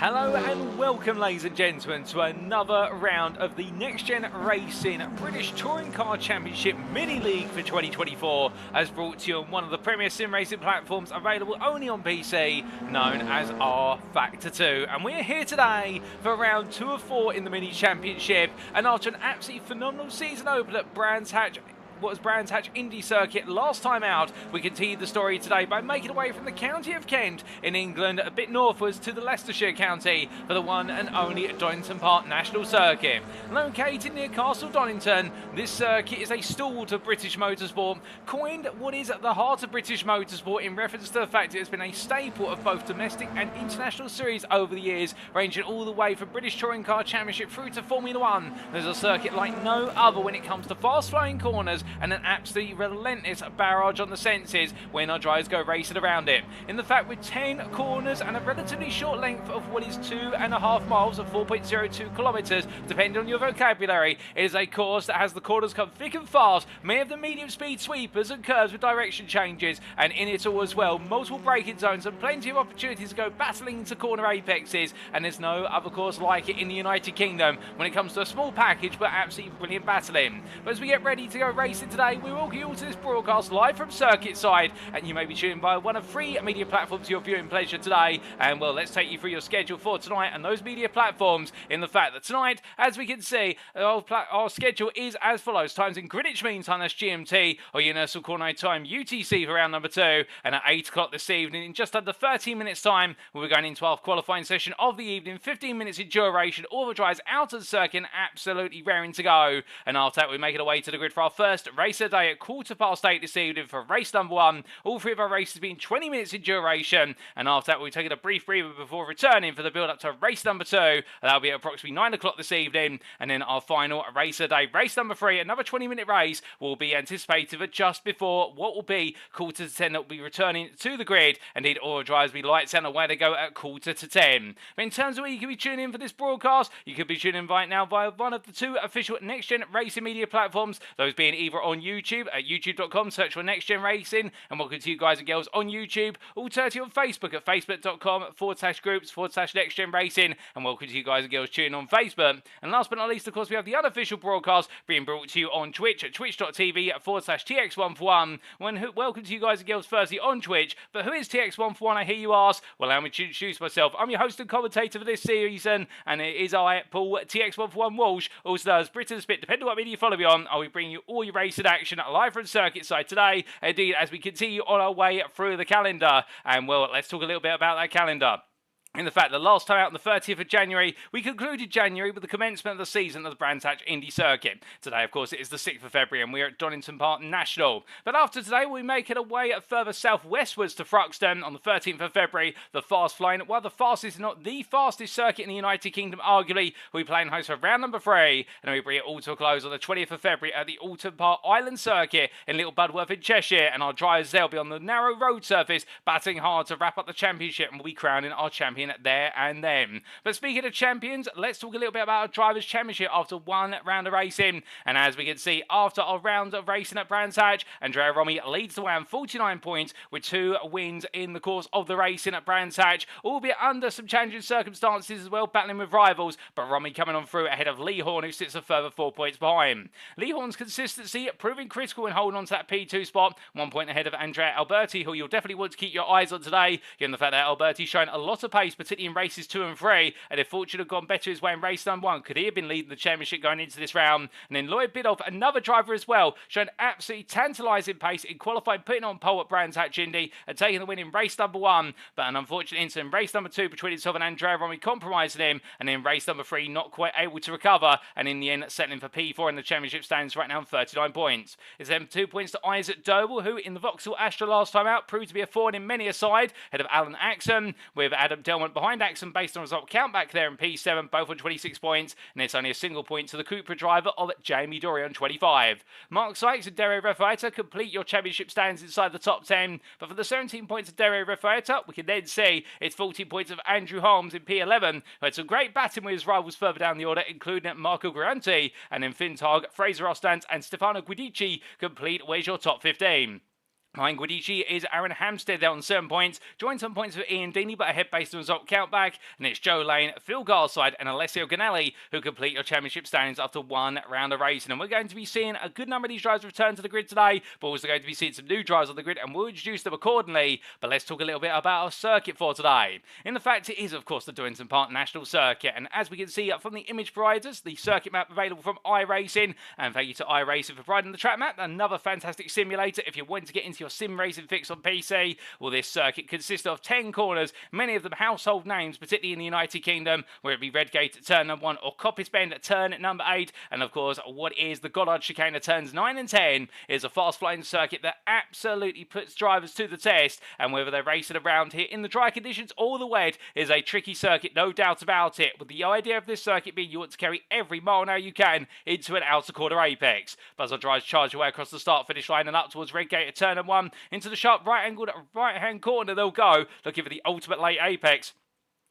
Hello and welcome, ladies and gentlemen, to another round of the Next Gen Racing British Touring Car Championship Mini League for 2024, as brought to you on one of the premier sim racing platforms available only on PC, known as rFactor2. And we're here today for round 2 of 4 in the Mini Championship, and after an absolutely phenomenal season opener at Brands Hatch Indy Circuit last time out, we continued the story today by making away from the county of Kent in England a bit northwards to the Leicestershire county for the one and only Donington Park National Circuit. Located near Castle Donington, this circuit is a stalwart of British Motorsport, coined what is at the heart of British Motorsport in reference to the fact it has been a staple of both domestic and international series over the years, ranging all the way from British Touring Car Championship through to Formula 1. There's a circuit like no other when it comes to fast-flowing corners and an absolutely relentless barrage on the senses when our drivers go racing around it. In the fact, with 10 corners and a relatively short length of what is 2.5 miles of 4.02 kilometres, depending on your vocabulary, it is a course that has the corners come thick and fast, many of the medium speed sweepers and curves with direction changes, and in it all as well, multiple braking zones and plenty of opportunities to go battling into corner apexes, and there's no other course like it in the United Kingdom when it comes to a small package but absolutely brilliant battling. But as we get ready to go racing today, we welcome you all to this broadcast live from circuit side, and you may be tuned by one of 3 media platforms to your viewing pleasure today. And well, let's take you through your schedule for tonight and those media platforms, in the fact that tonight, as we can see, our schedule is as follows. Times in Greenwich Mean Time, that's GMT, or Universal Coordinate Time, UTC, for round number 2, and at 8 o'clock this evening, in just under 13 minutes time, we'll be going into our qualifying session of the evening, 15 minutes in duration, all the drives out of the circuit, absolutely raring to go. And after that, we make it away to the grid for our first race of the day at 8:15 this evening for race number 1. All 3 of our races being 20 minutes in duration, and after that we'll be taking a brief breather before returning for the build up to race number 2, and that'll be at approximately 9 o'clock this evening. And then our final race of the day, race number 3, another 20-minute race, will be anticipated for just before what will be 9:45 that will be returning to the grid. Indeed, all drivers will be lights out and away to go at 9:45. But in terms of where you can be tuning in for this broadcast, you could be tuning in right now via one of the 2 official Next Gen Racing media platforms, those being either on YouTube at youtube.com, search for Next Gen Racing, and welcome to you guys and girls on YouTube. Alternatively on Facebook at facebook.com/groups/Next Gen Racing, and welcome to you guys and girls tuning on Facebook. And last but not least, of course, we have the unofficial broadcast being brought to you on Twitch at twitch.tv/TX141. Welcome to you guys and girls firstly on Twitch. But who is TX141, I hear you ask? Well, allow me to introduce myself. I'm your host and commentator for this season, and it is I, Paul TX141 Walsh, also known as Britain Spit. Depending on what media you follow me on, I will bring you all your racing action live from circuit side today, indeed, as we continue on our way through the calendar. And well, let's talk a little bit about that calendar. In the fact that last time out on the 30th of January, we concluded January with the commencement of the season of the Brands Hatch Indy Circuit. Today, of course, it is the 6th of February and we're at Donington Park National. But after today, we'll be making our way further southwestwards to Thruxton on the 13th of February. The fast flying, while the fastest, not the fastest circuit in the United Kingdom, arguably, we'll be playing host for round number 3. And then we bring it all to a close on the 20th of February at the Alton Park Island Circuit in Little Budworth in Cheshire. And our drivers, they'll be on the narrow road surface, battling hard to wrap up the championship, and we'll be crowning our champion there and then. But speaking of champions, let's talk a little bit about our Drivers' Championship after one round of racing. And as we can see, after our round of racing at Brands Hatch, Andrea Romi leads the way on 49 points with 2 wins in the course of the racing at Brands Hatch, albeit under some challenging circumstances as well, battling with rivals, but Romi coming on through ahead of Lee Horne, who sits a further 4 points behind. Lee Horne's consistency proving critical in holding on to that P2 spot, 1 point ahead of Andrea Alberti, who you'll definitely want to keep your eyes on today, given the fact that Alberti's shown a lot of pace, particularly in races 2 and 3, and if fortune had gone better his way in race number 1, could he have been leading the championship going into this round? And then Lloyd Biddulph, another driver as well, showing absolutely tantalising pace in qualifying, putting on pole at Brands Hatch Indy and taking the win in race number 1, but an unfortunate incident in race number 2 between himself and Andrea Romi compromising him, and then race number 3 not quite able to recover, and in the end settling for P4 in the championship stands right now on 39 points. It's then 2 points to Isaac Doble, who in the Vauxhall Astra last time out proved to be a thorn in many a side, ahead of Alan Axon, with Adam Delmont behind Axon based on result count back there in P7, both on 26 points, and it's only a single point to the Cupra driver of Jamie Dory on 25. Mark Sykes and Andrea rFactor complete your championship stands inside the top 10, but for the 17 points of Andrea rFactor, we can then see it's 14 points of Andrew Holmes in P11, who had some great batting with his rivals further down the order, including Marco Garanti, and then Fintag, Fraser Ostans, and Stefano Guidici complete where's your top 15. Behind Guidici is Aaron Hampstead there on 7 points. Joined 7 points for Ian Deeney, but ahead based on result countback. And it's Joe Lane, Phil Garside, and Alessio Ganelli who complete your championship standings after one round of racing. And we're going to be seeing a good number of these drivers return to the grid today, but also going to be seeing some new drivers on the grid, and we'll introduce them accordingly. But let's talk a little bit about our circuit for today. In the fact, it is, of course, the Donington Park National Circuit. And as we can see from the image providers, the circuit map available from iRacing. And thank you to iRacing for providing the track map. Another fantastic simulator if you're wanting to get into your sim racing fix on PC. Well, this circuit consists of 10 corners, many of them household names, particularly in the United Kingdom, where it be Redgate at turn number 1 or Coppice Bend at turn number 8. And of course, what is the Goddard chicane at turns 9 and 10 is a fast-flying circuit that absolutely puts drivers to the test. And whether they're racing around here in the dry conditions or the wet, is a tricky circuit, no doubt about it. With the idea of this circuit being you want to carry every mile now you can into an outer corner apex. But as our drivers charge away across the start-finish line and up towards Redgate at turn number 1, into the sharp right-hand corner they'll go, looking for the ultimate late apex.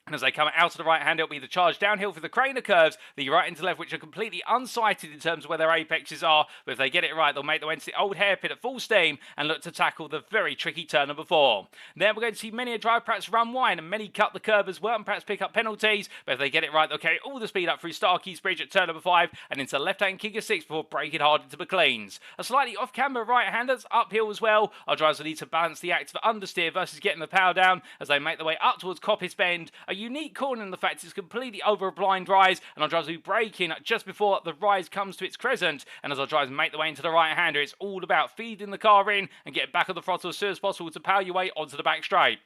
And as they come out to the right hand, it'll be the charge downhill for the Craner curves, the right into left, which are completely unsighted in terms of where their apexes are. But if they get it right, they'll make their way into the old hairpin at full steam and look to tackle the very tricky turn number 4. Then we're going to see many a driver perhaps run wide and many cut the curve as well and perhaps pick up penalties. But if they get it right, they'll carry all the speed up through Starkey's Bridge at turn number 5 and into left-hand kick of 6 before breaking hard into McLean's. A slightly off-camber right-handers uphill as well. Our drivers will need to balance the active understeer versus getting the power down as they make their way up towards Coppice Bend. A unique corner in the fact it's completely over a blind rise, and our drivers will be braking just before the rise comes to its crescent. And as our drivers make their way into the right-hander, it's all about feeding the car in and getting back on the throttle as soon as possible to power your way onto the back straight.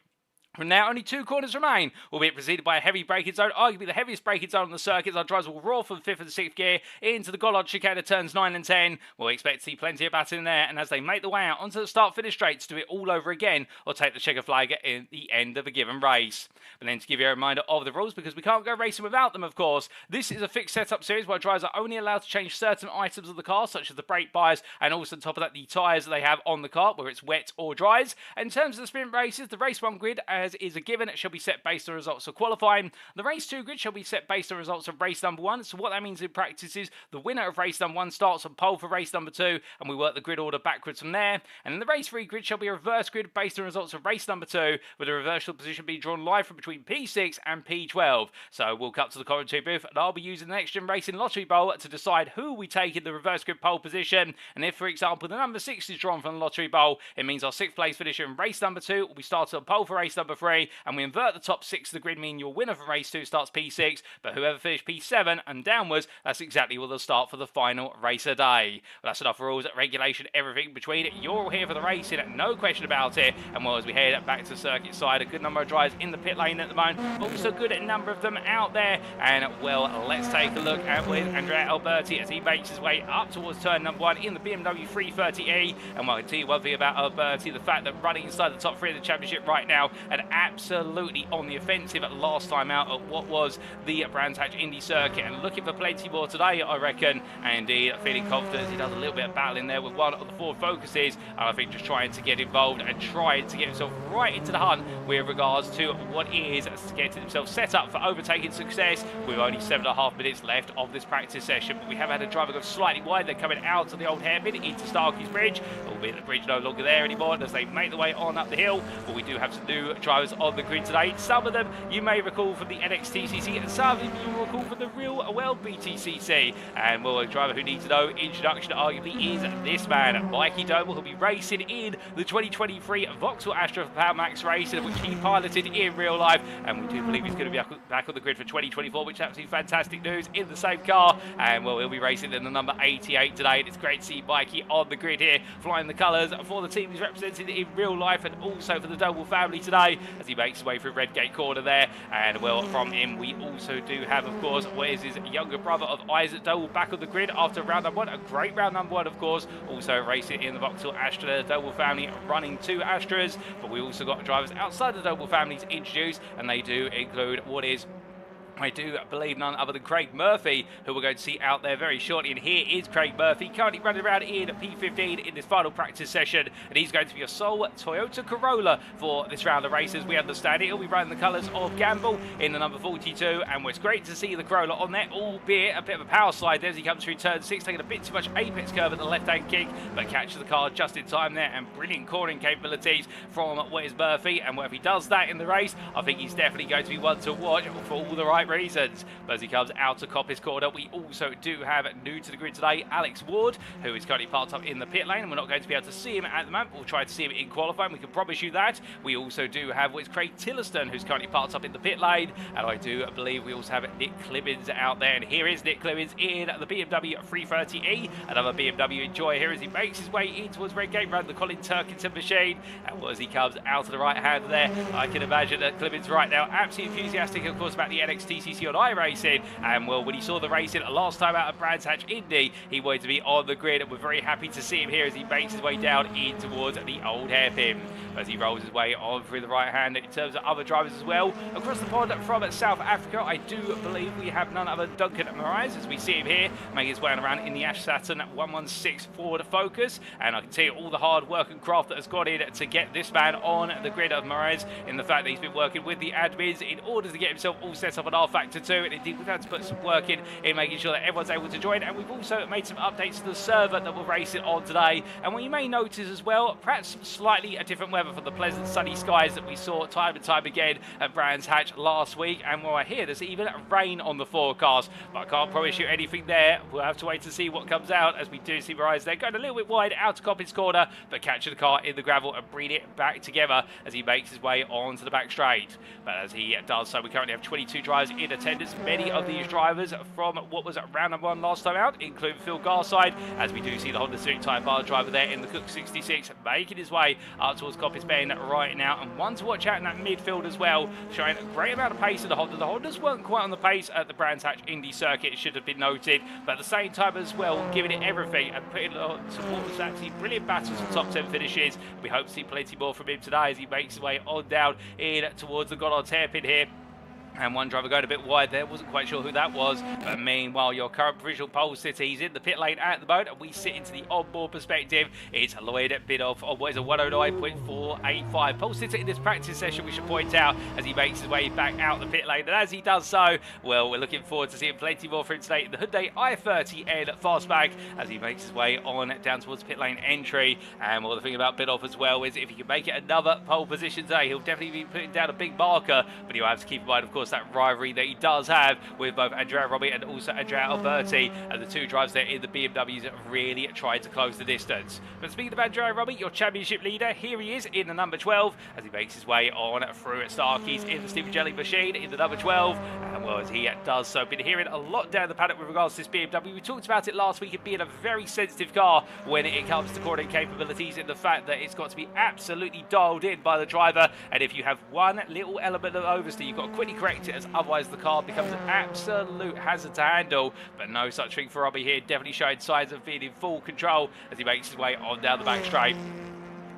From now, only 2 corners remain, albeit preceded by a heavy braking zone, arguably the heaviest braking zone on the circuit. Our drivers will roar from 5th and 6th gear into the Goddard chicane at turns 9 and 10. We'll expect to see plenty of batting in there, and as they make the way out onto the start-finish straight to do it all over again, or take the checker flag at the end of a given race. But then to give you a reminder of the rules, because we can't go racing without them, of course, this is a fixed setup series where drivers are only allowed to change certain items of the car, such as the brake bias, and also on top of that, the tyres that they have on the car, whether it's wet or dries. In terms of the sprint races, the race 1 grid, as is a given, shall be set based on results of qualifying. The race 2 grid shall be set based on results of race number 1. So what that means in practice is the winner of race number 1 starts on pole for race number 2, and we work the grid order backwards from there. And in the race 3 grid shall be a reverse grid based on results of race number 2, with a reversal position being drawn live from between P6 and P12. So we'll cut to the commentary booth, and I'll be using the NXTGEN Racing Lottery Bowl to decide who we take in the reverse grid pole position. And if, for example, the number 6 is drawn from the Lottery Bowl, it means our 6th place finisher in race number 2 will be started on pole for race number 3, and we invert the top 6 of the grid, meaning your winner for race 2 starts P6, but whoever finished P7 and downwards, that's exactly where they'll start for the final race of the day. Well, that's enough rules, regulation, everything between. You're all here for the racing, no question about it. And well, as we head back to the circuit side, a good number of drivers in the pit lane at the moment, but also good a number of them out there. And well, let's take a look at with Andrea Alberti as he makes his way up towards turn number 1 in the BMW 330e. And well, I can tell you one thing about Alberti, the fact that running inside the top 3 of the championship right now, and absolutely on the offensive last time out at what was the Brands Hatch Indy circuit, and looking for plenty more today, I reckon. And indeed, feeling confident. He does a little bit of battling there with one of the Ford Focuses, and I think just trying to get involved and trying to get himself right into the hunt with regards to what is getting himself set up for overtaking success with only 7.5 minutes left of this practice session. But we have had a driver go slightly wide. They're coming out of the old hairpin into Starkey's Bridge, albeit the bridge no longer there anymore as they make their way on up the hill. But we do have some new drivers on the grid today. Some of them you may recall from the NXTGEN, and some of them you will recall from the real world BTCC. And well, a driver who needs no introduction arguably is this man, Mikey Doble, who'll be racing in the 2023 Vauxhall Astra Power Max race, which he piloted in real life. And we do believe he's going to be back on the grid for 2024, which is absolutely fantastic news in the same car. And well, he'll be racing in the number 88 today. And it's great to see Mikey on the grid here, flying the colours for the team he's represented in real life and also for the Doble family today as he makes his way through Redgate corner there. And well, from him we also do have, of course, what is his younger brother of Isaac Doble back on the grid after round number 1. A great round number 1, of course. Also racing in the Vauxhall Astra. The Doble family running 2 Astras, but we also got drivers outside the Doble family to introduce, and they do include what is I do believe none other than Craig Murphy, who we're going to see out there very shortly. And here is Craig Murphy, currently running around in P15 in this final practice session. And he's going to be your sole Toyota Corolla for this round of races. We understand it. He'll be running the colours of Gamble in the number 42. And it's great to see the Corolla on there, albeit a bit of a power slide there as he comes through turn 6, taking a bit too much apex curve at the left-hand kick, but catches the car just in time there. And brilliant cornering capabilities from Wes Murphy. And if he does that in the race, I think he's definitely going to be one to watch for all the right reasons. But as he comes out of Coppice Corner, we also do have new to the grid today, Alex Ward, who is currently parked up in the pit lane, and we're not going to be able to see him at the moment. We'll try to see him in qualifying, we can promise you that. We also do have Craig Tillerston, who's currently parked up in the pit lane, and I do believe we also have Nick Clemens out there. And here is Nick Clemens in the BMW 330e, another BMW enjoy here as he makes his way in towards Redgate, around the Colin Turkington machine. And as he comes out to the right hand there, I can imagine that Clemens right now absolutely enthusiastic, of course, about the NXTGEN on iRacing. And well, when he saw the racing last time out at Brands Hatch Indy, he wanted to be on the grid, and we're very happy to see him here as he makes his way down in towards the old hairpin. As he rolls his way on through the right hand. In terms of other drivers as well, across the pond from South Africa, I do believe we have none other than Duncan Moraes, as we see him here making his way around in the Ash Saturn 116 Ford Focus. And I can see all the hard work and craft that has gone in to get this man on the grid of Moraes, in the fact that he's been working with the admins in order to get himself all set up on rFactor2, and indeed we've had to put some work in making sure that everyone's able to join. And we've also made some updates to the server that we're racing on today. And what you may notice as well, perhaps slightly a different weather from the pleasant sunny skies that we saw time and time again at Brands Hatch last week. And while I hear there's even rain on the forecast, but I can't promise you anything there. We'll have to wait to see what comes out, as we do see Moraes there going a little bit wide out of Coppice Corner, but catching the car in the gravel and bringing it back together as he makes his way onto the back straight. But as he does so, we currently have 22 drivers in attendance. Many of these drivers from what was round number 1 last time out, including Phil Garside, as we do see the Honda Civic Type R driver there in the Cook 66 making his way up towards Coppice Bend right now. And one to watch out in that midfield as well, showing a great amount of pace in the Honda. The Hondas weren't quite on the pace at the Brands Hatch Indy circuit, it should have been noted, but at the same time as well, giving it everything and putting it on towards actually brilliant battles for top 10 finishes. We hope to see plenty more from him today as he makes his way on down in towards the Goddard's hairpin here. And one driver going a bit wide there, wasn't quite sure who that was. But meanwhile, your current provisional pole sitter, he's in the pit lane at the moment, and we sit into the on-board perspective. It's Lloyd Biddulph on what is a 109.485 pole sitter in this practice session, we should point out, as he makes his way back out the pit lane. And as he does so, well, we're looking forward to seeing plenty more from him today in the Hyundai i30N Fastback, as he makes his way on down towards pit lane entry. And well, the thing about Biddulph as well is if he can make it another pole position today, he'll definitely be putting down a big marker, but he'll have to keep in mind, of course, that rivalry that he does have with both Andrea Romi and also Andrea Alberti, and the two drivers there in the BMWs have really tried to close the distance. But speaking of Andrea Romi, your championship leader, here he is in the number 12 as he makes his way on through at Starkeys in the Stephen Jelly machine in the number 12. And well, as he does so, been hearing a lot down the paddock with regards to this BMW. We talked about it last week, it being a very sensitive car when it comes to cornering capabilities, and the fact that it's got to be absolutely dialed in by the driver, and if you have one little element of oversteer, you've got to quickly correct it, as otherwise the car becomes an absolute hazard to handle. But no such thing for Robbie here, definitely showing signs of being in full control as he makes his way on down the back straight.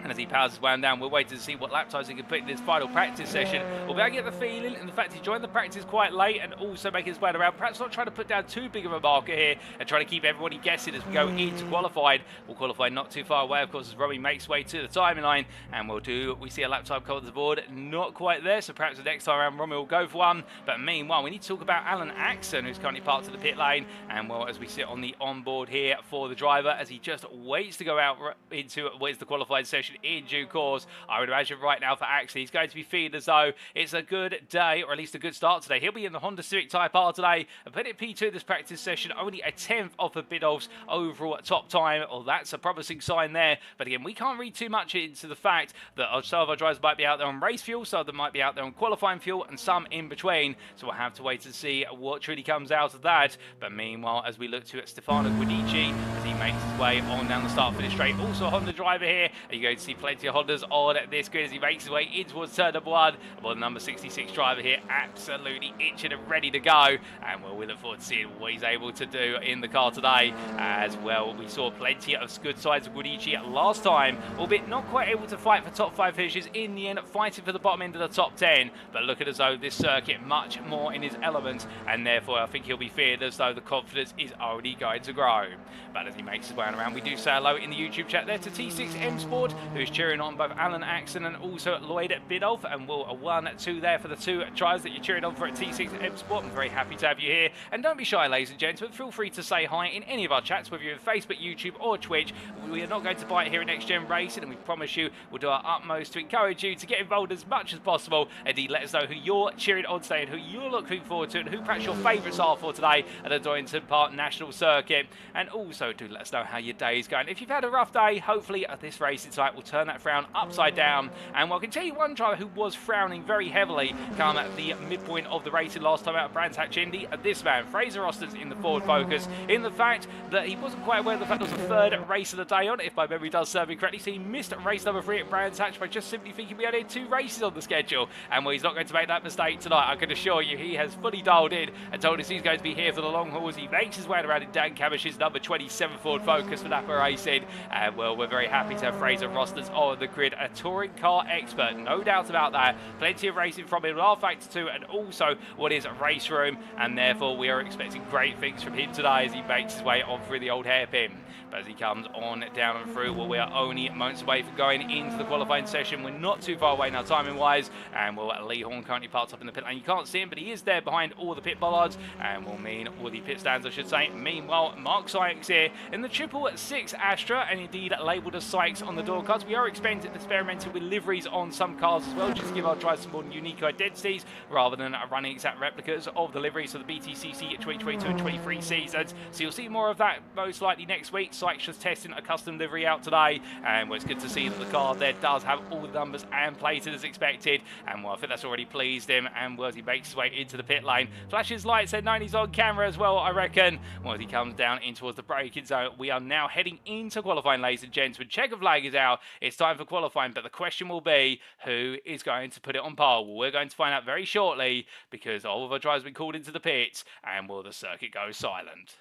And as he powers his way down, we're waiting to see what lap times he can put in his final practice session. Although I get the feeling, and the fact he joined the practice quite late and also making his way around, perhaps not trying to put down too big of a marker here and trying to keep everybody guessing as we go into qualified. We'll qualify not too far away, of course, as Romy makes way to the timing line. And we see a lap time come on the board, not quite there, so perhaps the next time around Romy will go for one. But meanwhile, we need to talk about Alan Axon, who's currently parked to the pit lane. And well, as we sit on the onboard here for the driver, as he just waits to go out into what is the qualified session in due course. I would imagine right now for Axel, he's going to be feeling as though it's a good day, or at least a good start today. He'll be in the Honda Civic Type R today, and put it P2 this practice session, only a 10th off of Biddulph's overall top time. Well, that's a promising sign there. But again, we can't read too much into the fact that some of our drivers might be out there on race fuel, some of them might be out there on qualifying fuel, and some in between. So we'll have to wait to see what truly comes out of that. But meanwhile, as we look to Stefano Guidici, as he makes his way on down the start finish straight, also a Honda driver here, and you're going to see plenty of Hondas on this grid as he makes his way in towards turn number 1. Well, the number 66 driver here absolutely itching and ready to go, and we look forward to seeing what he's able to do in the car today as well. We saw plenty of good sides of Guidici last time, albeit not quite able to fight for top 5 finishes in the end, fighting for the bottom end of the top 10. But look at as though this circuit much more in his element, and therefore I think he'll be feared as though the confidence is only going to grow. But as he makes his way around, we do say hello in the YouTube chat there to T6M Sport, who's cheering on both Alan Axon and also Lloyd Biddulph, and we'll 1-2 there for the 2 tries that you're cheering on for at T6M Sport. I'm very happy to have you here, and don't be shy, ladies and gentlemen, feel free to say hi in any of our chats, whether you're in Facebook, YouTube or Twitch. We are not going to bite here at NXTGEN Racing, and we promise you we'll do our utmost to encourage you to get involved as much as possible. Indeed, let us know who you're cheering on today and who you're looking forward to, and who perhaps your favourites are for today at the Donington Park National Circuit. And also do let us know how your day is going. If you've had a rough day, hopefully this racing site will turn that frown upside down. And I can tell you one driver who was frowning very heavily come at the midpoint of the racing last time out of Brands Hatch Indy, this man, Fraser Roster's in the forward focus, in the fact that he wasn't quite aware of the fact it was the 3rd race of the day on, if my memory does serve me correctly, so he missed race number 3 at Brands Hatch by just simply thinking we only had 2 races on the schedule, and well, he's not going to make that mistake tonight. I can assure you he has fully dialed in and told us he's going to be here for the long haul as he makes his way around in Dan Camish's number 27 forward focus for Napa Racing. And well, we're very happy to have Fraser Rosters on the grid, a touring car expert, no doubt about that. Plenty of racing from him, rFactor2 and also what is Race Room, and therefore we are expecting great things from him today as he makes his way on through the old hairpin. But as he comes on down and through, well, we are only moments away from going into the qualifying session. We're not too far away now timing wise, and well, Lee Horne currently parked up in the pit lane. You can't see him, but he is there behind all the pit bollards, and will mean all the pit stands, I should say. Meanwhile, Mark Sykes here in the 666 Astra, and indeed labelled as Sykes on the door cards. We are experimenting with liveries on some cars as well, just to give our drivers some more unique identities rather than running exact replicas of the liveries of the BTCC 2022 and 23 seasons. So you'll see more of that most likely next week. Sykes just testing a custom livery out today, and well, it's good to see that the car there does have all the numbers and plated as expected, and well, I think that's already pleased him. And well, as he makes his way into the pit lane, flashes lights, said 90's on camera as well, I reckon. Well, as he comes down in towards the braking zone, we are now heading into qualifying, ladies and gentlemen. Check of flag is out, it's time for qualifying, but the question will be, who is going to put it on pole? Well, we're going to find out very shortly, because all of our drivers have been called into the pits, and will the circuit go silent?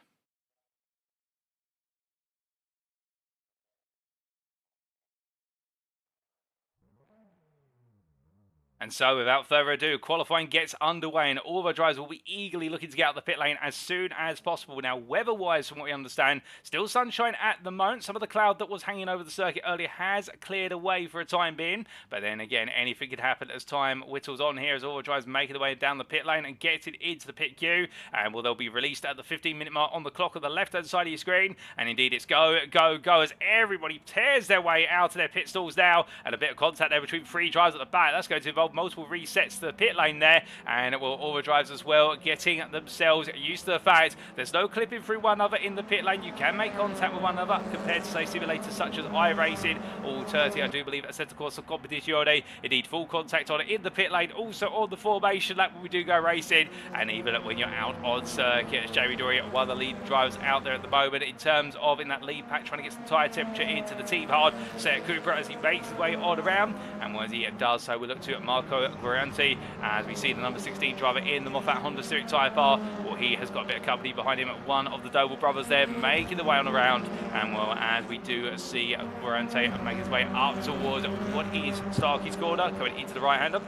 And so, without further ado, qualifying gets underway, and all of our drivers will be eagerly looking to get out the pit lane as soon as possible. Now, weather-wise, from what we understand, still sunshine at the moment. Some of the cloud that was hanging over the circuit earlier has cleared away for a time being. But then again, anything could happen as time whittles on here, as all our drivers making their way down the pit lane and getting into the pit queue. And well, they'll be released at the 15-minute mark on the clock on the left-hand side of your screen. And indeed, it's go, go, go, as everybody tears their way out of their pit stalls now. And a bit of contact there between 3 drivers at the back. That's going to involve multiple resets to the pit lane there, and it will all the drivers as well getting themselves used to the fact there's no clipping through one another in the pit lane. You can make contact with one another compared to say simulators such as iRacing or 30, I do believe at Centre Corso Competizione. Indeed, full contact on it in the pit lane, also on the formation lap when we do go racing, and even when you're out on circuit. As Jamie Dory, one of the lead drivers out there at the moment in terms of in that lead pack, trying to get some tyre temperature into the team hard Seat Cooper as he makes his way on around, and as he does so, we look to Marco Guaranti as we see the number 16 driver in the Moffat Honda Civic Type R. Well, he has got a bit of company behind him, one of the Doble brothers there making the way on around, and well, as we do see Guaranti make his way up towards what is Starkey's corner, coming into the right-hander.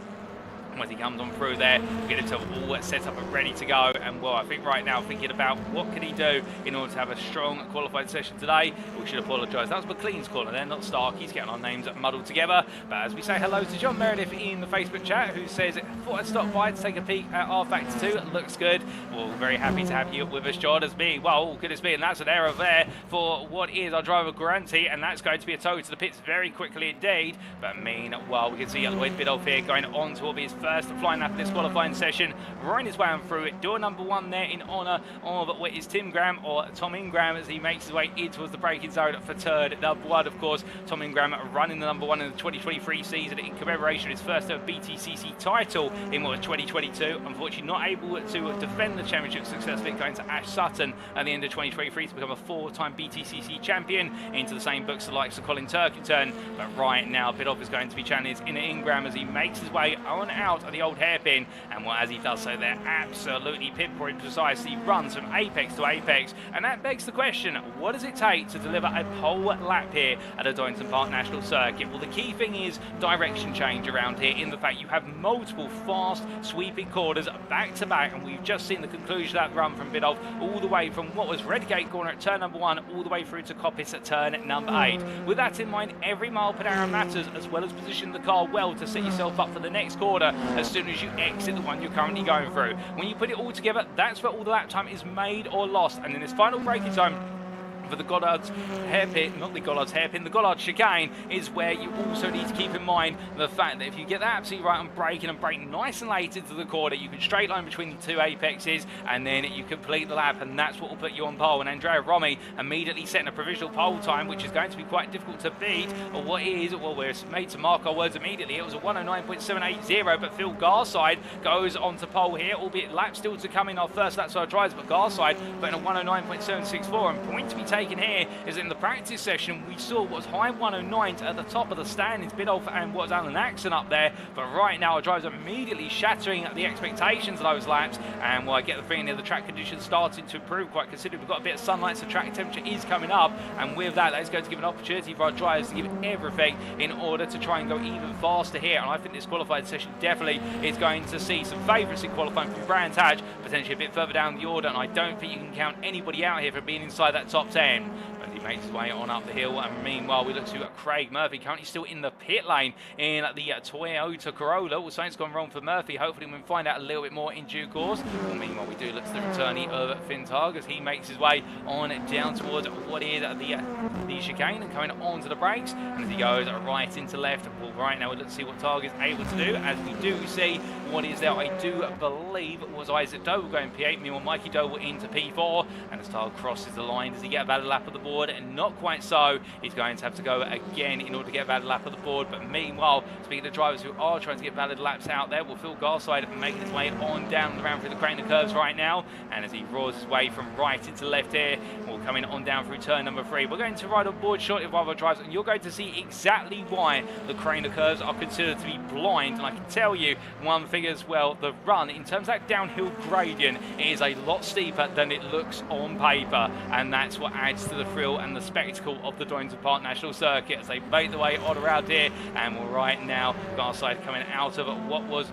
As he comes on through there, get himself all set up and ready to go. And well, I think right now thinking about what can he do in order to have a strong qualified session today. We should apologise, that was McLean's corner there, not Starkey's, getting our names muddled together. But as we say hello to John Meredith in the Facebook chat, who says, thought I'd stop by to take a peek at rFactor2, looks good. Well, very happy to have you with us, John, as me. Well, goodness me, and that's an error there for what is our driver Guaranti, and that's going to be a tow to the pits very quickly indeed. But meanwhile, we can see Lloyd Biddulph here going on to what is first first flying lap of this qualifying session, running his way on through it. Door number 1 there in honour of what is Tim Graham, or Tom Ingram, as he makes his way in towards the braking zone for third. Number 1, of course, Tom Ingram running the number 1 in the 2023 season in commemoration of his first ever BTCC title in what was 2022. Unfortunately not able to defend the championship successfully, going to Ash Sutton at the end of 2023 to become a 4-time BTCC champion, into the same books the likes of Colin Turkington. But right now Biddulph is going to be challenged in Ingram as he makes his way on out of the old hairpin, and as he does so there, absolutely pinpoint precise. He runs from apex to apex, and that begs the question, what does it take to deliver a pole lap here at the Donington Park National Circuit? Well, the key thing is direction change around here, in the fact you have multiple fast sweeping corners back to back, and we've just seen the conclusion of that run from Biddulph, all the way from what was Redgate corner at turn number 1 all the way through to Coppice at turn number 8. With that in mind, every mile per hour matters, as well as positioning the car well to set yourself up for the next corner as soon as you exit the one you're currently going through. When you put it all together, that's where all the lap time is made or lost, and in this final braking zone for the Goddard's hairpin, not the Goddard's hairpin, the Goddard chicane, is where you also need to keep in mind the fact that if you get that absolutely right on braking and brake nice and late into the corner, you can straight line between the 2 apexes, and then you complete the lap, and that's what will put you on pole. And Andrea Romi immediately setting a provisional pole time, which is going to be quite difficult to beat, or what is, well, we're made to mark our words immediately. It was a 109.780, but Phil Garside goes on to pole here, albeit lap still to come in our first lap side drives, but Garside putting a 109.764, and point to be taken here is in the practice session we saw what was high 109s at the top of the standings, Biddulph and what was Alan Axon up there, but right now our drivers are immediately shattering the expectations of those laps, and well, I get the feeling that the track conditions starting to improve quite considerably. We've got a bit of sunlight, so track temperature is coming up, and with that, that's going to give an opportunity for our drivers to give everything in order to try and go even faster here. And I think this qualifying session definitely is going to see some favourites in qualifying from Brands Hatch, potentially a bit further down the order, and I don't think you can count anybody out here for being inside that top 10. But he makes his way on up the hill, and meanwhile we look to Craig Murphy, currently still in the pit lane in the Toyota Corolla. Well, something's gone wrong for Murphy. Hopefully we'll find out a little bit more in due course. Well, meanwhile we do look to the returnee of Finn Targ as he makes his way on down towards what is the chicane and coming onto the brakes, and as he goes right into left. Well, right now we look to see what Targ is able to do, as we do see what is there. I do believe it was Isaac Doe going P8, meanwhile Mikey Doe into P4, and as Targ crosses the line, does he get a valid lap of the board? And not quite so. He's going to have to go again in order to get a valid lap of the board. But meanwhile, speaking of drivers who are trying to get valid laps out there, well, Phil Garside making his way on down the round through the crane of curves right now, and as he roars his way from right into left here, well, coming on down through turn number 3. We're going to ride on board shortly with other drivers, and you're going to see exactly why the crane of curves are considered to be blind. And I can tell you one thing as well, the run in terms of that downhill gradient is a lot steeper than it looks on paper, and that's what adds to the thrill and the spectacle of the Donington Park National Circuit as they make the way on around here. And we're right now Garside coming out of what was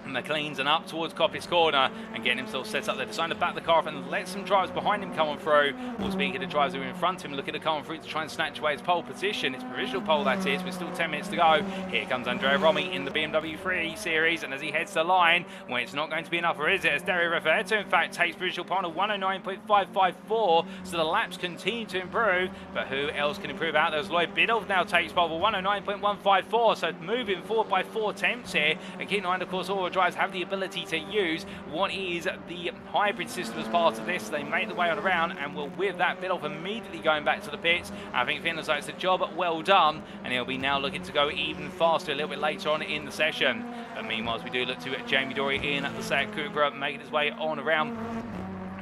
McLean's and up towards Coppice corner and getting himself set up there, deciding to back the car off and let some drivers behind him come on through. Well, speaking of drivers who are in front of him, looking to come on through to try and snatch away his pole position, his provisional pole that is, with still 10 minutes to go. Here comes Andrea Romi in the BMW 3 Series, and as he heads the line, well, it's not going to be enough, or is it? As Andrea rFactor2 in fact takes provisional pole of 109.554, so the laps continue to improve, but who else can improve out? There's Lloyd Biddulph now takes pole of 109.154, so moving forward by 4 tenths here, and keep in mind, of course, all the drivers have the ability to use what is the hybrid system as part of this. They make the way on around, and will with that Biddulph immediately going back to the pits. I think Finn looks like it's a job well done, and he'll be now looking to go even faster a little bit later on in the session. But meanwhile, as we do look to Jamie Dory in at the Seat Cupra, making his way on around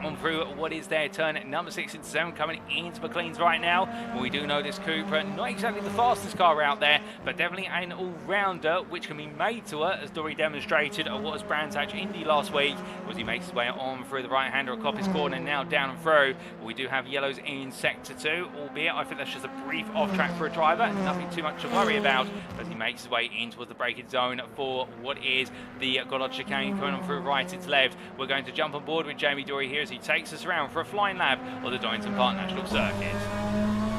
on through what is their turn at number 6 into 7, coming into McLean's right now. Well, we do know this Cupra, not exactly the fastest car out there, but definitely an all-rounder, which can be made to her, as Dory demonstrated at what was Brands Hatch Indy last week, as he makes his way on through the right-hander at Coppice corner, and now down and through. We do have yellows in sector 2, albeit I think that's just a brief off-track for a driver, nothing too much to worry about, as he makes his way in towards the braking zone for what is the Goddard chicane, coming on through right into left. We're going to jump on board with Jamie Dory here as he takes us around for a flying lap of the Donington Park National Circuit.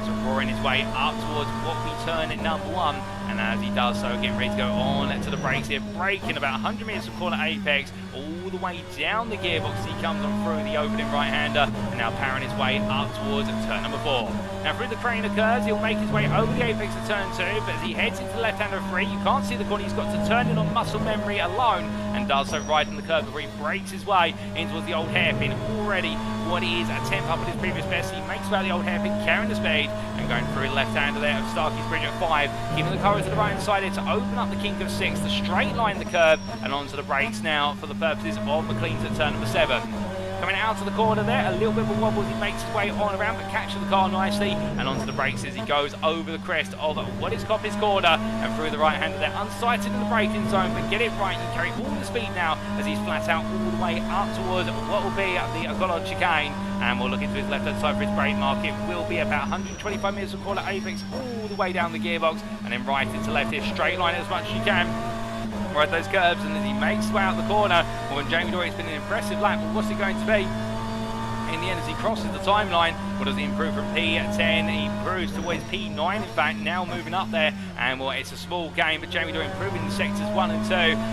So roaring his way up towards what we turn at number 1, and And as he does so, getting ready to go on to the brakes here, braking about 100 metres from corner apex, all the way down the gearbox. He comes on through the opening right-hander, and now powering his way up towards turn number 4. Now through the crane occurs, he'll make his way over the apex of turn 2, but as he heads into the left-hander 3, you can't see the corner. He's got to turn in on muscle memory alone, and does so right in the curve before he breaks his way in towards the old hairpin. Already what he is a 10th up at his previous best. He makes about the old hairpin, carrying the speed, and going through the left-hander there of Starkey's Bridge at 5, keeping the car to the right-hand side here to open up the kink of 6, the straight line the curve, and onto the brakes now for the purposes of McLean's at turn number 7. Coming out of the corner there, a little bit of a wobble as he makes his way on around, but catches the car nicely, and onto the brakes as he goes over the crest of what is Coppice corner, and through the right-hander there, unsighted in the braking zone, but get it right, you can carry all the speed now as he's flat out all the way up towards what will be the Gollard chicane, and we'll look into his left-hand side for his brake mark. It will be about 125 metres from corner apex all the way down the gearbox, and then right into left here, straight line as much as you can. Right those curves, and as he makes his way out the corner, well, Jamie Dory, it's been an impressive lap, but what's it going to be? In the end, as he crosses the timeline, what does he improve from P10? He improves towards P9, in fact, now moving up there, and well, it's a small game, but Jamie Dory improving in sectors 1 and 2,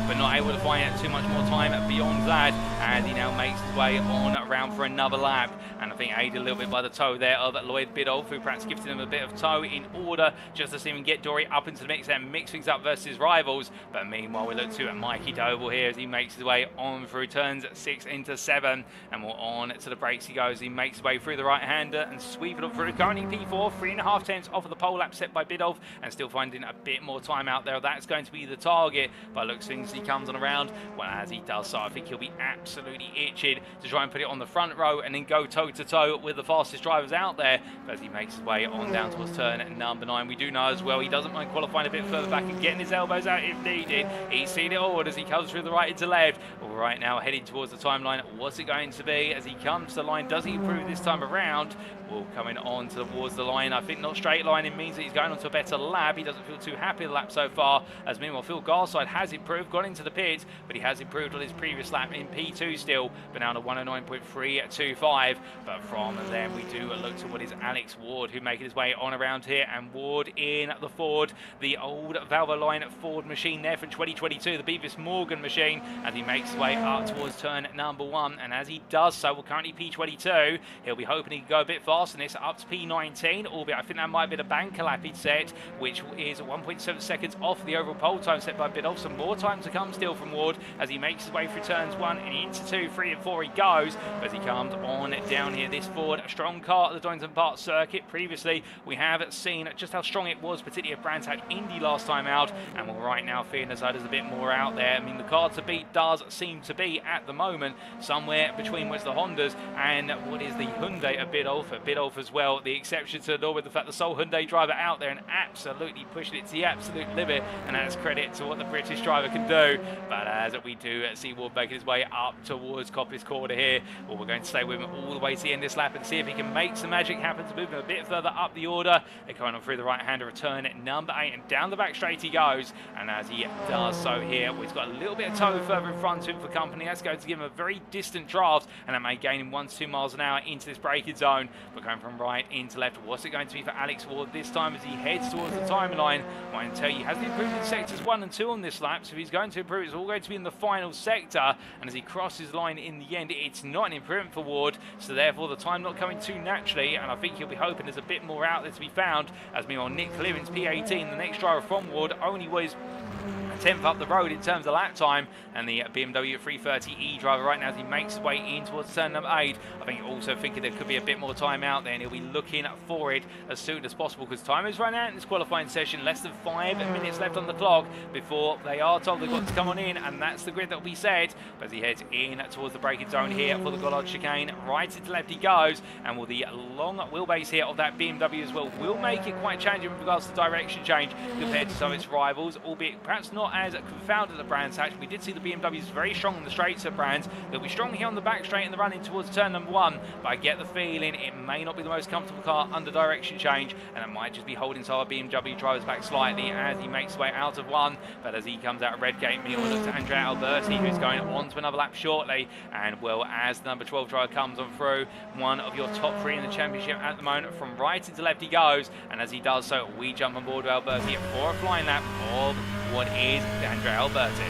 but not able to find out too much more time beyond that, and he now makes his way on around for another lap, and I think aided a little bit by the toe there of Lloyd Biddulph, who perhaps gifted him a bit of toe in order just to see him get Dory up into the mix and mix things up versus his rivals. But meanwhile, we look to Mikey Doble here as he makes his way on through turns 6 into 7, and we're on to the brakes he goes. He makes his way through the right-hander and sweeping up through. Currently P4, 3.5 tenths off of the pole lap set by Biddulph, and still finding a bit more time out there. That's going to be the target. By looks things, he comes on around. Well, as he does so, I think he'll be absolutely itching to try and put it on the front row and then go toe-to-toe with the fastest drivers out there. But as he makes his way on down towards turn number 9, we do know as well he doesn't mind qualifying a bit further back and getting his elbows out if needed. He's seen it all as he comes through the right into left. Well, right now heading towards the timeline. What's it going to be as he comes to the line? Does he improve this time around? Well, coming on towards the line, I think not straight lining means that he's going on to a better lap. He doesn't feel too happy with the lap so far, as meanwhile Phil Garside has improved, got into the pit, but he has improved on his previous lap in P2 still, but now to 109.325. But from then we do look to what is Alex Ward, who making his way on around here, and Ward in the Ford, the old Valvoline Ford machine there from 2022, the Beavis Morgan machine, and he makes his way up towards turn number 1, and as he does so, we're currently P22, he'll be hoping he can go a bit faster than this, up to P19, albeit I think that might be the banker lap he'd set, which is 1.7 seconds off the overall pole time set by Biddulph. Some more time to come still from Ward as he makes his way through turns 1 and into 2, 3 and 4 he goes, but as he comes on down here, this Ford, a strong car at the Donington Park circuit. Previously we have seen just how strong it was, particularly at Brands Hatch Indy last time out, and we're right now feeling as though there's a bit more out there. I mean, the car to beat does seem to be at the moment somewhere between what's the Hondas and what is the Hyundai at Biddulph. Biddulph as well, the exception to the law, with the fact the sole Hyundai driver out there and absolutely pushing it to the absolute limit, and that's credit to what the British driver can do. But as we do see Ward making his way up towards Coppice corner here, well, we're going to stay with him all the way to the end of this lap and see if he can make some magic happen to move him a bit further up the order. They're coming on through the right-hander, return at number 8, and down the back straight he goes, and as he does so here, well, he's got a little bit of toe further in front of him for company. That's going to give him a very distant draft, and that may gain him 1 to 2 miles an hour into this braking zone. But going from right into left, what's it going to be for Alex Ward this time as he heads towards the timeline? Well, I can tell you, he hasn't improved in sectors 1 and 2 on this lap, so if he's going to improve, it's all going to be in the final sector, and as he crosses the line in the end, it's not an improvement for Ward, so therefore the time not coming too naturally, and I think he'll be hoping there's a bit more out there to be found, as meanwhile Nick Clearance, P18, the next driver from Ward, only was 10th up the road in terms of lap time, and the BMW 330e driver right now as he makes his way in towards turn number 8. I think also thinking there could be a bit more time out there, and he'll be looking for it as soon as possible because time is running out in this qualifying session. Less than 5 minutes left on the clock before they are told they've got to come on in, and that's the grid that will be set. But as he heads in towards the braking zone here for the Gollard chicane, right into left he goes, and will the long wheelbase here of that BMW as well will make it quite challenging with regards to direction change compared to some of its rivals, albeit perhaps not not as confounded at Brands Hatch. We did see the BMWs very strong in the straights at Brands. They'll be strong here on the back straight in the run in towards turn number 1, but I get the feeling it may not be the most comfortable car under direction change, and it might just be holding some of our BMW drivers back slightly as he makes his way out of 1. But as he comes out of Redgate, meanwhile looks at Andrea Alberti, who's going on to another lap shortly, and well, as the number 12 driver comes on through, one of your top 3 in the championship at the moment, from right into left he goes, and as he does so, we jump on board with Alberti for a flying lap of what is Andrea Alberti.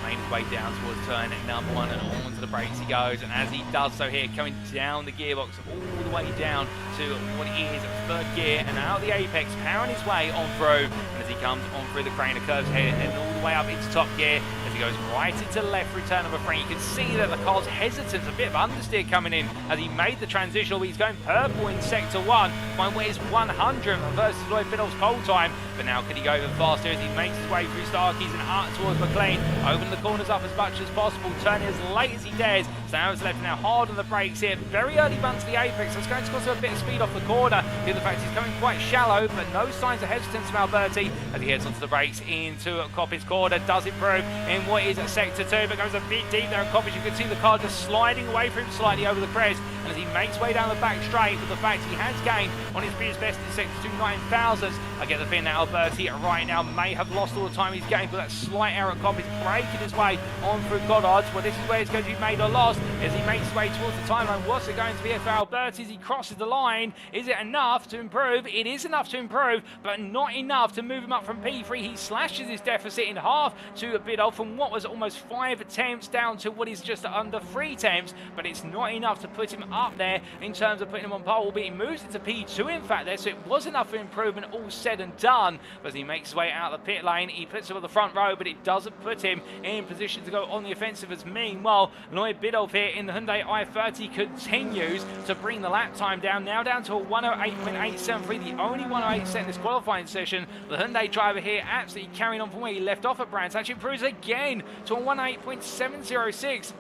Making his way down towards turn number 1 and onto the brakes he goes, and as he does so here, coming down the gearbox all the way down to what is 3rd gear and out of the apex, powering his way on through, and as he comes on through the crane of curves here and all the way up into top gear, as he goes right into left through turn number 3, you can see that the car's hesitant, a bit of understeer coming in as he made the transition. He's going purple in sector 1, by where is 100 versus Lloyd Biddulph's pole time, but now could he go even faster as he makes his way through Starkeys and up towards McLean, open the corners up as much as possible, turning as late as he dares. So now he's left now hard on the brakes here, very early run to the apex, so it's going to cost him a bit of speed off the corner. Given the fact he's coming quite shallow, but no signs of hesitance from Alberti as he heads onto the brakes into Coppice corner, does improve in what is sector 2, but goes a bit deep there in Coppice. You can see the car just sliding away from him slightly over the crest, and as he makes his way down the back straight, with the fact he has gained on his previous best in sector 2 9,000, I get the feeling that Alberti right now may have lost all the time he's gained, but that slight error at Coppice, breaking his way on through Goddard's. Well, this is where it's going to be made or lost as he makes his way towards the timeline. What's it going to be for Alberti as he crosses the line? Is it enough to improve? It is enough to improve, but not enough to move him up from P3. He slashes his deficit in half to Biddulph from what was almost 5 attempts down to what is just under 3 attempts, but it's not enough to put him up there in terms of putting him on pole, but he moves it to P2 in fact there, so it was enough for improvement all said and done. But as he makes his way out of the pit lane, he puts him on the front row, but it doesn't put him in position to go on the offensive. As meanwhile, Lloyd Biddulph here in the Hyundai i30 continues to bring the lap time down, now down to a 108.873, the only 108 set in this qualifying session. The Hyundai driver here absolutely carrying on from where he left off at Brands Hatch, improves again to a 108.706.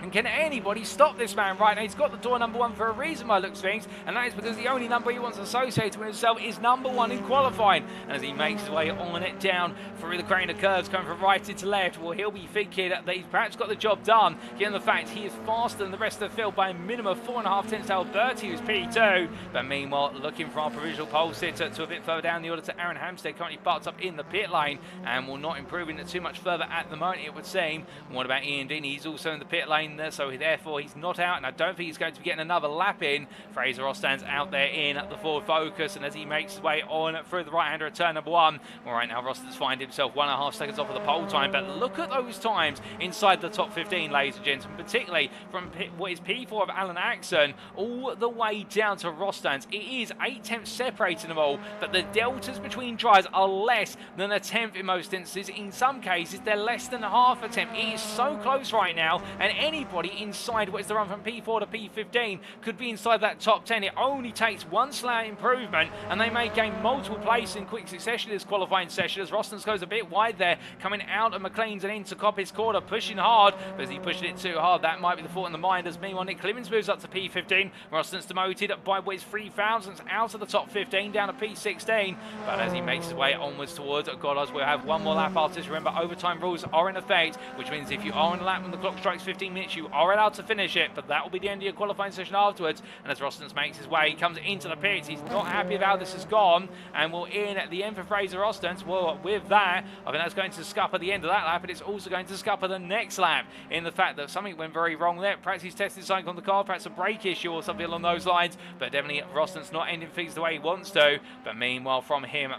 And can anybody stop this man right now? He's got the door number 1 for a reason by the looks of things, and that is because the only number he wants associated with himself is number 1 in qualifying. And as he makes his way on it down through the crane of curves, coming from right into left, well, he'll be thinking that he's perhaps got the job done, given the fact he is faster than the rest of the field by a minimum of 4.5 tenths to Alberti, who's P2. But meanwhile, looking for our provisional pole sitter to a bit further down the order to Aaron Hampstead, currently parked up in the pit lane, and will not improving it too much further at the moment, it would seem. And what about Ian Dean? He's also in the pit lane there, so therefore he's not out, and I don't think he's going to be getting another lap in. Fraser Rostand's out there in the Ford Focus, and as he makes his way on through the right-hander at turn number 1, well, right now Rostand's finds himself 1.5 seconds off of the pole time, but look at those times inside the top 15, ladies and gentlemen, particularly from what is P4 of Alan Axon all the way down to Rostand's. It is 8 tenths separating them all, but the deltas between drives are less than a tenth in most instances. In some cases, they're less than half a tenth. It is so close right now, and anybody inside what is the run from P4 to P15 could be inside that top 10. It only takes one slight improvement, and they may gain multiple places in quick succession this qualifying session, as Rostons goes a bit wide there, coming out of McLean's and into Coppice corner, pushing hard, but as he pushed it too hard, that might be the fault in the mind. As meanwhile, Nick Clemens moves up to P15. Rostons demoted by what is 3 thousandths out of the top 15 down to P16, but as he makes his way onwards towards Goddard's, we'll have one more lap after this. Remember, overtime rules are in effect, which means if you are on a lap when the clock strikes 15 minutes, you are allowed to finish it, but that will be the end of your qualifying session afterwards. And as Rostons makes his way, he comes into the pits, he's not happy with how this has gone, and will in at the end for Fraser Rostons. Well, with that, I think that's going to scupper the end of that lap, but it's also going to scupper the next lap, in the fact that something went very wrong there. Perhaps he's tested something on the car, perhaps a brake issue or something along those lines, but definitely Rostons not ending things the way he wants to. But meanwhile, from him,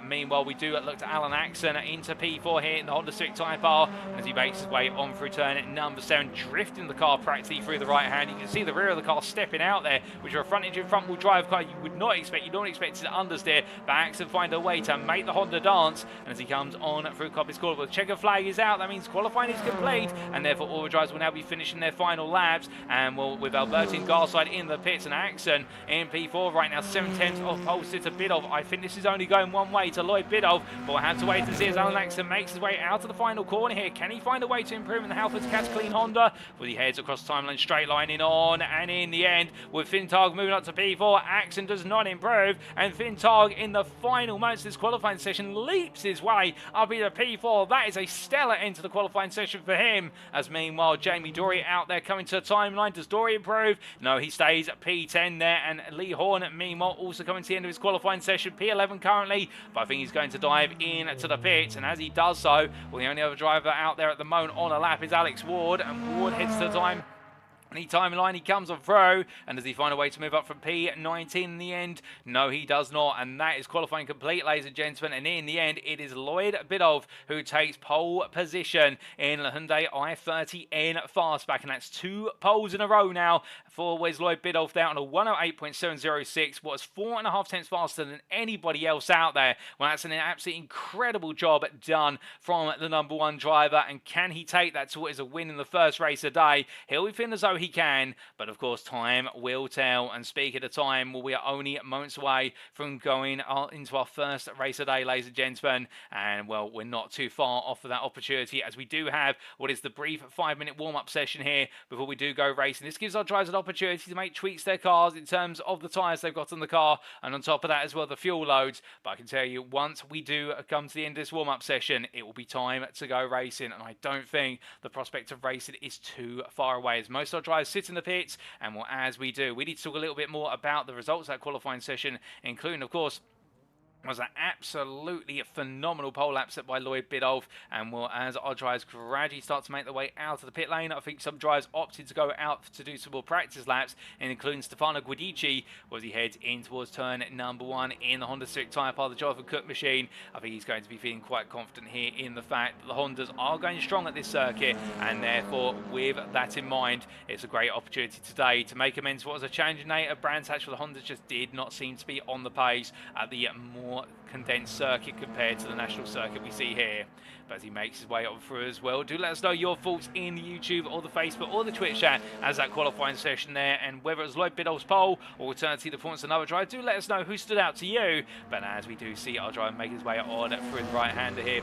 we do look to Alan Axon into P4 here in the Honda Civic Type R, as he makes his way on through turn number 7, drifting the car practically through the right hand. You can see the rear of the car stepping out there, which are a front engine front wheel drive car you would not expect. You don't expect it to understeer, but Axon find a way to make the Honda dance, and as he comes on through Coppice corner, well, the checker flag is out. That means qualifying is complete, and therefore all the drivers will now be finishing their final laps, and with Alberti and Garside in the pits and Axon in P4 right now, 7 tenths off pole sitter Biddulph. I think this is only going one way to Lloyd Biddulph, but we'll have to wait and see as Alan Axon makes his way out of the final corner here. Can he find a way to improve in the Halfords Cats Clean Honda? Will he heads across the timeline, straight lining on, and in the end, with Fintag moving up to P4, Axon does not improve, and Fintag in the final moments of this qualifying session leaps his way up into P4. That is a stellar end to the qualifying session for him, as meanwhile, Jamie Dory out there coming to the timeline. Does Dory improve? No, he stays at P10 there, and Lee Horne, meanwhile, also coming to the end of his qualifying session, P11 currently, but I think he's going to dive into the pits, and as he does so, well, the only other driver out there at the moment on a lap is Alex Ward, and Ward heads to the timeline, he comes on through, and does he find a way to move up from P19 in the end? No, he does not, and that is qualifying complete, ladies and gentlemen, and in the end, it is Lloyd Biddulph who takes pole position in the Hyundai i30N Fastback, and that's 2 poles in a row now for Lloyd Biddulph down on a 108.706, what's 4.5 tenths faster than anybody else out there. Well, that's an absolutely incredible job done from the number 1 driver, and can he take that to what is a win in the first race of the day? He'll be feeling as though he can, but of course time will tell. And speaking of time, well, we are only moments away from going into our first race of the day, ladies and gentlemen, and well, we're not too far off of that opportunity, as we do have what is the brief 5-minute warm-up session here before we do go racing. This gives our drivers an opportunity to make tweaks to their cars in terms of the tyres they've got on the car, and on top of that as well, the fuel loads. But I can tell you, once we do come to the end of this warm-up session, it will be time to go racing, and I don't think the prospect of racing is too far away, as most of our drivers sit in the pits, and well, as we do, we need to talk a little bit more about the results of that qualifying session, including, of course, was an absolutely phenomenal pole lap set by Lloyd Biddulph, and well, as our drivers gradually start to make their way out of the pit lane, I think some drivers opted to go out to do some more practice laps, including Stefano Guidici, as he heads in towards turn number 1 in the Honda Civic tyre part of the Jonathan Cook machine. I think he's going to be feeling quite confident here in the fact that the Hondas are going strong at this circuit, and therefore, with that in mind, it's a great opportunity today to make amends for what was a challenging night at Brands Hatch, where the Hondas just did not seem to be on the pace at the more condensed circuit compared to the national circuit we see here. But as he makes his way up through as well, do let us know your thoughts in the YouTube or the Facebook or the Twitch chat as that qualifying session there, and whether it was Lloyd Biddulph's pole or alternatively the performance of another driver, do let us know who stood out to you. But as we do see our driver make his way on through the right-hander here,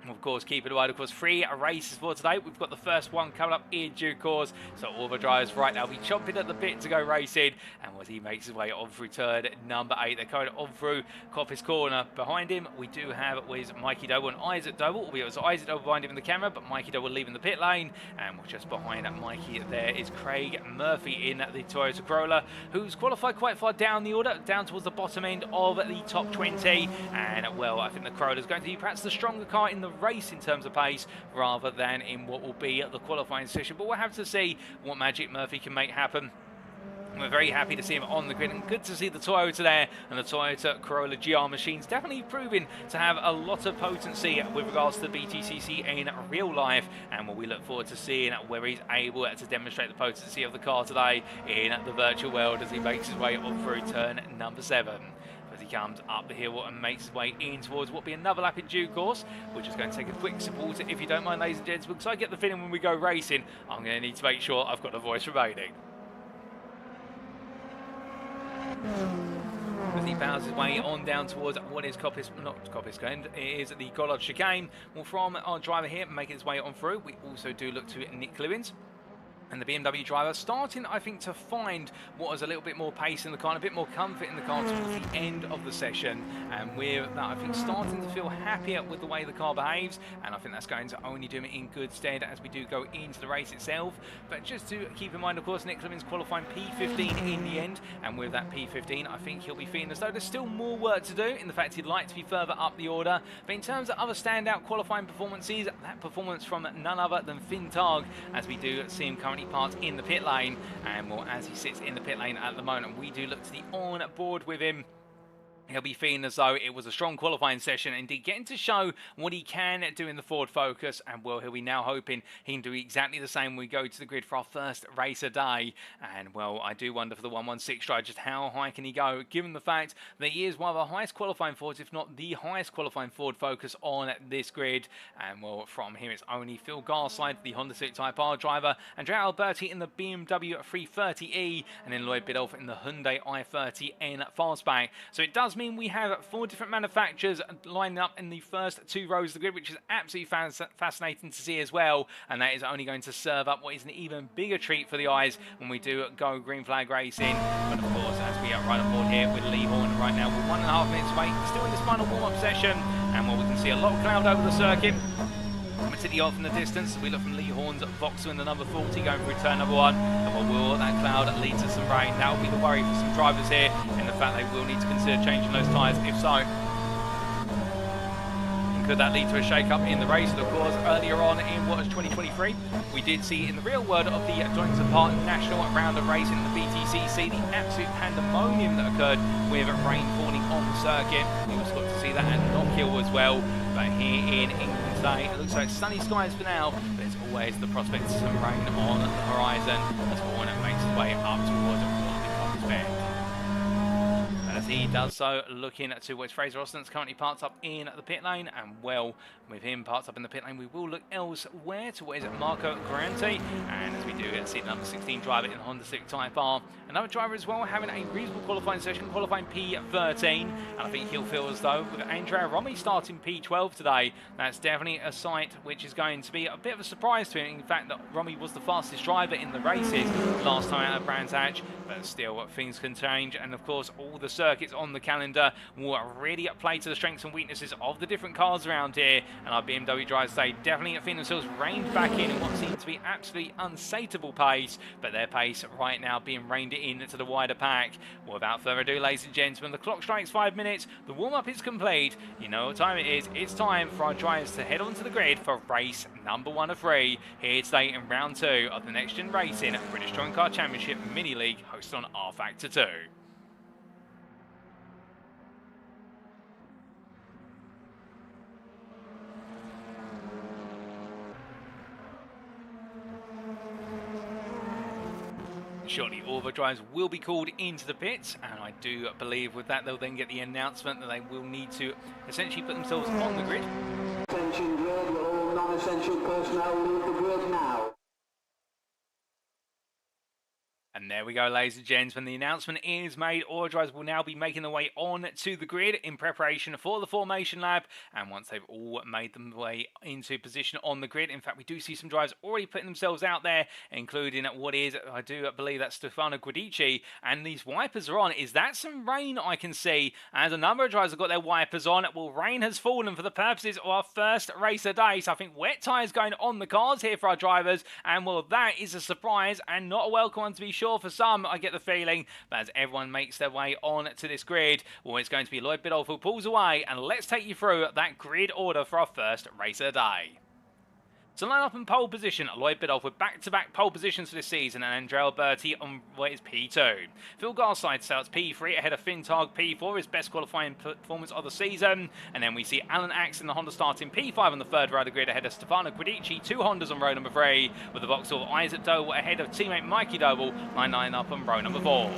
of course, keep it wide. Of course, 3 races for today. We've got the first one coming up in due course. So all the drivers right now be chomping at the bit to go racing. And as he makes his way on through turn number 8, they're coming on through Coppice Corner. Behind him, we do have with Mikey Doble and Isaac Doble. Albeit it was Isaac Doble behind him in the camera, but Mikey Doble leaving the pit lane. And just behind Mikey there is Craig Murphy in the Toyota Corolla, who's qualified quite far down the order, down towards the bottom end of the top 20. And well, I think the Corolla is going to be perhaps the stronger car in the race in terms of pace, rather than in what will be the qualifying session. But we'll have to see what magic Murphy can make happen. We're very happy to see him on the grid, and good to see the Toyota there, and the Toyota Corolla GR machines definitely proving to have a lot of potency with regards to the BTCC in real life, and we look forward to seeing whether he's able to demonstrate the potency of the car today in the virtual world as he makes his way up through turn number 7. As he comes up the hill and makes his way in towards what will be another lap in due course. We're just going to take a quick support, if you don't mind, ladies and gents, because I get the feeling when we go racing, I'm going to need to make sure I've got a voice remaining. As he bows his way on down towards what is it is the Gollard chicane. Well, from our driver here making his way on through, we also do look to Nick Lewins. And the BMW driver starting, I think, to find what was a little bit more pace in the car, a bit more comfort in the car towards the end of the session. And with that, I think, starting to feel happier with the way the car behaves. And I think that's going to only do it in good stead as we do go into the race itself. But just to keep in mind, of course, Nick Clemens qualifying P15 in the end. And with that P15, I think he'll be feeling as though there's still more work to do, in the fact he'd like to be further up the order. But in terms of other standout qualifying performances, that performance from none other than Fintag, as we do see him currently part in the pit lane, and well, as he sits in the pit lane at the moment, we do look to the on board with him. He'll be feeling as though it was a strong qualifying session, indeed getting to show what he can do in the Ford Focus, and well, he'll be now hoping he can do exactly the same when we go to the grid for our first race a day. And well, I do wonder for the 116 stride, just how high can he go, given the fact that he is one of the highest qualifying Fords, if not the highest qualifying Ford Focus on this grid. And well, from here it's only Phil Garside, the Honda Civic Type R driver, Andrea Alberti in the BMW 330e, and then Lloyd Biddulph in the Hyundai i30N Fastback. So it does mean we have 4 different manufacturers lining up in the first 2 rows of the grid, which is absolutely fascinating to see as well. And that is only going to serve up what is an even bigger treat for the eyes when we do go green flag racing. But of course, as we ride on board here with Lee Horne right now, we're 1.5 minutes away, still in this final warm-up session. And while we can see a lot of cloud over the circuit, coming to the off in the distance, we look from Lee Horne's Vauxhall in the number 40 going through turn number 1. And what will that cloud lead to some rain? That will be the worry for some drivers here, in the fact they will need to consider changing those tyres if so. And could that lead to a shake-up in the race? And of course, earlier on in what was 2023, we did see in the real world of the Donington Park National round of racing in the BTCC, the absolute pandemonium that occurred with rain falling on the circuit. We also got to see that at Knockhill as well. But here in England today, it looks like sunny skies for now, but there's always the prospect of some rain on the horizon as Horne makes his way up towards Donington Park. As he does so, looking towards Fraser Austin's currently parked up in the pit lane, and well, with him parked up in the pit lane, we will look elsewhere towards Marco Grante, and as we do see the number 16 driver in Honda Civic Type R, another driver as well having a reasonable qualifying session, qualifying P13, and I think he'll feel as though with Andrea Romi starting P12 today, that's definitely a sight which is going to be a bit of a surprise to him. In fact, that Romi was the fastest driver in the races last time out of Brands Hatch, but still things can change, and of course all the circuits on the calendar will really play to the strengths and weaknesses of the different cars around here, and our BMW drivers today definitely feel themselves reined back in what seems to be absolutely unsatiable pace, but their pace right now being reined in to the wider pack. Well, without further ado, ladies and gentlemen, the clock strikes 5 minutes, the warm-up is complete, you know what time it is, it's time for our drivers to head onto the grid for race number 1 of 3, here today in round 2 of the Next Gen Racing British Touring Car Championship Mini League hosted on rFactor2. Shortly, all the drivers will be called into the pits, and I do believe with that they'll then get the announcement that they will need to essentially put themselves on the grid. Attention grid, will all non-essential personnel leave the grid now? And there we go, ladies and gentlemen. The announcement is made. All drivers will now be making their way on to the grid in preparation for the formation lap. And once they've all made their way into position on the grid, in fact, we do see some drivers already putting themselves out there, including what is, I do believe that's Stefano Guidici. And these wipers are on. Is that some rain I can see? As a number of drivers have got their wipers on. Well, rain has fallen for the purposes of our first race of the day. So I think wet tyres going on the cars here for our drivers. And well, that is a surprise and not a welcome one to be sure. For some, I get the feeling, but as everyone makes their way on to this grid, well, it's going to be Lloyd Biddulph who pulls away, and let's take you through that grid order for our first race of the day. So line up in pole position, Lloyd Biddulph with back-to-back pole positions for this season, and Andrea Alberti on what is P2. Phil Garside starts P3 ahead of Finn Targ P4, his best qualifying performance of the season. And then we see Alan Axe in the Honda starting P5 on the third row of the grid ahead of Stefano Guidici, 2 Hondas on row number 3, with the Vauxhall Isaac Doble ahead of teammate Mikey Doble, line up on row number 4.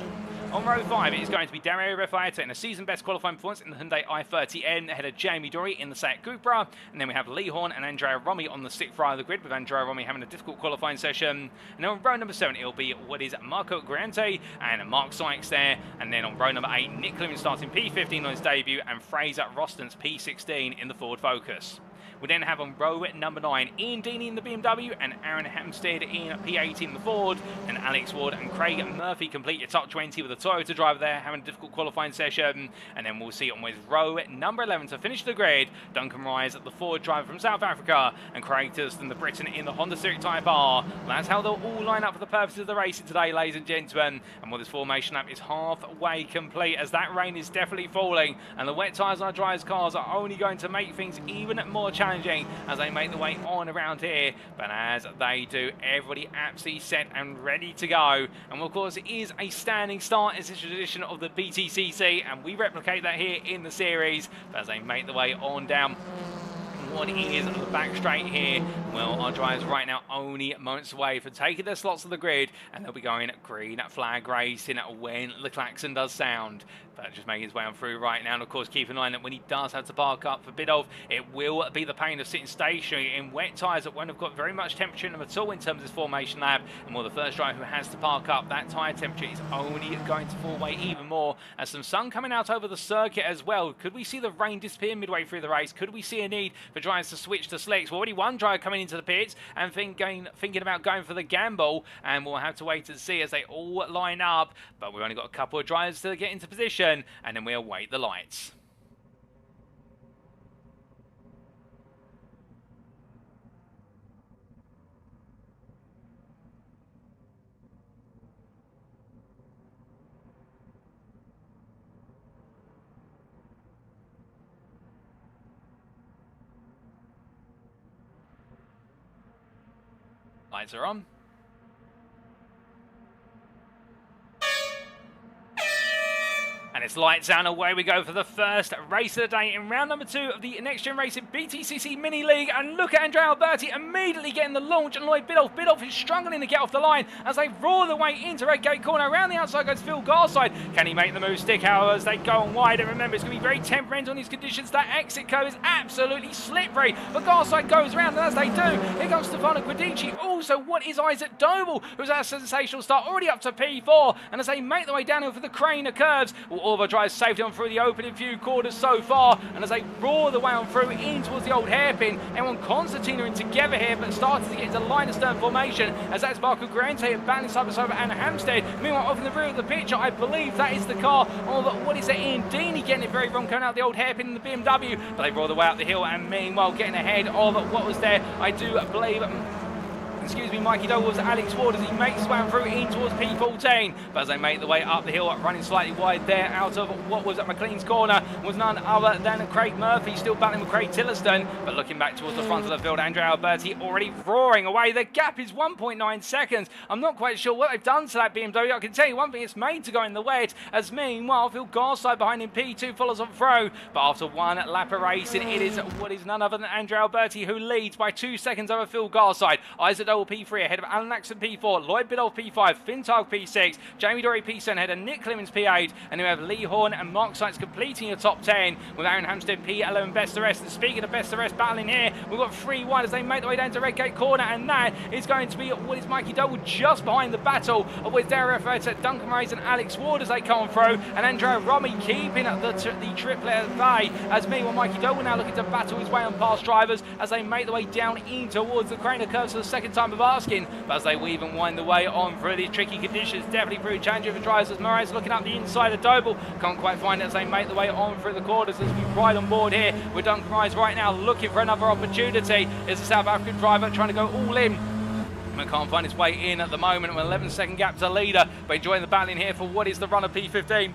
On row 5, it is going to be Dario rFactor in a season-best qualifying performance in the Hyundai i30N ahead of Jamie Dory in the Seat Cupra. And then we have Lee Horne and Andrea Romi on the 6th row of the grid, with Andrea Romi having a difficult qualifying session. And then on row number 7, it'll be what is Marco Grante and Mark Sykes there. And then on row number 8, Nick Clemens starting P15 on his debut, and Fraser Rostan's P16 in the Ford Focus. We then have on row number 9, Ian Deeney in the BMW and Aaron Hampstead in P18 in the Ford. And Alex Ward and Craig Murphy complete your top 20 with a Toyota driver there having a difficult qualifying session. And then we'll see on with row number 11 to finish the grid, Duncan Rise, the Ford driver from South Africa, and Craig Tilston, the Briton in the Honda Civic Type R. That's how they'll all line up for the purposes of the racing today, ladies and gentlemen. And well, this formation lap is halfway complete, as that rain is definitely falling, and the wet tyres on our drivers' cars are only going to make things even more challenging as they make their way on around here. But as they do, everybody absolutely set and ready to go. And well, of course, it is a standing start. It's a tradition of the BTCC, and we replicate that here in the series. But as they make their way on down what is the back straight here? Well, our drivers right now only moments away from taking their slots of the grid, and they'll be going green flag racing when the klaxon does sound. But just making his way on through right now, and of course keep in mind that when he does have to park up for Biddulph, it will be the pain of sitting stationary in wet tyres that won't have got very much temperature in them at all in terms of this formation lap. And while the first driver who has to park up, that tyre temperature is only going to fall away even more, as some sun coming out over the circuit as well. Could we see the rain disappear midway through the race? Could we see a need for drivers to switch to slicks? Well, already one driver coming into the pits and thinking about going for the gamble, and we'll have to wait and see as they all line up. But we've only got a couple of drivers to get into position, and then we await the lights. Lights are on. And it's lights out, and away we go for the first race of the day in round number 2 of the Next Gen Racing BTCC Mini League. And look at Andrea Alberti immediately getting the launch, and Lloyd Biddulph. Biddulph is struggling to get off the line as they roar their way into red gate corner. Around the outside goes Phil Garside. Can he make the move stick, however, as they go on wide? And remember, it's going to be very temperamental in these conditions. That exit curve is absolutely slippery, but Garside goes around, and as they do, here comes Stefano Guidici. Also, what is Isaac Doble, who's had a sensational start, already up to P4, and as they make their way downhill for the crane of curves, all of our drivers safely on through the opening few quarters so far, and as they roar the way on through in towards the old hairpin, everyone Constantine are in together here, but starting to get into line of stern formation, as that's Marco Grante and battling side by side with Anna Hampstead. Meanwhile, off in the rear of the picture, I believe that is the car of, what is it, Ian Deeney getting it very wrong, coming out the old hairpin in the BMW, but they roar the way up the hill, and meanwhile getting ahead of what was there, I do believe, excuse me, Mikey Douglas, Alex Ward, as he makes his way through in towards P14. But as they make the way up the hill, running slightly wide there, out of what was at McLean's corner, was none other than Craig Murphy, still battling with Craig Tillerston. But looking back towards the front of the field, Andrea Alberti already roaring away. The gap is 1.9 seconds. I'm not quite sure what they've done to that BMW. I can tell you one thing, it's made to go in the wet, as meanwhile, Phil Garside behind him, P2 follows on through. But after one lap of racing, it is what is none other than Andrea Alberti who leads by 2 seconds over Phil Garside. Isaac Doble P3 ahead of Alan Axon P4, Lloyd Biddulph P5, Fintag P6, Jamie Dory P7 ahead of Nick Clemens P8, and we have Lee Horne and Mark Sykes completing your top 10 with Aaron Hampstead P11 best of rest. And speaking of best of rest battling here, we've got 3 wide as they make their way down to Redgate corner, and that is going to be what is Mikey Doble just behind the battle with rFactor2, Duncan Ray's and Alex Ward as they come through, and Andrea Romi keeping the triplet at bay, as meanwhile Mikey Doble now looking to battle his way on past drivers as they make their way down in towards the Craner curves for the second time of asking. But as they weave and wind the way on through these tricky conditions, definitely pretty challenging for drivers, as Moraes looking up the inside of Doble, can't quite find it as they make the way on through the quarters, as we ride on board here with Duncan Rice right now looking for another opportunity. Is a South African driver trying to go all in. Can't find his way in at the moment with an 11-second gap to leader, but enjoying the battling here for what is the run of P15.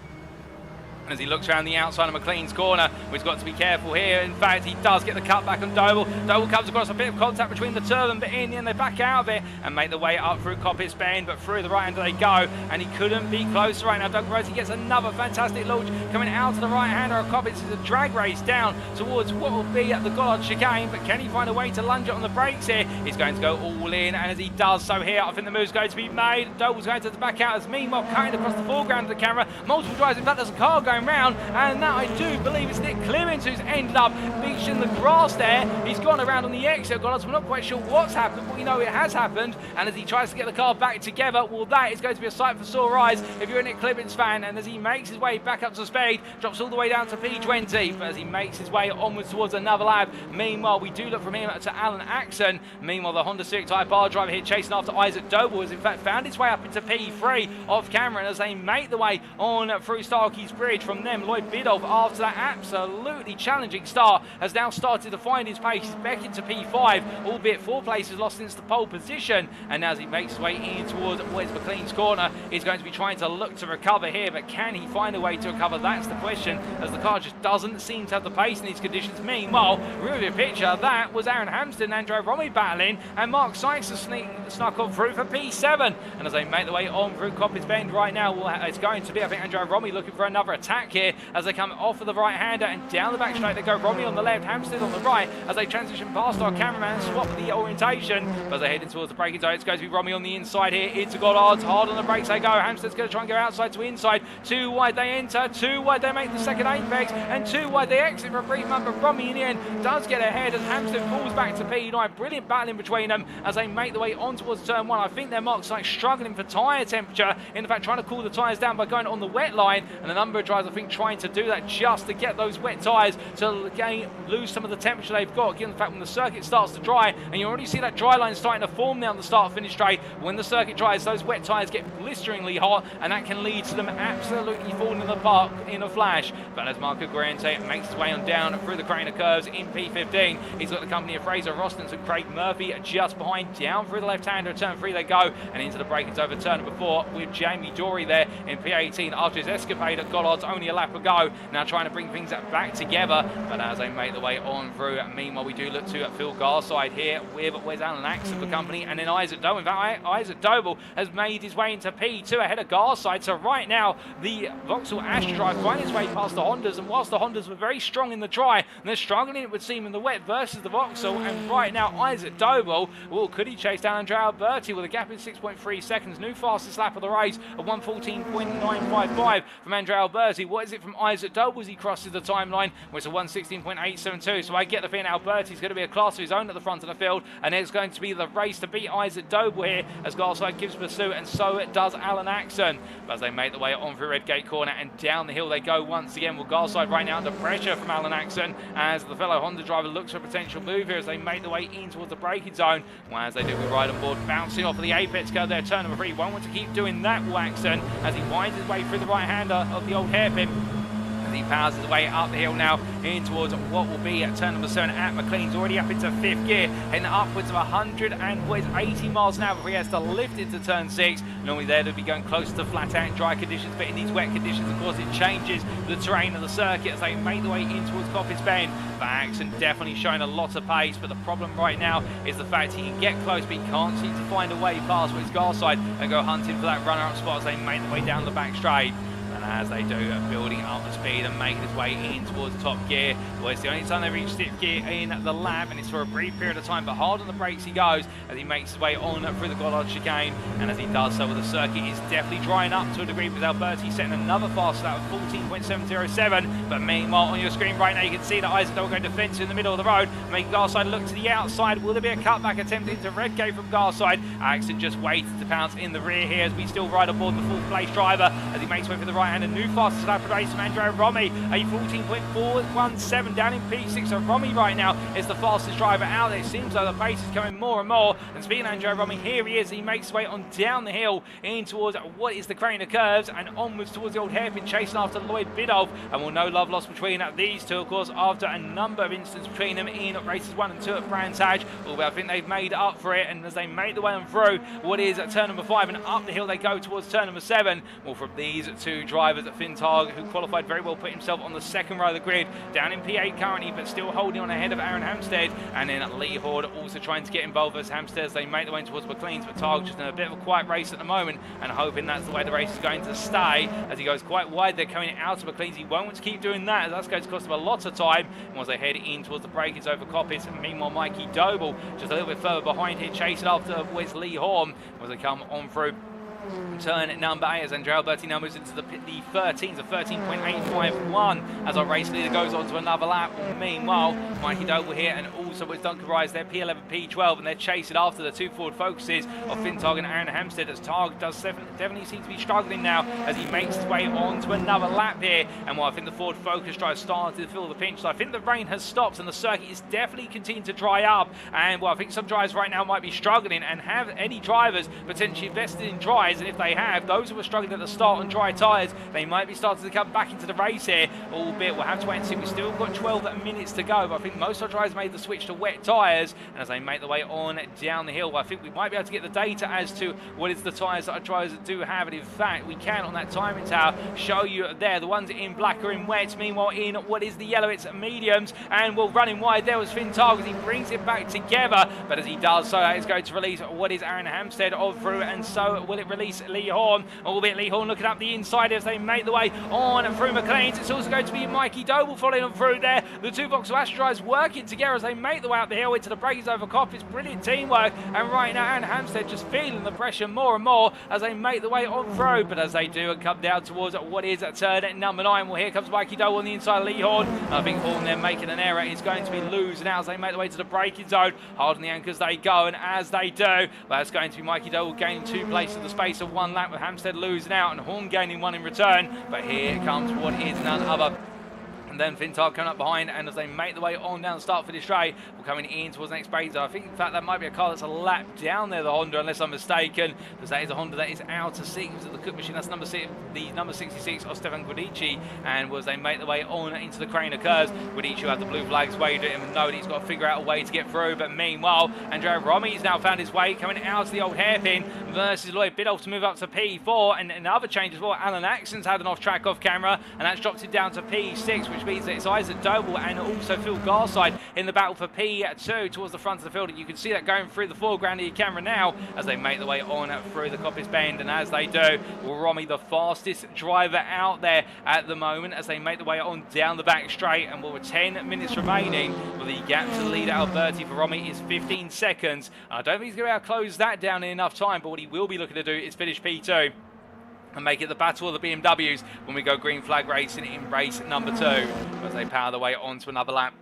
As he looks around the outside of McLean's corner, we've got to be careful here. In fact, he does get the cut back on Doble. Doble comes across a bit of contact between the two of them, but in the end they back out of it and make the way up through Coppice Bend, but through the right hand they go, and he couldn't be closer right now. Doug Rossi gets another fantastic launch coming out to the right hander of Coppice. It's a drag race down towards what will be at the Goddard chicane, but can he find a way to lunge it on the brakes here? He's going to go all in, and as he does so here, I think the move's going to be made. Doble's going to back out, as meanwhile cutting across the foreground of the camera, multiple drivers. In fact, there's a car going round, and that I do believe it's Nick Clemens who's ended up beaching the grass there. He's gone around on the exit, we're not quite sure what's happened, but we know it has happened, and as he tries to get the car back together, well, that is going to be a sight for sore eyes if you're a Nick Clemens fan. And as he makes his way back up to speed, drops all the way down to P20, but as he makes his way onwards towards another lap, meanwhile we do look from him to Alan Axon. Meanwhile, the Honda Civic Type R driver here chasing after Isaac Doble has in fact found his way up into P3 off camera, and as they make the way on through Starkey's Bridge, from them Lloyd Biddulph, after that absolutely challenging start, has now started to find his pace. He's back into P5, albeit 4 places lost since the pole position, and as he makes his way in towards Wes McLean's corner, he's going to be trying to look to recover here, but can he find a way to recover? That's the question, as the car just doesn't seem to have the pace in these conditions. Meanwhile, rear picture, that was Aaron Hampstead and Andrea Romi battling, and Mark Sykes has snuck on through for P7, and as they make the way on through Coppice Bend right now, it's going to be, I think, Andrea Romi looking for another attack. attack here as they come off of the right-hander and down the back straight they go. Romi on the left, Hampstead on the right as they transition past our cameraman and swap the orientation. But as they head in towards the braking zone, it's going to be Romi on the inside here into Goddard's. Hard on the brakes they go. Hampstead's going to try and go outside to inside. Too wide they enter, too wide they make the second apex, and too wide they exit for a brief moment. Romi in the end does get ahead as Hampstead falls back to P9. Brilliant battle in between them as they make the way on towards turn 1. I think their marks like struggling for tyre temperature, in fact trying to cool the tyres down by going on the wet line, and a number of drivers I think trying to do that just to get those wet tyres to lose some of the temperature they've got, given the fact when the circuit starts to dry, and you already see that dry line starting to form now on the start-finish straight. When the circuit dries, those wet tyres get blisteringly hot, and that can lead to them absolutely falling in the park in a flash. But as Marco Guarente makes his way on down through the crane of curves in P15, he's got the company of Fraser Rostons and Craig Murphy just behind. Down through the left-hander, turn 3 they go, and into the break-ins over turn number 4 with Jamie Dory there in P18 after his escapade at Goddard's only a lap ago. Now trying to bring things back together, but as they make the way on through, meanwhile we do look to Phil Garside here with Wes Allen Axe of the company, and then Isaac Doble. In fact, Isaac Doble has made his way into P2 ahead of Garside. So right now the Vauxhall Astra Drive finding its way past the Hondas, and whilst the Hondas were very strong in the dry, and they're struggling it would seem in the wet versus the Vauxhall, and right now Isaac Doble, well, could he chase down Andrea Alberti with a gap in 6.3 seconds, new fastest lap of the race at 1:14.955 from Andrea Alberti. What is it from Isaac Doble as he crosses the timeline? Well, it's a 1:16.872, so I get the feeling Alberti's going to be a class of his own at the front of the field, and it's going to be the race to beat Isaac Doble here as Garside gives pursuit, and so it does Alan Axon. But as they make the way on through Redgate Corner and down the hill they go once again, with Garside right now under pressure from Alan Axon as the fellow Honda driver looks for a potential move here as they make the way in towards the braking zone. Well, as they do with Ride on Board bouncing off of the apex curve there, turn number 3. Won't want to keep doing that, Waxon, as he winds his way through the right-hander of the old hairpin. He powers his way up the hill now in towards what will be at turn number 7 at McLean's, already up into 5th gear, heading upwards of 180 miles an hour before he has to lift into turn 6. Normally there to be going close to flat out dry conditions, but in these wet conditions of course it changes the terrain of the circuit as they make the way in towards Coppice Bend. Axon definitely showing a lot of pace, but the problem right now is the fact he can get close but he can't seem to find a way past with his Garside and go hunting for that runner-up spot as they make the way down the back straight. As they do, building up the speed and making his way in towards top gear. Well, it's the only time they reach 6th gear in the lap, and it's for a brief period of time, but hard on the brakes he goes as he makes his way on through the Goddard chicane, and as he does so, the circuit is definitely drying up to a degree, with Alberti setting another fast lap of 14.707. But meanwhile, on your screen right now, you can see that Isaac Doble going defensive in the middle of the road, making Garside look to the outside. Will there be a cutback attempt into Redgate from Garside? Axon just waits to pounce in the rear here as we still ride aboard the full place driver as he makes way for the right hand. A new fastest lap of the race from Andrea Romi, a 14.417 down in P6. So Romi right now is the fastest driver out there. It seems like the pace is coming more and more. And speaking of Andrea Romi, here he is. He makes his way on down the hill in towards what is the crane of curves and onwards towards the old hairpin, chasing after Lloyd Biddulph. And we'll no love lost between these two, of course, after a number of instances between them in races 1 and 2 at Brands Hatch. Although I think they've made up for it, and as they make the way on through what is at turn number 5 and up the hill they go towards turn number 7. Well, from these two drivers at Fintag, who qualified very well, put himself on the second row of the grid, down in P8 currently, but still holding on ahead of Aaron Hampstead, and then Lee Horne also trying to get involved as Hampstead as they make their way towards McLean's, but Targ just in a bit of a quiet race at the moment, and hoping that's the way the race is going to stay, as he goes quite wide there coming out of McLean's. He won't want to keep doing that, as that's going to cost him a lot of time, and as they head in towards the break-ins over Coppice, and meanwhile Mikey Doble just a little bit further behind here, chasing after Lee Horne as they come on through turn number 8 as Andrea Alberti now moves into the 13s of 13.851 as our race leader goes on to another lap. Meanwhile, Mikey Doble here and also with Duncan Rise, they're P11, P12, and they're chasing after the two forward focuses of Fintag and Aaron Hampstead, as Targ does definitely seem to be struggling now as he makes his way on to another lap here. And while I think the forward focus drive started to feel the pinch, so I think the rain has stopped and the circuit is definitely continuing to dry up. And while I think some drivers right now might be struggling, and have any drivers potentially invested in dries, and if they have, those who were struggling at the start on dry tyres, they might be starting to come back into the race here, albeit we'll have to wait and see. We've still got 12 minutes to go, but I think most of our drivers made the switch to wet tyres, and as they make their way on down the hill, I think we might be able to get the data as to what is the tyres that our drivers do have, and in fact we can on that timing tower show you there. The ones in black are in wet, meanwhile in what is the yellow it's mediums, and we'll running wide there was Fintag as he brings it back together, but as he does so, it's going to release what is Aaron Hampstead of through, and so will it release Lee Horne, albeit Lee Horne looking up the inside as they make the way on through McLean's. It's also going to be Mikey Doble following on through there. The two Vauxhall Astra drives working together as they make the way up the hill into the breaks over Cop. It's brilliant teamwork, and right now Anne Hampstead just feeling the pressure more and more as they make the way on through, but as they do and come down towards what is turn at number 9, well, here comes Mikey Doble on the inside of Lee Horne. I think Horne then making an error is going to be losing out as they make the way to the braking zone. Hard on the anchors they go, and as they do, well, that's going to be Mikey Doble gaining 2 places in the space of 1 lap, with Hampstead losing out and Horne gaining 1 in return. But here comes what is none other. And then Fintar coming up behind, and as they make the way on down the start for the straight, we're coming in towards the next Brazer. I think, in fact, that might be a car that's a lap down there, the Honda, unless I'm mistaken, because that is a Honda that is out of sync with the Cook machine. That's number 66 of Stefan Guidici, and as they make the way on into the crane occurs, Guidici had the blue flags waved at him and know that he's got to figure out a way to get through. But meanwhile, Andrea Romi has now found his way, coming out to the old hairpin versus Lloyd Biddulph to move up to P4, and another change as well. Alan Axon's had an off-track off camera, and that's dropped it down to P6, which means that it's Isaac Doble and also Phil Garside in the battle for P2 towards the front of the field. And you can see that going through the foreground of your camera now as they make the way on through the Coppice Bend. And as they do, Romi the fastest driver out there at the moment as they make the way on down the back straight. And with 10 minutes remaining, well, the gap to leader Alberti for Romi is 15 seconds. I don't think he's going to be able to close that down in enough time, but what he will be looking to do is finish P2 and make it the battle of the BMWs when we go green flag racing in race number 2 as they power their way on to another lap.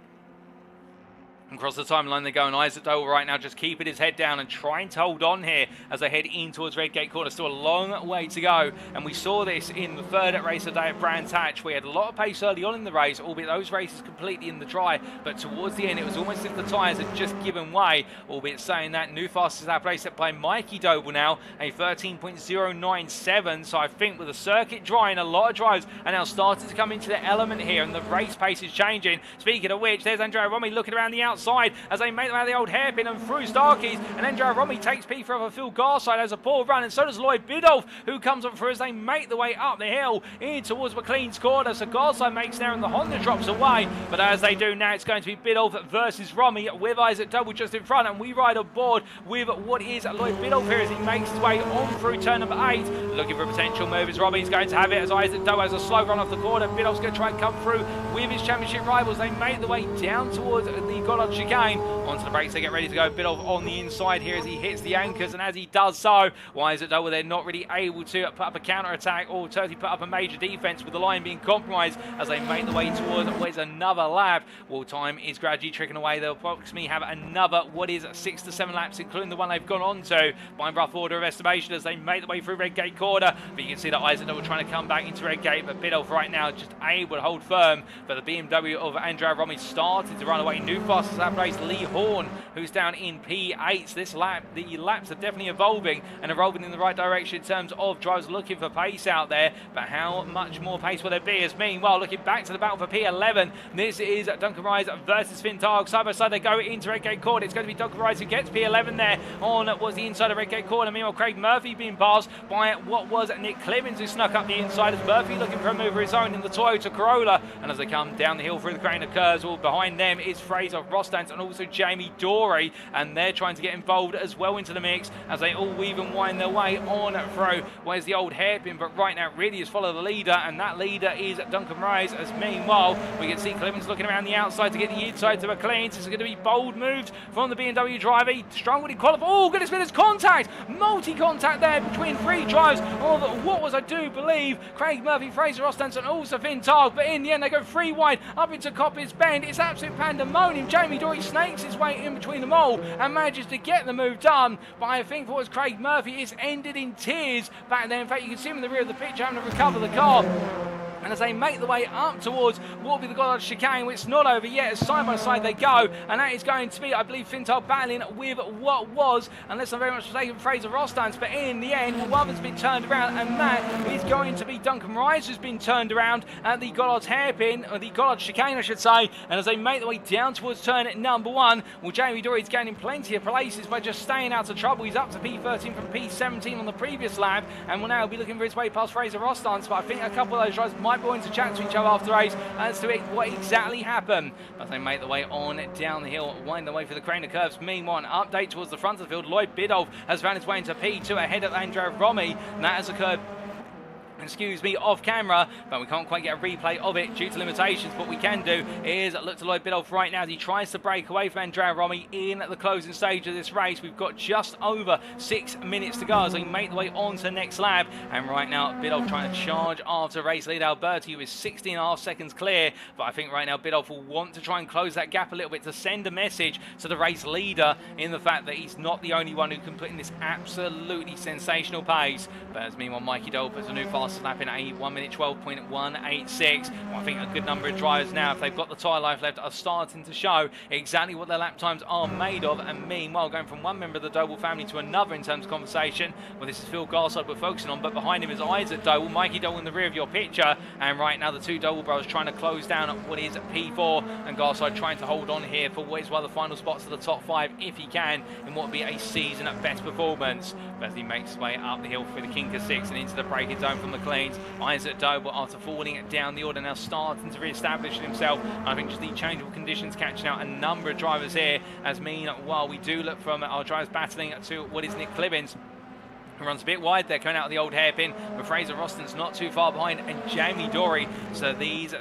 Across the timeline they go, and Isaac Doble right now just keeping his head down and trying to hold on here as they head in towards Redgate Corner. Still a long way to go, and we saw this in the 3rd race of the day at Brands Hatch. We had a lot of pace early on in the race, albeit those races completely in the dry, but towards the end it was almost as if the tyres had just given way, albeit saying that new fastest lap race set by Mikey Doble now, a 13.097, so I think with the circuit drying, a lot of drives are now starting to come into the element here, and the race pace is changing. Speaking of which, there's Andrea Romi looking around the outside as they make them out of the old hairpin and through Starkeys, and Andrea Romi takes P4 over Phil Garside as a poor run, and so does Lloyd Biddulph, who comes up through as they make the way up the hill in towards McLean's corner. So Garside makes there and the Honda drops away, but as they do now, it's going to be Biddulph versus Romi with Isaac Doble just in front, and we ride aboard with what is Lloyd Biddulph here as he makes his way on through turn number 8, looking for a potential move as Romi's going to have it as Isaac Doble has a slow run off the corner. Biddulph's going to try and come through with his championship rivals. They make the way down towards the Goddard chicane. Onto the brakes, they get ready to go. Biddulph on the inside here as he hits the anchors, and as he does so, why is it though they're not really able to put up a counter-attack or certainly put up a major defence with the line being compromised as they make the way towards what is another lap. Well, time is gradually tricking away. They'll approximately have another, what is 6 to 7 laps, including the one they've gone on to by rough order of estimation as they make the way through Redgate Corner. But you can see that Isaac Doble trying to come back into Redgate, but Biddulph right now just able to hold firm. But the BMW of Andrea Romi started to run away. New fastest lap race, Lee Horne, who's down in P8. This lap, the laps are definitely evolving and evolving in the right direction in terms of drivers looking for pace out there, but how much more pace will there be? As meanwhile, looking back to the battle for P11, this is Duncan Rise versus Fintar. Side by side they go into Redgate Corner. It's going to be Duncan Rise who gets P11 there on what was the inside of Redgate Corner. Meanwhile, Craig Murphy being passed by what was Nick Clemens, who snuck up the inside as Murphy looking for a move of his own in the Toyota Corolla. And as they come down the hill through the crane occurs, all behind them is Fraser Rostance and also Jamie Dorey, and they're trying to get involved as well into the mix as they all weave and wind their way on through where's the old hairpin, but right now really is follow the leader, and that leader is Duncan Rise. As meanwhile we can see Clemens looking around the outside to get the inside to McLean's. This is going to be bold moves from the BMW driver. He struggled in qualify. Oh goodness me, there's contact, multi-contact there between 3 drivers of what was, I do believe, Craig Murphy, Fraser Rostance and also Fintar, but in the end they go 3 wide up into Coppice Bend. It's absolute pandemonium. Jamie Dorey snakes his way in between them all and manages to get the move done, but I think for what was Craig Murphy, it's ended in tears back there. In fact, you can see him in the rear of the picture having to recover the car. And as they make the way up towards what will be the Goddard chicane, which is not over yet, as side by side they go, and that is going to be, I believe, Fintar battling with what was, unless I'm very much mistaken, Fraser Rostance, but in the end, one has been turned around, and that is going to be Duncan Rise, who's been turned around at the Goddard's hairpin, or the Goddard chicane, I should say, and as they make the way down towards turn at number 1, well, Jamie Dorey's gaining plenty of places by just staying out of trouble. He's up to P13 from P17 on the previous lap, and will now be looking for his way past Fraser Rostance, but I think a couple of those drives might might be wanting to chat to each other after the race as to what exactly happened. But they make the way on down the hill, wind the way for the crane of curves. Meanwhile, an update towards the front of the field. Lloyd Biddulph has found his way into P2 ahead of Andrea Romi, and that has occurred off camera, but we can't quite get a replay of it due to limitations. What we can do is look to Lloyd Biddulph right now as he tries to break away from Andrea Romi in the closing stage of this race. We've got just over 6 minutes to go as we make the way on to the next lap, and right now Biddulph trying to charge after race lead Alberti, who is 16.5 seconds clear. But I think right now Biddulph will want to try and close that gap a little bit to send a message to the race leader in the fact that he's not the only one who can put in this absolutely sensational pace. But as meanwhile Mikey Dole puts a new fastest lap in a 1 minute 12.186. Well, I think a good number of drivers now, if they've got the tyre life left, are starting to show exactly what their lap times are made of. And meanwhile, going from one member of the Doble family to another in terms of conversation, well, this is Phil Garside we're focusing on, but behind him is Isaac Doble, Mikey Doble in the rear of your picture, and right now the two Doble brothers trying to close down what is P4, and Garside trying to hold on here for what is one of the final spots of the top 5 if he can in what would be a season at best performance. But as he makes his way up the hill through the Kinker 6 and into the braking zone from McLean's, Isaac Doble, after falling down the order, now starting to re-establish himself. I think just the changeable conditions catching out a number of drivers here, as meanwhile we do look from our drivers battling to what is Nick Clibbins, who runs a bit wide there, coming out of the old hairpin, but Fraser Roston's not too far behind, and Jamie Dory. So these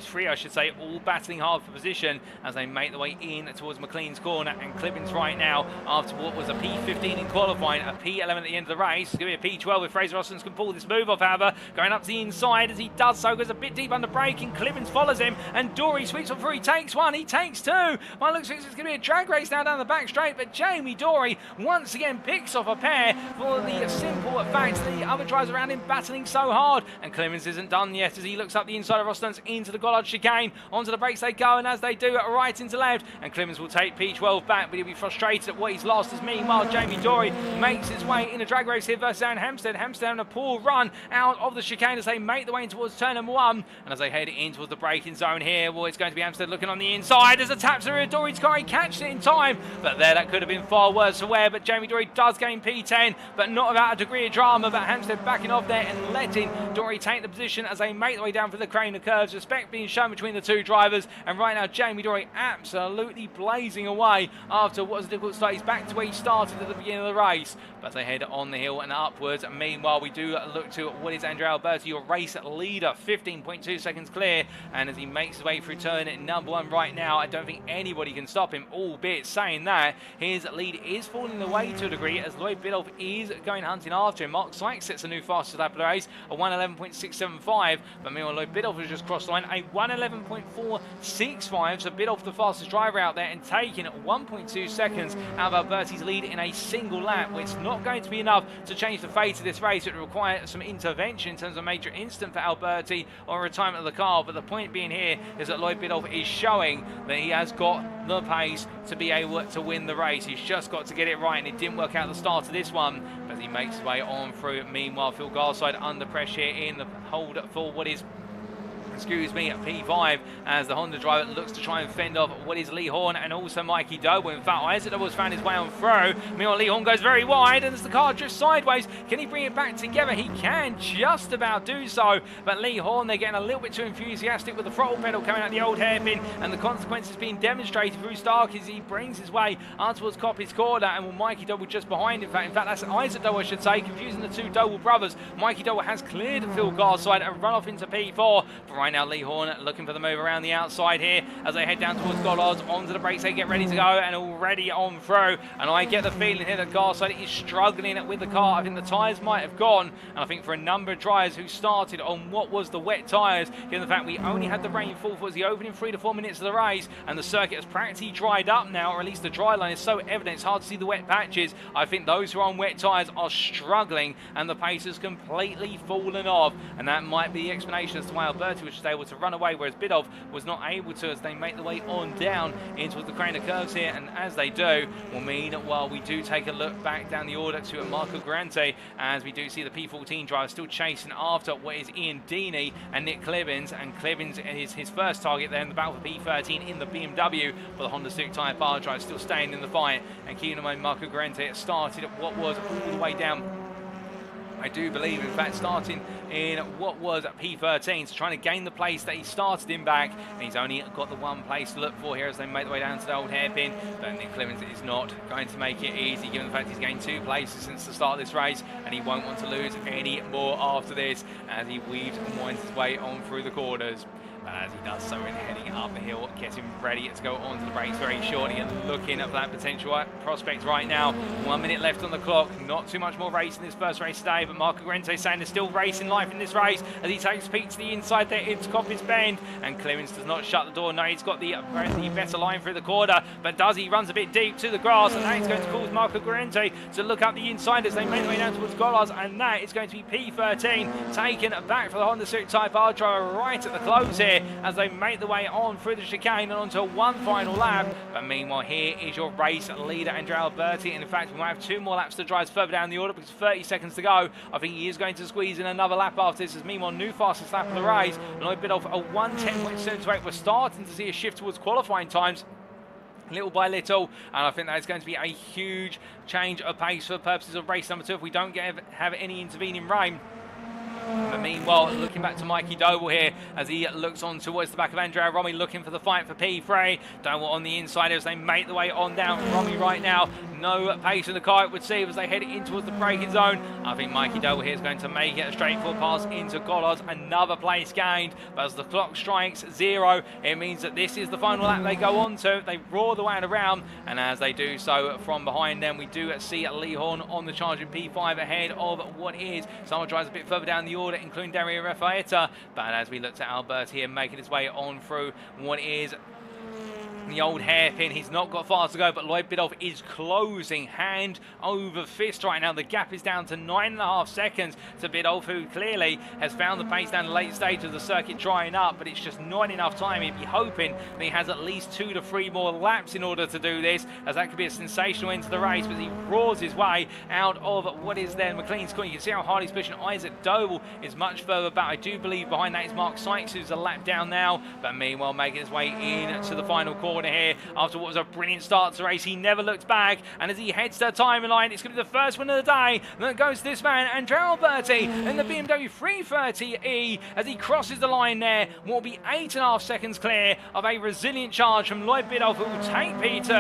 three, I should say, all battling hard for position as they make the way in towards McLean's corner. And Clibbins right now, after what was a P15 in qualifying, a P11 at the end of the race, it's going to be a P12 if Fraser Roston can pull this move off. However, going up to the inside, as he does so, goes a bit deep under braking. Clibbins follows him, and Dory sweeps on through. He takes one, he takes two. Well, it looks like it's going to be a drag race now down the back straight, but Jamie Dory once again picks off a pair for the simple fact the other drivers around him battling so hard. And Clemens isn't done yet as he looks up the inside of Roston's into the Goddard chicane. Onto the brakes they go, and as they do, right into left, and Clemens will take P12 back, but he'll be frustrated at what he's lost. As meanwhile Jamie Dory makes his way in a drag race here versus Aaron Hampstead. Hampstead having a poor run out of the chicane as they make the way in towards turn number 1, and as they head in towards the braking zone here, well, it's going to be Hampstead looking on the inside as a tap to the rear of Dory's car. He catches it in time, but there, that could have been far worse for wear. But Jamie Dory does gain P10, but not without a degree of drama. But Hampstead backing off there and letting Dory take the position as they make their way down for the crane of curves. Respect being shown between the two drivers, and right now Jamie Dory absolutely blazing away after what was a difficult start. He's back to where he started at the beginning of the race, but they head on the hill and upwards. And meanwhile we do look to what is Andrea Alberti, your race leader, 15.2 seconds clear, and as he makes his way through turn number 1 right now, I don't think anybody can stop him, albeit saying that his lead is falling away to a degree as Lloyd Biddulph is going hunting after him. Mark Sykes sets a new fastest lap of the race, a 1:11.675, but meanwhile Lloyd Biddulph has just crossed the line, a 1:11.465, so Biddulph the fastest driver out there and taking 1.2 seconds out of Alberti's lead in a single lap, which is not going to be enough to change the fate of this race. It would require some intervention in terms of major incident for Alberti or retirement of the car, but the point being here is that Lloyd Biddulph is showing that he has got the pace to be able to win the race. He's just got to get it right, and it didn't work out at the start of this one, but he makes his way on through. Meanwhile, Phil Garside under pressure in the hold for what is at P5 as the Honda driver looks to try and fend off what is Lee Horne and also Mikey Doble. In fact, Isaac Doble's found his way on through. Meanwhile, Lee Horne goes very wide, and as the car drifts sideways, can he bring it back together? He can just about do so, but Lee Horne, they're getting a little bit too enthusiastic with the throttle pedal coming out the old hairpin, and the consequences being demonstrated through Stark as he brings his way out towards Coppice corner, and well, Mikey Doble just behind. In fact, that's Isaac Doble, I should say, confusing the two Doble brothers. Mikey Doble has cleared Phil Garside and run off into P4, but right now Lee Horne looking for the move around the outside here as they head down towards Gollards. Onto the brakes they get ready to go, and already on through, and I get the feeling here that Garside is struggling with the car. I think the tyres might have gone, and I think for a number of drivers who started on what was the wet tyres, given the fact we only had the rain fall for the opening 3 to 4 minutes of the race, and the circuit has practically dried up now, or at least the dry line is so evident it's hard to see the wet patches. I think those who are on wet tyres are struggling, and the pace has completely fallen off, and that might be the explanation as to why Alberti was just able to run away, whereas Biddulph was not able to, as they make the way on down into the crane of curves here. And as they do, will mean while we do take a look back down the order to Marco Grante, as we do see the P14 driver still chasing after what is Ian Deeney and Nick Clibbins, and Clibbins is his first target there in the battle for P13 in the BMW, but the Honda Civic Tyre Bar driver still staying in the fight. And keeping in mind, Marco Grante started at what was all the way down I do believe, in fact, starting in what was P13, so trying to gain the place that he started in back, and he's only got the one place to look for here as they make their way down to the old hairpin. But Nick Clemens is not going to make it easy, given the fact he's gained 2 places since the start of this race, and he won't want to lose any more after this as he weaves and winds his way on through the corners. But as he does so, in heading up the hill, getting ready to go onto the brakes very shortly and looking at that potential prospect right now. 1 minute left on the clock. Not too much more race in this first race today, but Marco Guarente saying there's still racing life in this race as he takes Pete to the inside there into Coppice Bend, and Clemens does not shut the door. No, he's got the better line through the corner, but does he runs a bit deep to the grass, and that is going to cause Marco Guarente to look up the inside as they make their way down towards Golars, and that is going to be P13 taken back for the Honda Civic Type R driver right at the close here as they make the way on through the chicane and onto one final lap. But meanwhile, here is your race leader, Andrea Alberti, and in fact we might have 2 more laps to drive further down the order because 30 seconds to go. I think he is going to squeeze in another lap after this, as meanwhile new fastest lap of the race, Lloyd Biddulph a 1:10.78. We're starting to see a shift towards qualifying times little by little, and I think that is going to be a huge change of pace for the purposes of race number 2 if we don't have any intervening rain. But meanwhile, looking back to Mikey Doble here as he looks on towards the back of Andrea Romi, looking for the fight for P3. Doble on the inside as they make the way on down. Romi right now, no pace in the car, it would seem, as they head in towards the braking zone. I think Mikey Doble here is going to make it a straightforward pass into Gollards. Another place gained, but as the clock strikes 0, it means that this is the final lap they go on to. They roar the way around, and as they do so from behind them, we do see Lee Horne on the charge in P5 ahead of what is someone drives a bit further down the order, including Andrea rFactor. But as we looked at Alberti here making his way on through what is the old hairpin, he's not got far to go, but Lloyd Biddulph is closing hand over fist right now. The gap is down to 9.5 seconds to Biddulph, who clearly has found the pace down the late stage of the circuit drying up, but it's just not enough time. He'd be hoping that he has at least 2 to 3 more laps in order to do this, as that could be a sensational end to the race, but he roars his way out of what is then McLean's corner. You can see how hard he's pushing. Isaac Doble is much further back. I do believe behind that is Mark Sykes, who's a lap down now, but meanwhile making his way in to the final corner here after what was a brilliant start to the race. He never looked back, and as he heads to the timing line, it's going to be the first win of the day that goes to this man, Andrea Alberti, in the BMW 330e, as he crosses the line there. Will be 8.5 seconds clear of a resilient charge from Lloyd Biddulph, who will take P2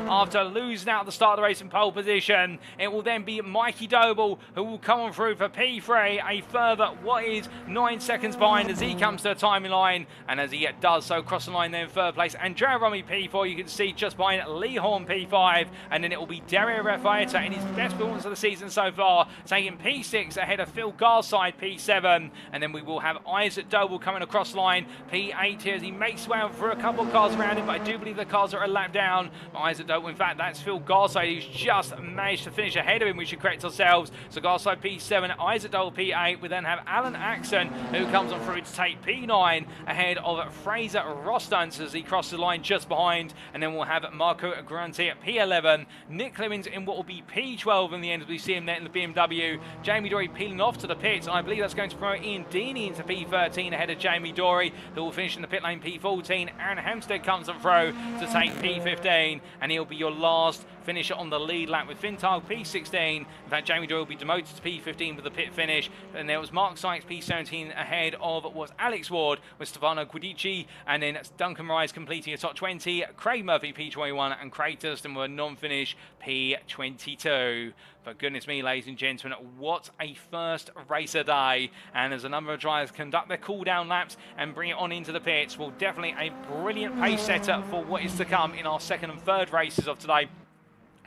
after losing out at the start of the race in pole position. It will then be Mikey Doble who will come on through for P3, a further what is 9 seconds behind as he comes to the timing line, and as he does so, cross the line there in third place, Andrea Romi P4, you can see just behind Lee Horne P5, and then it will be Andrea rFactor in his best performance of the season so far, taking P6 ahead of Phil Garside P7, and then we will have Isaac Doble coming across the line P8 here as he makes his way out through a couple of cars around him, but I do believe the cars are a lap down. But Isaac Doble, in fact, that's Phil Garside who's just managed to finish ahead of him. We should correct ourselves. So Garside P7, Isaac Doble P8. We then have Alan Axon who comes on through to take P9 ahead of Fraser Rostance as he crosses the line just behind, and then we'll have Marco Guarente at P11, Nick Clemens in what will be P12 in the end as we see him there in the BMW. Jamie Dory peeling off to the pits, and I believe that's going to promote Ian Deeney into P13 ahead of Jamie Dory, who will finish in the pit lane P14. Aaron Hempstead comes on through to take P15, and he'll be your last finisher on the lead lap with Fintag P16. In fact, Jamie Doyle will be demoted to P15 with a pit finish. And there was Mark Sykes P17 ahead of was Alex Ward with Stefano Guidici, and then Duncan Rice completing a top 20, Craig Murphy P21, and Craig Thurston with a non-finish P22. But goodness me, ladies and gentlemen, what a first race of the day. And as a number of drivers conduct their cool-down laps and bring it on into the pits, well, definitely a brilliant pace setter for what is to come in our second and third races of today.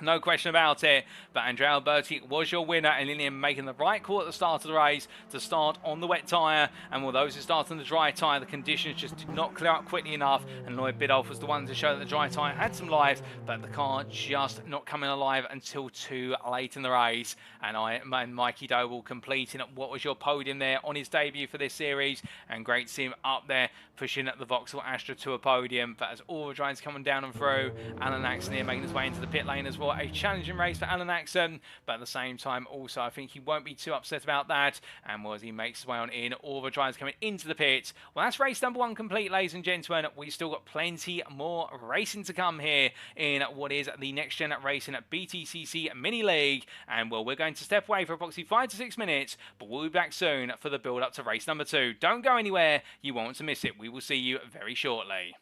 No question about it, but Andrea Alberti was your winner, and in the end making the right call at the start of the race to start on the wet tyre, and with those who start on the dry tyre, the conditions just did not clear up quickly enough, and Lloyd Biddulph was the one to show that the dry tyre had some life, but the car just not coming alive until too late in the race. And Mikey Doble completing what was your podium there on his debut for this series, and great to see him up there pushing the Vauxhall Astra to a podium. But as all the drivers coming down and through, Alan Axon here making his way into the pit lane as well. for a challenging race for Alan Axon, but at the same time also I think he won't be too upset about that. And as he makes his way on in, all the drivers coming into the pit. Well, that's race number 1 complete, ladies and gentlemen. We've still got plenty more racing to come here in what is the Next Gen Racing BTCC Mini League. And well, we're going to step away for approximately 5 to 6 minutes, but we'll be back soon for the build up to race number 2. Don't go anywhere, you won't want to miss it. We will see you very shortly.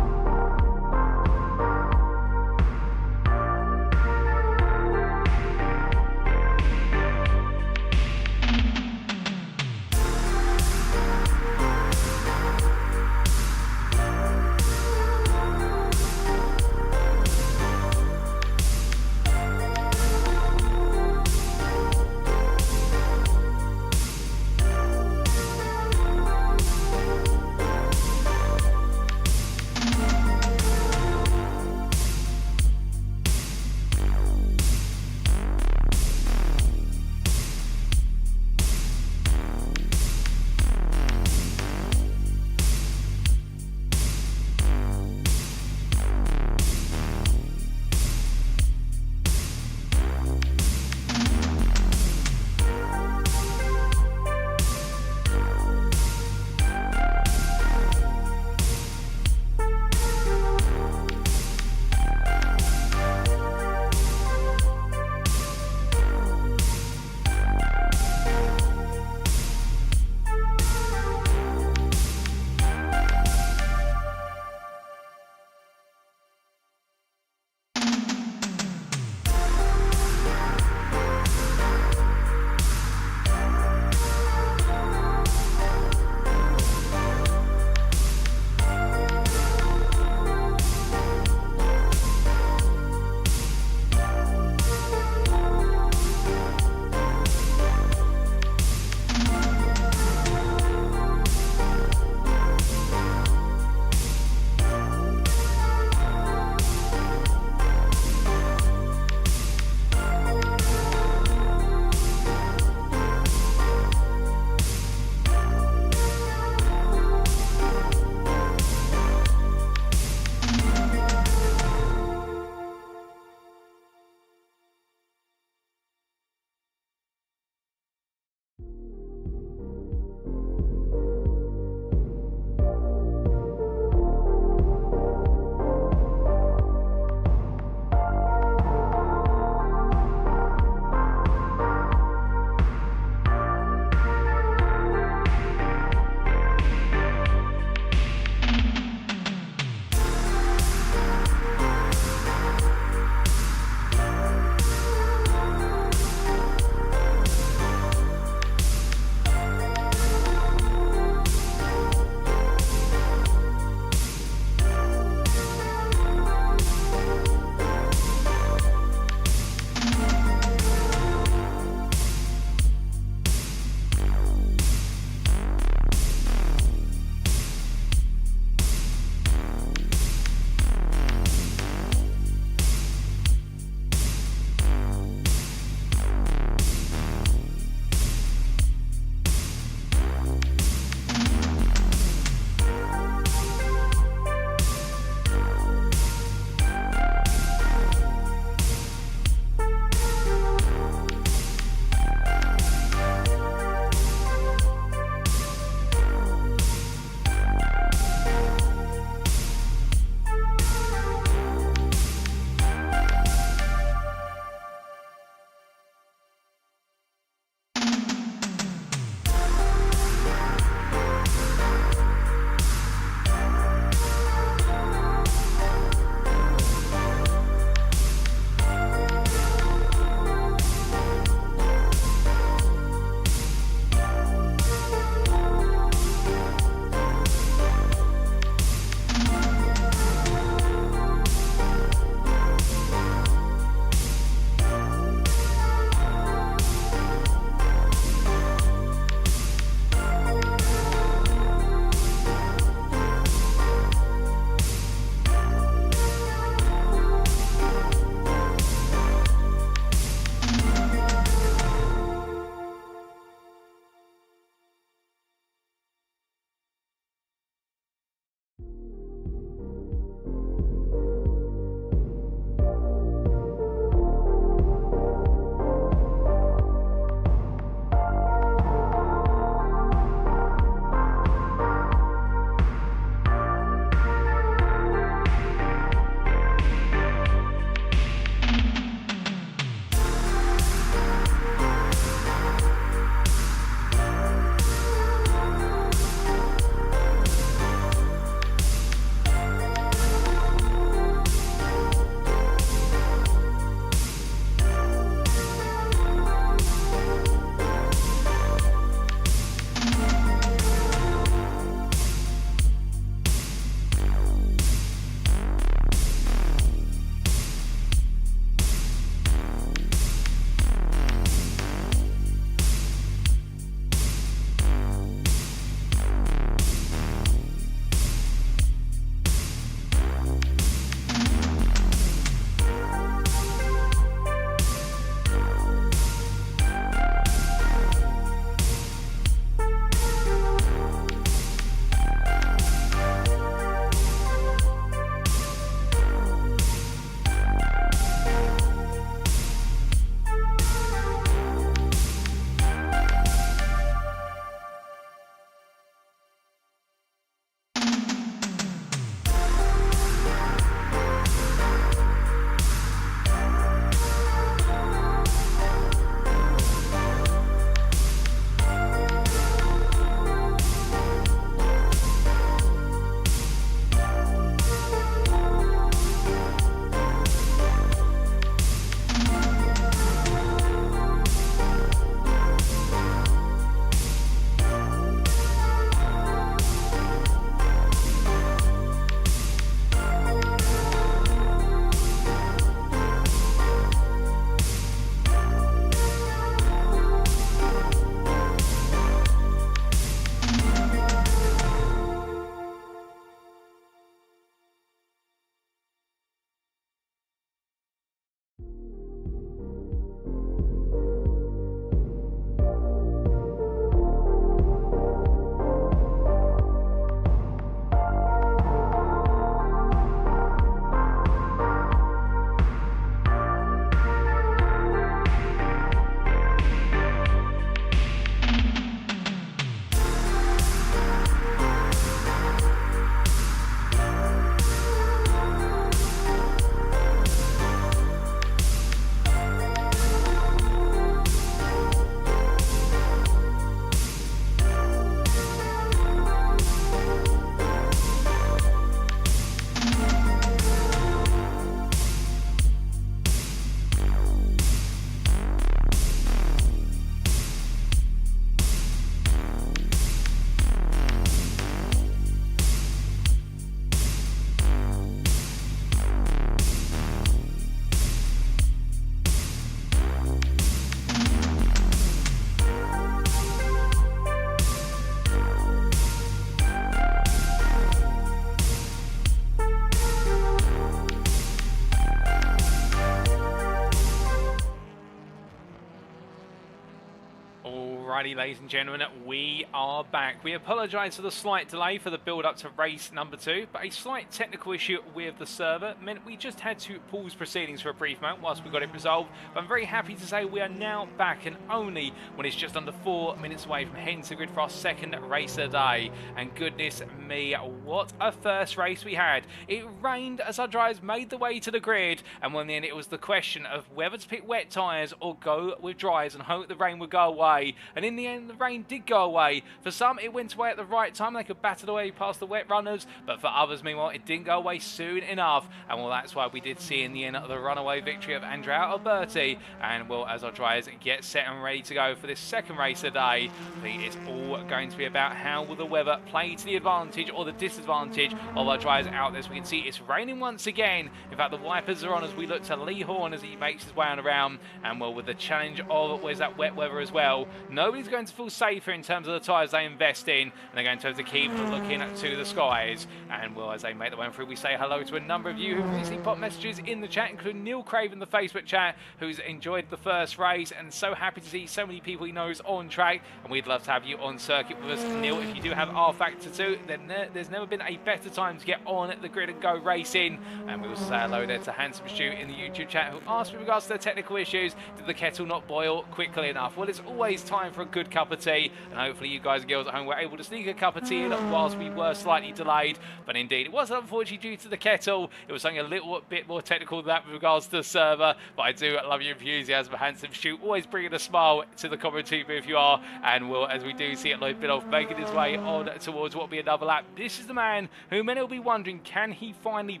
Alrighty, ladies and gentlemen, we are back. We apologise for the slight delay for the build-up to race number 2, but a slight technical issue with the server meant we just had to pause proceedings for a brief moment whilst we got it resolved. But I'm very happy to say we are now back, and only when it's just under 4 minutes away from heading to the grid for our second race of the day. And goodness me, what a first race we had. It rained as our drivers made the way to the grid, and in the end it was the question of whether to pick wet tyres or go with dries and hope the rain would go away. And in the end, the rain did go away. For some, it went away at the right time. They could batter away past the wet runners. But for others, meanwhile, it didn't go away soon enough. And well, that's why we did see in the end the runaway victory of Andrea Alberti. And well, as our drivers get set and ready to go for this second race of the day, I think it's all going to be about how will the weather play to the advantage or the disadvantage of our drivers out there. So we can see it's raining once again. In fact, the wipers are on as we look to Lee Horne as he makes his way on around. And well, with the challenge of where's that wet weather as well, nobody's going to feel safer in terms of the tyres they invest in, and they're going to have to keep looking to the skies. And well, as they make their way through, we say hello to a number of you who recently popped messages in the chat, including Neil Craven, the Facebook chat, who's enjoyed the first race and so happy to see so many people he knows on track. And we'd love to have you on circuit with us. Neil, if you do have rFactor2, then there's never been a better time to get on the grid and go racing. And we also say hello there to Handsome Stu in the YouTube chat, who asked with regards to the technical issues, did the kettle not boil quickly enough? Well, it's always time for a good cup of tea, and hopefully you guys and girls at home were able to sneak a cup of tea in whilst we were slightly delayed. But indeed, it was unfortunately due to the kettle. It was something a little bit more technical than that with regards to the server, but I do love your enthusiasm, Handsome Stu, always bringing a smile to the commentary booth you are. And well, as we do see it, Lloyd Biddulph making his way on towards what will be another lap. This is the man who many will be wondering, can he finally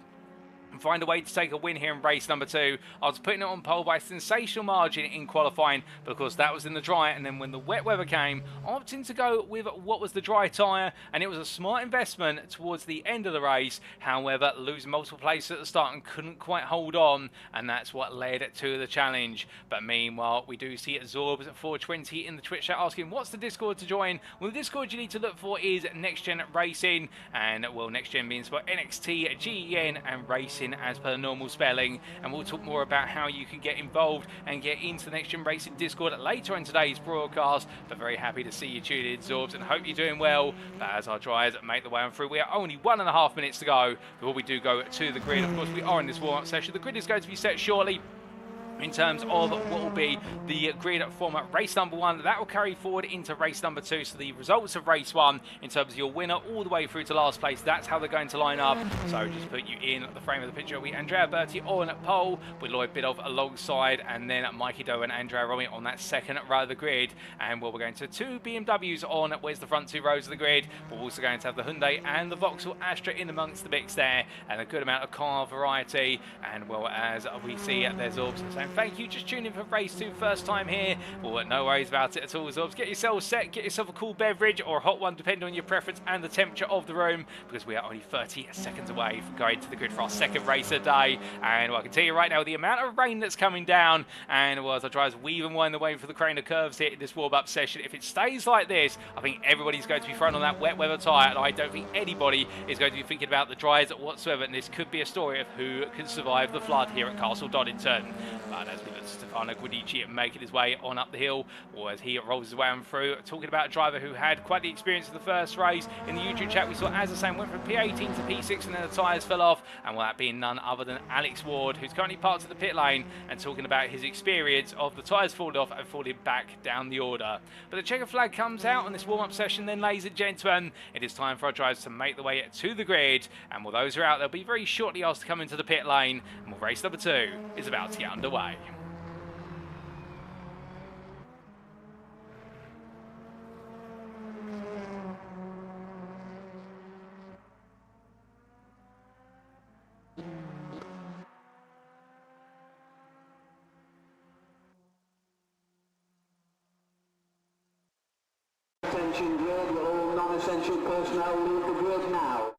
find a way to take a win here in race number 2. I was putting it on pole by a sensational margin in qualifying, but of course that was in the dry, and then when the wet weather came, opting to go with what was the dry tyre, and it was a smart investment towards the end of the race. However, losing multiple places at the start and couldn't quite hold on, and that's what led to the challenge. But meanwhile, we do see Zorbs at 420 in the Twitch chat asking what's the Discord to join. Well, the Discord you need to look for is NXTGEN Racing, and well, NXTGEN being spelled NXTGEN and Racing as per normal spelling. And we'll talk more about how you can get involved and get into the NXTGEN Racing Discord later in today's broadcast. But very happy to see you tuned in, Zorbs, and hope you're doing well. But as our drivers make the way on through, we are only 1.5 minutes to go before we do go to the grid. Of course, we are in this warm-up session. The grid is going to be set shortly in terms of what will be the grid from race number 1. That will carry forward into race number 2. So the results of race 1 in terms of your winner all the way through to last place, that's how they're going to line up. So just put you in the frame of the picture. We Andrea Alberti on pole with Lloyd Biddulph alongside, and then Mikey Doe and Andrea Romi on that second row of the grid. And well, we're going to 2 BMWs on where's the front 2 rows of the grid. We're also going to have the Hyundai and the Vauxhall Astra in amongst the mix there, and a good amount of car variety. And well, as we see there's Orbs saying thank you, just tuned in for race 2 first time here. Well, no worries about it at all, Zorbs. Get yourself set, get yourself a cool beverage or a hot one depending on your preference and the temperature of the room, because we are only 30 seconds away from going to the grid for our second race of the day. And well, I can tell you right now the amount of rain that's coming down, and well, as our drivers weave and wind the way for the crane of curves here in this warm-up session, if it stays like this, I think everybody's going to be thrown on that wet weather tyre, and I don't think anybody is going to be thinking about the dries whatsoever, and this could be a story of who can survive the flood here at Castle Donington. But as we look at Stefano Guidici making his way on up the hill, or as he rolls his way on through, talking about a driver who had quite the experience in the first race. In the YouTube chat we saw, as I say, went from P18 to P6 and then the tyres fell off, and well, that being none other than Alex Ward, who's currently parked at the pit lane and talking about his experience of the tyres falling off and falling back down the order. But the checker flag comes out on this warm-up session then, ladies and gentlemen, it is time for our drivers to make the way to the grid, and while those are out, they'll be very shortly asked to come into the pit lane, and well, race number 2 is about to get underway. Attention grid, all non-essential personnel leave the grid now.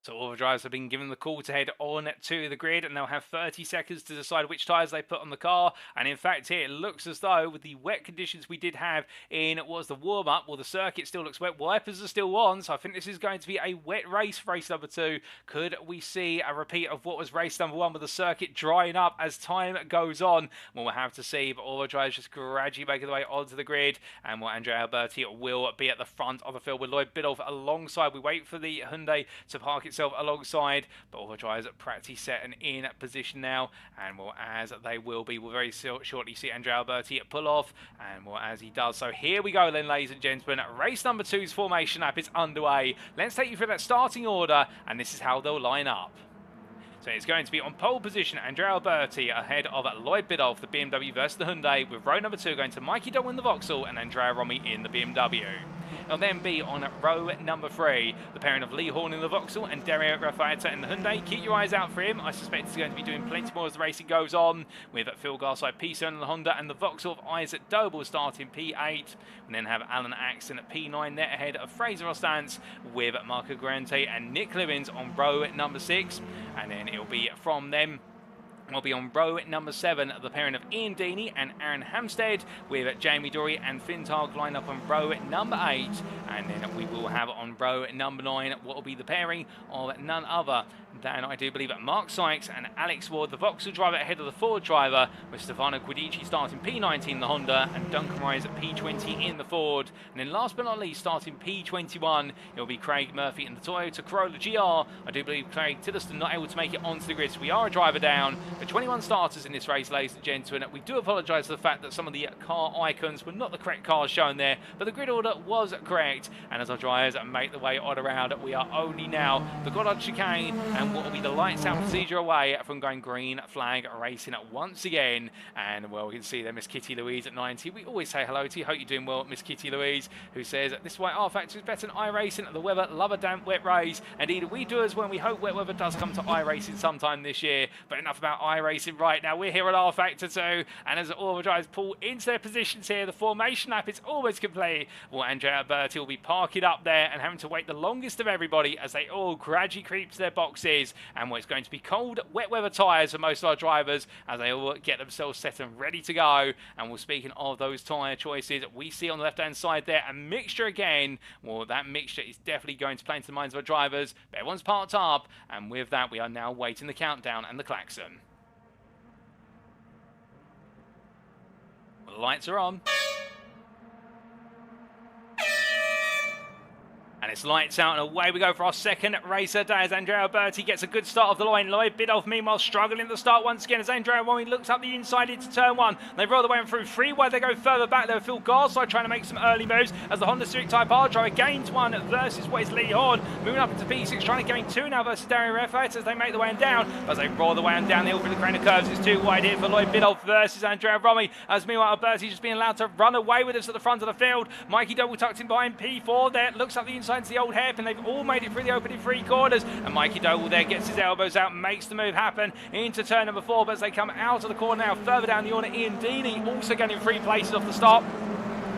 So all the drivers have been given the call to head on to the grid, and they'll have 30 seconds to decide which tyres they put on the car. And in fact here, it looks as though with the wet conditions we did have in what was the warm-up, well, the circuit still looks wet. Wipers are still on, so I think this is going to be a wet race for race number 2. Could we see a repeat of what was race number 1 with the circuit drying up as time goes on? Well, we'll have to see, but all the drivers just gradually making their way onto the grid, and Andrea Alberti will be at the front of the field with Lloyd Biddulph alongside. We wait for the Hyundai to park itself alongside, but all the drivers practically set and in position now, and as they will be, we'll very shortly see Andrea Alberti pull off, and as he does so, here we go then, ladies and gentlemen, race number 2's formation lap is underway. Let's take you through that starting order, and this is how they'll line up. So it's going to be on pole position, Andrea Alberti ahead of Lloyd Biddulph, the BMW versus the Hyundai, with row number 2 going to Mikey Doe in the Vauxhall and Andrea Romi in the BMW. It'll then be on row number 3, the pairing of Lee Horne in the Vauxhall and rFactor2 in the Hyundai. Keep your eyes out for him. I suspect he's going to be doing plenty more as the racing goes on, with Phil Garside P7 in the Honda and the Vauxhall of Isaac Doble starting P8. And then have Alan Axton at P9 there ahead of Fraser Ostance, with Marco Guarente and Nick Livins on row number 6. And then it'll be from them. We'll be on row number 7, the pairing of Ian Deeney and Aaron Hampstead, with Jamie Dory and Finn Targ lined up on row number 8. And then we will have on row number 9 what will be the pairing of none other than, I do believe, Mark Sykes and Alex Ward, the Vauxhall driver ahead of the Ford driver, with Stefano Guidici starting P19 in the Honda and Duncan Rise at P20 in the Ford. And then last but not least, starting P21, it will be Craig Murphy in the Toyota Corolla GR. I do believe Craig Tiddleston not able to make it onto the grid, so we are a driver down. For 21 starters in this race, ladies and gentlemen, we do apologise for the fact that some of the car icons were not the correct cars shown there, but the grid order was correct. And as our drivers make the way on around, we are only now the Goddard chicane and what will be the lights out procedure away from going green flag racing once again. And well, we can see there Miss Kitty Louise at 90. We always say hello to you. Hope you're doing well, Miss Kitty Louise, who says this is why rFactor is better than iRacing. The weather, love a damp wet race. Indeed, we do as well. We hope wet weather does come to iRacing sometime this year. But enough about iRacing right now. We're here at rFactor2, and as all the drivers pull into their positions here, the formation lap is almost complete. Well, Andrea Alberti will be parking up there and having to wait the longest of everybody as they all gradually creep to their boxes. And it's going to be cold, wet weather tyres for most of our drivers as they all get themselves set and ready to go. And well, speaking of those tyre choices, we see on the left-hand side there a mixture again. Well, that mixture is definitely going to play into the minds of our drivers, but everyone's parked up, and with that, we are now waiting the countdown and the klaxon. Well, the lights are on. And it's lights out and away we go for our second race of the day as Andrea Alberti gets a good start of the line. Lloyd Biddulph meanwhile struggling at the start once again as Andrea Romi looks up the inside into turn 1. They roll the way through 3 wide, they go further back there. Phil Garside trying to make some early moves as the Honda Civic Type R driver gains 1 versus what is Lee Horne. Moving up into P6, trying to gain 2 now versus Andrea rFactor as they make the way down. As they roll the way down the hill through the crane of curves, it's 2 wide here for Lloyd Biddulph versus Andrea Romi. As meanwhile Alberti just being allowed to run away with us at the front of the field. Mikey Double tucked in behind P4 there, looks up the inside to the old hairpin. They've all made it through the opening 3 corners, and Mikey Doble there gets his elbows out, makes the move happen into turn number 4, but as they come out of the corner now, further down the corner, Ian Deeney also getting 3 places off the stop.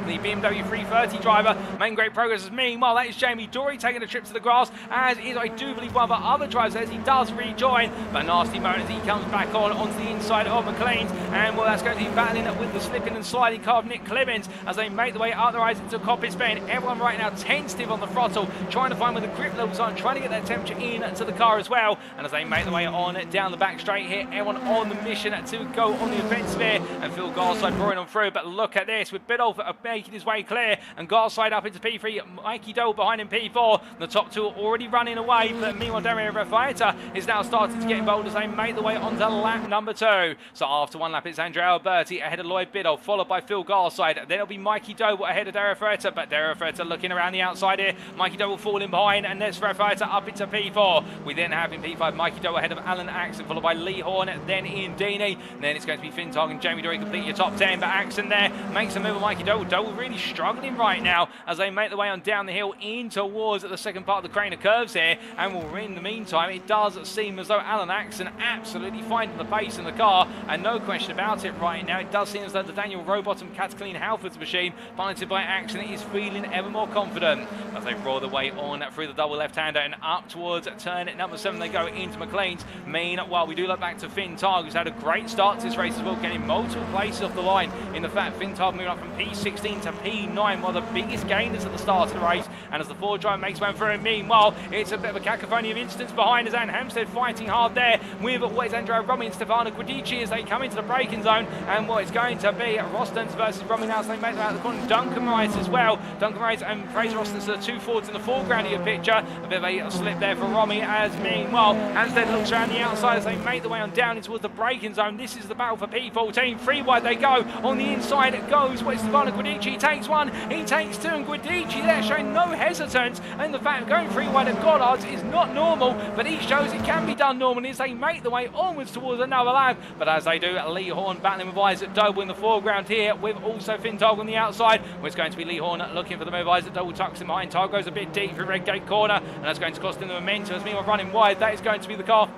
The BMW 330 driver making great progress. Meanwhile, that is Jamie Dory taking a trip to the grass, as is, I do believe, one of our other drivers as he does rejoin. But nasty moment as he comes back onto the inside of McLean's, and well, that's going to be battling with the slipping and sliding car of Nick Clemens as they make the way up the rise into cockpit Spain. Everyone right now tentative on the throttle, trying to find where the grip levels are and trying to get that temperature into the car as well. And as they make the way on down the back straight here, everyone on the mission to go on the offensive here, and Phil Garside roaring on through. But look at this, with Biddulph making his way clear, and Garside up into P3, Mikey Dole behind him P4. The top 2 are already running away, but meanwhile rFactor is now starting to get involved as they make the way onto lap number 2. So after 1 lap it's Andrea Alberti ahead of Lloyd Biddulph, followed by Phil Garside. Then it'll be Mikey Doble ahead of rFactor, but rFactor looking around the outside here. Mikey Doble falling behind, and there's rFactor up into P4. We then have in P5 Mikey Doble ahead of Alan Axton, followed by Lee Horne, then Ian Deeney. Then it's going to be Finn Targ and Jamie Dory complete your top 10, but Axton there makes a move on Mikey Doble. Doble Dole really struggling right now as they make their way on down the hill in towards the second part of the crane of curves here. And in the meantime, it does seem as though Alan Axon absolutely finding the pace in the car, and no question about it right now. It does seem as though the Daniel Rowbottom Catalina Halfords machine, piloted by Axon, is feeling ever more confident as they roll their way on through the double left-hander and up towards turn number 7. They go into McLean's. Meanwhile, we do look back to Finn Targ, who's had a great start to this race as well, getting multiple places off the line. In the fact, Finn Targ moving up from P16 to P9, one of the biggest gainers at the start of the race. And as the Ford driver makes one through, meanwhile, it's a bit of a cacophony of incidents behind us, and Hampstead fighting hard there with what is Andrea Romi and Stefano Guidici as they come into the braking zone. And what is going to be Rostens versus Romi now as they make them out of the corner. Duncan Rice as well. Duncan Rice and Fraser Rostens are the two Fords in the foreground of your picture. A bit of a slip there for Romi, as meanwhile Hampstead looks around the outside as they make their way on down towards the braking zone. This is the battle for P14. 3 wide they go. On the inside it goes. What is Stefano Guidici? He takes one, he takes two, and Guidici there showing no hesitance. And the fact going 3 wide at Goddard's is not normal, but he shows it can be done normally as they make their way onwards towards another lap. But as they do, Lee Horne battling with Isaac Doble in the foreground here, with also Finn Targ on the outside. Well, it's going to be Lee Horne looking for the move. Isaac Doble tucks him behind. Targ goes a bit deep through Red Gate corner, and that's going to cost him the momentum. As meanwhile, running wide, that is going to be the car,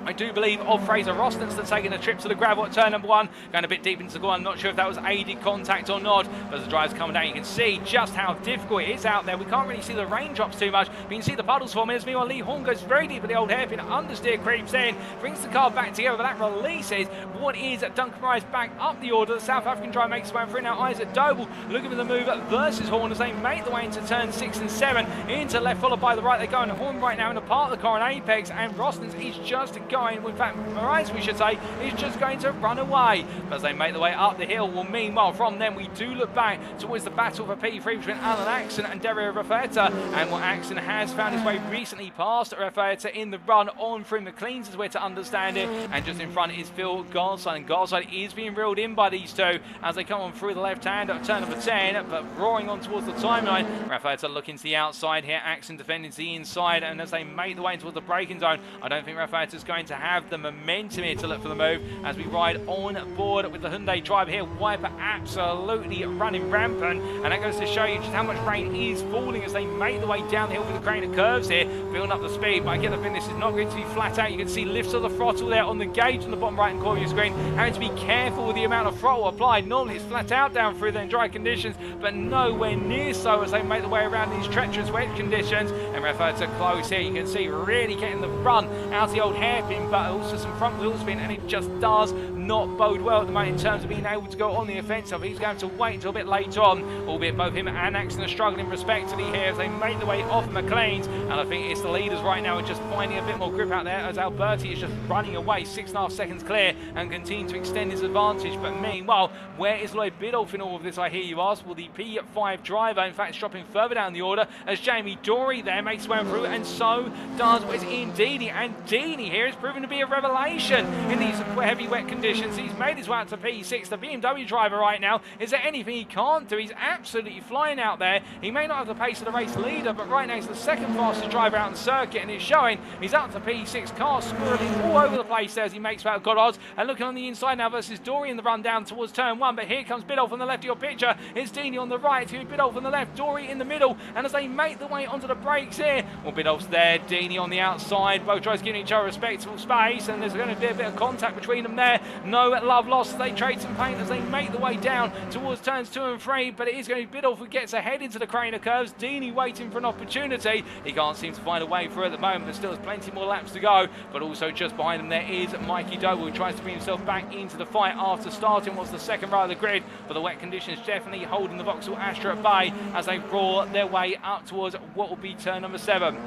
I do believe, of Fraser Rostens, that's taking a trip to the gravel at turn number 1, going a bit deep into the corner. I'm not sure if that was aided contact or not, but as the driver's coming down, you can see just how difficult it is out there. We can't really see the raindrops too much, but you can see the puddles forming. As meanwhile, Lee Horne goes very deep at the old hairpin, understeer creeps in, brings the car back together, but that releases what is Duncan Rice back up the order. The South African driver makes his way through. Now Isaac Doble looking for the move versus Horne as they make the way into turn 6 and 7, into left followed by the right. They go, and Horne right now in a part of the car on apex, and Rostens is just going, in fact Rice, we should say, is just going to run away. But as they make their way up the hill, well, meanwhile, from them, we do look back towards the battle for P3 between Alan Axon and Andrea rFactor. And what Axon has found his way recently past rFactor in the run on through McLean's, is where to understand it. And just in front is Phil Garside, and Garside is being reeled in by these two as they come on through the left hand at turn number 10, but roaring on towards the timeline. rFactor looking to the outside here, Axon defending to the inside, and as they make the way towards the braking zone, I don't think rFactor is going to have the momentum here to look for the move as we ride on board with the Hyundai driver here. Wiper absolutely running rampant, and that goes to show you just how much rain is falling as they make the way down the hill with the crane of curves here, building up the speed. But I get the feeling this is not going to be flat out. You can see lifts of the throttle there on the gauge on the bottom right hand corner of your screen. Having to be careful with the amount of throttle applied. Normally it's flat out down through there in dry conditions, but nowhere near so as they make the way around these treacherous wet conditions. And rFactor close here, you can see really getting the run out of the old hairpin, but also some front wheel spin, and it just does not bode well at the moment in terms of being able to go on the offensive. He's going to wait until a bit later on, albeit both him and Axon are struggling respectively here as they make their way off McLean's. And I think it's the leaders right now are just finding a bit more grip out there as Alberti is just running away 6.5 seconds clear and continuing to extend his advantage. But meanwhile, where is Lloyd Biddulph in all of this, I hear you ask? Well, the P5 driver in fact is dropping further down the order as Jamie Dory there makes his way through, and so does what is Ian Deeney. And Deeney here is proving to be a revelation in these heavy wet conditions. He's made his way out to P6. The BMW driver right now, is there anything he can't do? He's absolutely flying out there. He may not have the pace of the race leader, but right now he's the second fastest driver out on the circuit, and it's showing. He's out to P6. Car squirreling all over the place there as he makes way out Goddard's, and looking on the inside now versus Dory in the run down towards turn 1. But here comes Biddulph on the left of your picture. It's Deeney on the right, Biddulph on the left, Dory in the middle, and as they make the way onto the brakes here, well, Biddulph's there, Deeney on the outside, both drivers giving each other respectable space, and there's going to be a bit of contact between them there. No love lost as they trade some paint as they make the way down towards turns 2 and 3, but it is going to be Biddulph who gets ahead into the crane of curves. Deeney waiting for an opportunity. He can't seem to find a way through at the moment. There still has plenty more laps to go, but also just behind him there is Mikey Doble, who tries to bring himself back into the fight after starting what's the second right of the grid, but the wet conditions definitely holding the Vauxhall Astra at bay as they roar their way up towards what will be turn number 7.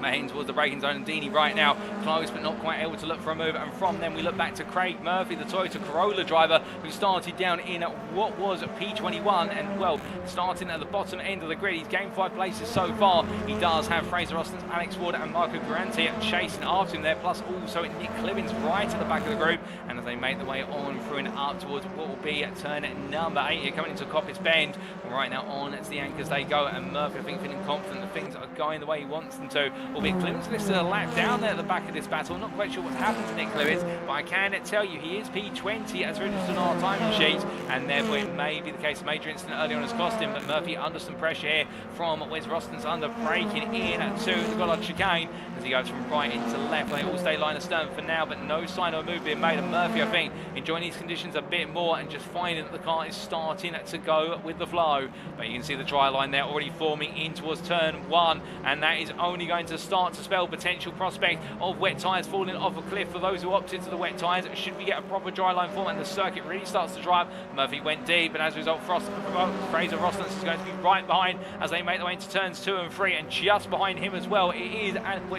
Heading towards the braking zone, and Deeney right now close but not quite able to look for a move. And from them we look back to Craig Murphy, the Toyota Corolla driver, who started down in what was P21 and, well, starting at the bottom end of the grid. He's gained 5 places so far. He does have Fraser Rostens, Alex Ward and Marco Garanti chasing after him there, plus also Nick Clibbins right at the back of the group. And as they make their way on through and up towards what will be turn number 8 here, coming into Coppice Bend. Right now on to the anchors they go, and Murphy, I think, feeling confident that things are going the way he wants them to. Albeit Clemens listed a lap down there at the back of this battle. Not quite sure what's happened to Nick Lewis, but I can tell you he is P20 as registered on our timing sheet, and therefore it may be the case. A major incident early on has cost him, but Murphy under some pressure here from Wes Roston's under, braking in to the Goddard chicane as he goes from right into left. They all stay line astern for now, but no sign of a move being made. And Murphy, I think, enjoying these conditions a bit more and just finding that the car is starting to go with the flow. But you can see the dry line there already forming in towards turn 1, and that is only going to start to spell potential prospect of wet tyres falling off a cliff for those who opted to the wet tyres. Should we get a proper dry line form and the circuit really starts to dry up, Murphy went deep, and as a result Fraser Roston is going to be right behind as they make their way into turns 2 and 3, and just behind him as well it is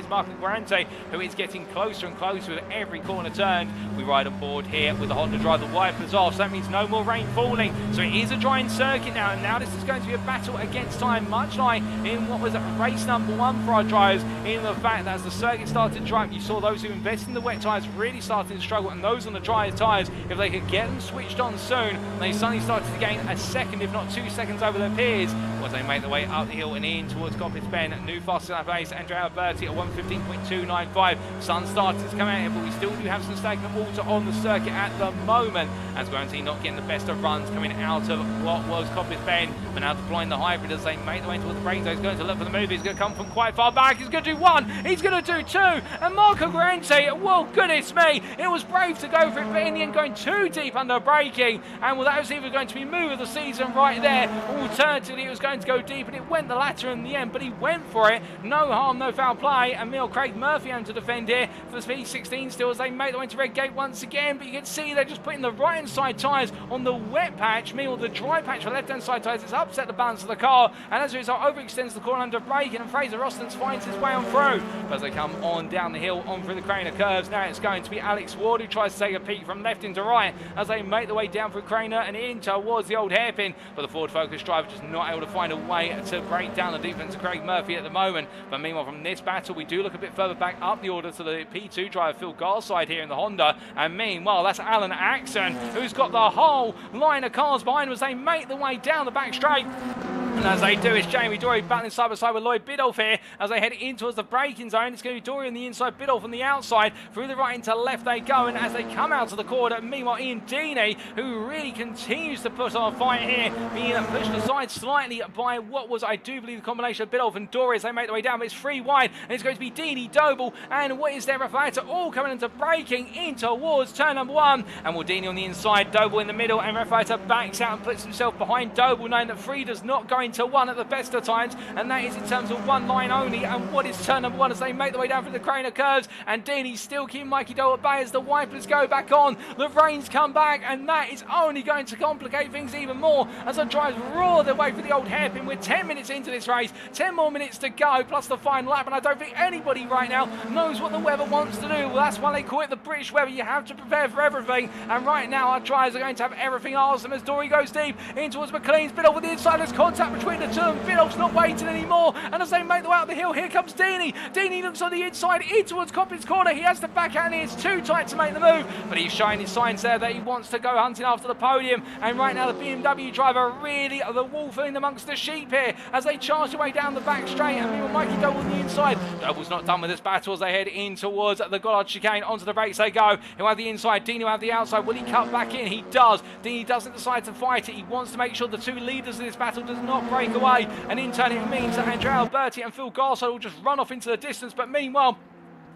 Marco Guarante, who is getting closer and closer with every corner turned. We ride on board here with the Honda drive, the wipers off, so that means no more rain falling, so it is a drying circuit now, and now this is going to be a battle against time, much like in what was race number 1 for our drivers, in the fact that as the circuit started to dry up, you saw those who invested in the wet tyres really starting to struggle, and those on the dry tyres, if they could get them switched on soon, they suddenly started to gain a second, if not 2 seconds over their peers, as they make their way up the hill and in towards Coppice Bend. New fastest lap pace, Andrea Alberti at 1:15.295. Sun started to come out here, but we still do have some stagnant water on the circuit at the moment, as Guarantee not getting the best of runs coming out of what was Coppice Bend, but now deploying the hybrid as they make their way towards the brake zone. He's going to look for the move, he's going to come from quite far back, he's going to do 1, he's going to do 2, and Marco Guarante, well, goodness me, it was brave to go for it, but in the end going too deep under braking, and well, that was either going to be move of the season right there, alternatively it was going to go deep, and it went the latter in the end, but he went for it, no harm, no foul play, and Craig Murphy having to defend here for the P16 still as they make their way to red gate once again, but you can see they're just putting the right hand side tyres on the wet patch, meanwhile the dry patch for left hand side tyres has upset the balance of the car, and as a result overextends the corner under braking, and Fraser Roston finds his way on through, but as they come on down the hill, on through the Craner curves, now it's going to be Alex Ward who tries to take a peek from left into right, as they make their way down through Craner and in towards the old hairpin, but the Ford Focus driver just not able to find a way to break down the defense of Craig Murphy at the moment. But meanwhile from this battle we do look a bit further back up the order to the P2 driver Phil Garside here in the Honda, and meanwhile that's Alan Axon who's got the whole line of cars behind him as they make their way down the back straight. And as they do, it's Jamie Dory battling side by side with Lloyd Biddulph here as they head in towards the braking zone. It's going to be Dory on the inside, Biddulph on the outside. Through the right into left they go, and as they come out of the corner, meanwhile Ian Deeney, who really continues to put on a fight here, being pushed aside slightly by what was, I do believe, the combination of Biddulph and Dory as they make their way down, but it's free wide, and it's going to be Deeney, Doble, and what is there, rFactor all coming into braking in towards turn number 1, and well, Deeney on the inside, Doble in the middle, and rFactor backs out and puts himself behind Doble, knowing that Frieda's not going to 1 at the best of times, and that is in terms of 1 line only. And what is turn number 1 as they make their way down through the Craner curves, and Deeney still keeping Mikey Doe at bay as the wipers go back on, the rains come back, and that is only going to complicate things even more as the drivers roar their way for the old hairpin. We're 10 minutes into this race, 10 more minutes to go plus the final lap, and I don't think anybody right now knows what the weather wants to do. Well, that's why they call it the British weather. You have to prepare for everything, and right now our drivers are going to have everything asked them as Dory goes deep in towards McLean's. Biddulph with the inside, there's contact between the two, and Biddulph's not waiting anymore, and as they make their way up the hill, here comes Deeney. Deeney looks on the inside in towards Coppins corner, he has to back out and it's too tight to make the move, but he's showing his signs there that he wants to go hunting after the podium, and right now the BMW driver really are the wolf in amongst the sheep here as they charge their way down the back straight, and meanwhile Mikey Doble on the inside. Doble's not done with this battle as they head in towards the Goddard chicane, onto the brakes they go. He'll have the inside, Deeney will have the outside. Will he cut back in? He does. Deeney doesn't decide to fight it, he wants to make sure the two leaders of this battle does not break away, and in turn it means that Andrea Alberti and Phil Garside will just run off into the distance, but meanwhile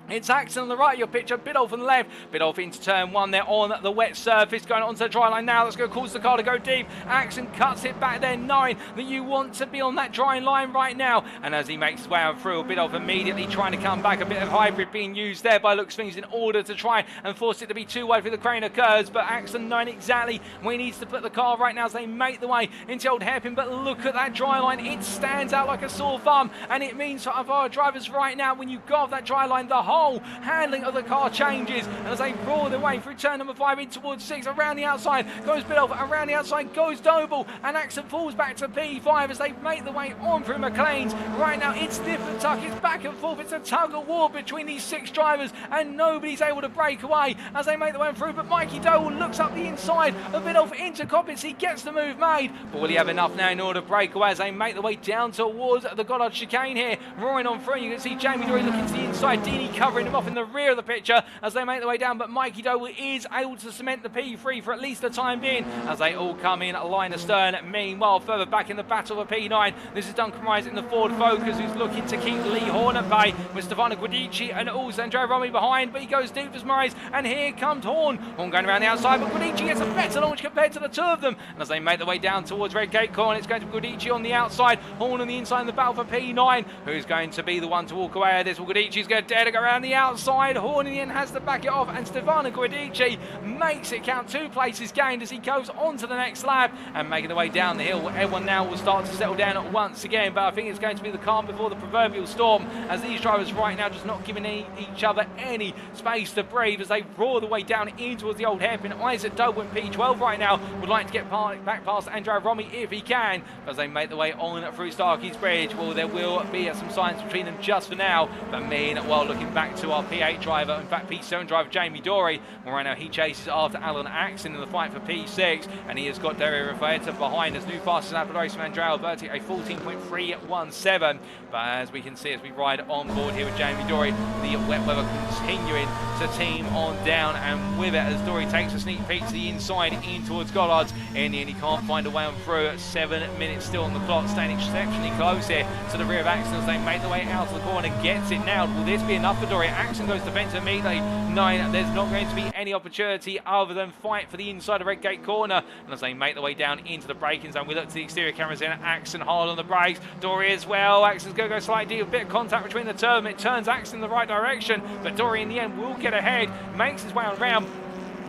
it's Axon on the right of your picture, Biddulph on the left. Biddulph into turn 1 there on the wet surface, going onto the dry line now. That's going to cause the car to go deep. Axon cuts it back there, knowing that you want to be on that dry line right now. And as he makes his way on through, Biddulph immediately trying to come back. A bit of hybrid being used there by looks things in order to try and force it to be too wide for the Craner curves. But Axon knowing exactly where he needs to put the car right now as they make the way into the old hairpin. But look at that dry line, it stands out like a sore thumb. And it means for our drivers right now, when you go off that dry line, the whole whole handling of the car changes, and as they roar their way through turn number 5 in towards 6, around the outside goes Biddulph, around the outside goes Doble, and Axon falls back to P5 as they make the way on through McLean's. Right now it's nip and tuck, it's back and forth, it's a tug of war between these 6 drivers, and nobody's able to break away as they make the way through. But Mikey Doble looks up the inside of Biddulph into Coppins, he gets the move made, but will he have enough now in order to break away as they make the way down towards the Goddard chicane here, roaring on through. You can see Jamie Dory looking to the inside, Deeney covering him off in the rear of the picture as they make their way down, but Mikey Doble is able to cement the P3 for at least the time being as they all come in line astern. Meanwhile, further back in the battle of P9, this is Duncan Rice in the Ford Focus, who's looking to keep Lee Horne at bay, with Stefano Guidici and also Andrea Romi behind, but he goes deep as Murray's, and here comes Horne going around the outside, but Guidici gets a better launch compared to the two of them, and as they make their way down towards Redgate Corner, it's going to be Guidici on the outside, Horne on the inside in the battle for P9, who's going to be the one to walk away of this. Well, Guidici's going to dare to go around the outside, Horne in the end has to back it off, and Stefano Guidici makes it count, 2 places gained as he goes on to the next lap and making the way down the hill. Everyone now will start to settle down once again, but I think it's going to be the calm before the proverbial storm as these drivers right now just not giving each other any space to breathe as they roar the way down in towards the old hairpin. Isaac Doble in P12 right now would like to get back past Andrea Romi if he can, as they make the way on through Starkey's Bridge. Well, there will be some signs between them just for now, but meanwhile looking back to our P8 driver, in fact P7 driver Jamie Dory, well, right now he chases after Alan Axon in the fight for P6, and he has got Andrea rFactor2 behind his new fastest lap of the race from Andrea Alberti, a 14.317. But as we can see as we ride on board here with Jamie Dory, the wet weather continuing to team on down, and with it as Dory takes a sneak peek to the inside in towards Gollards. In the end, he can't find a way on through. 7 minutes still on the clock, staying exceptionally close here to the rear of Axon as they make the way out of the corner. Gets it now. Will this be enough for Dory? Axon goes defensive immediately, knowing there's not going to be any opportunity other than fight for the inside of Redgate Corner. And as they make the way down into the braking zone, we look to the exterior cameras in. Axon hard on the brakes. Dory as well. Axon's going to go slightly deep, a bit of contact between the two of them. It turns Axon in the right direction, but Dory in the end will get ahead, makes his way around.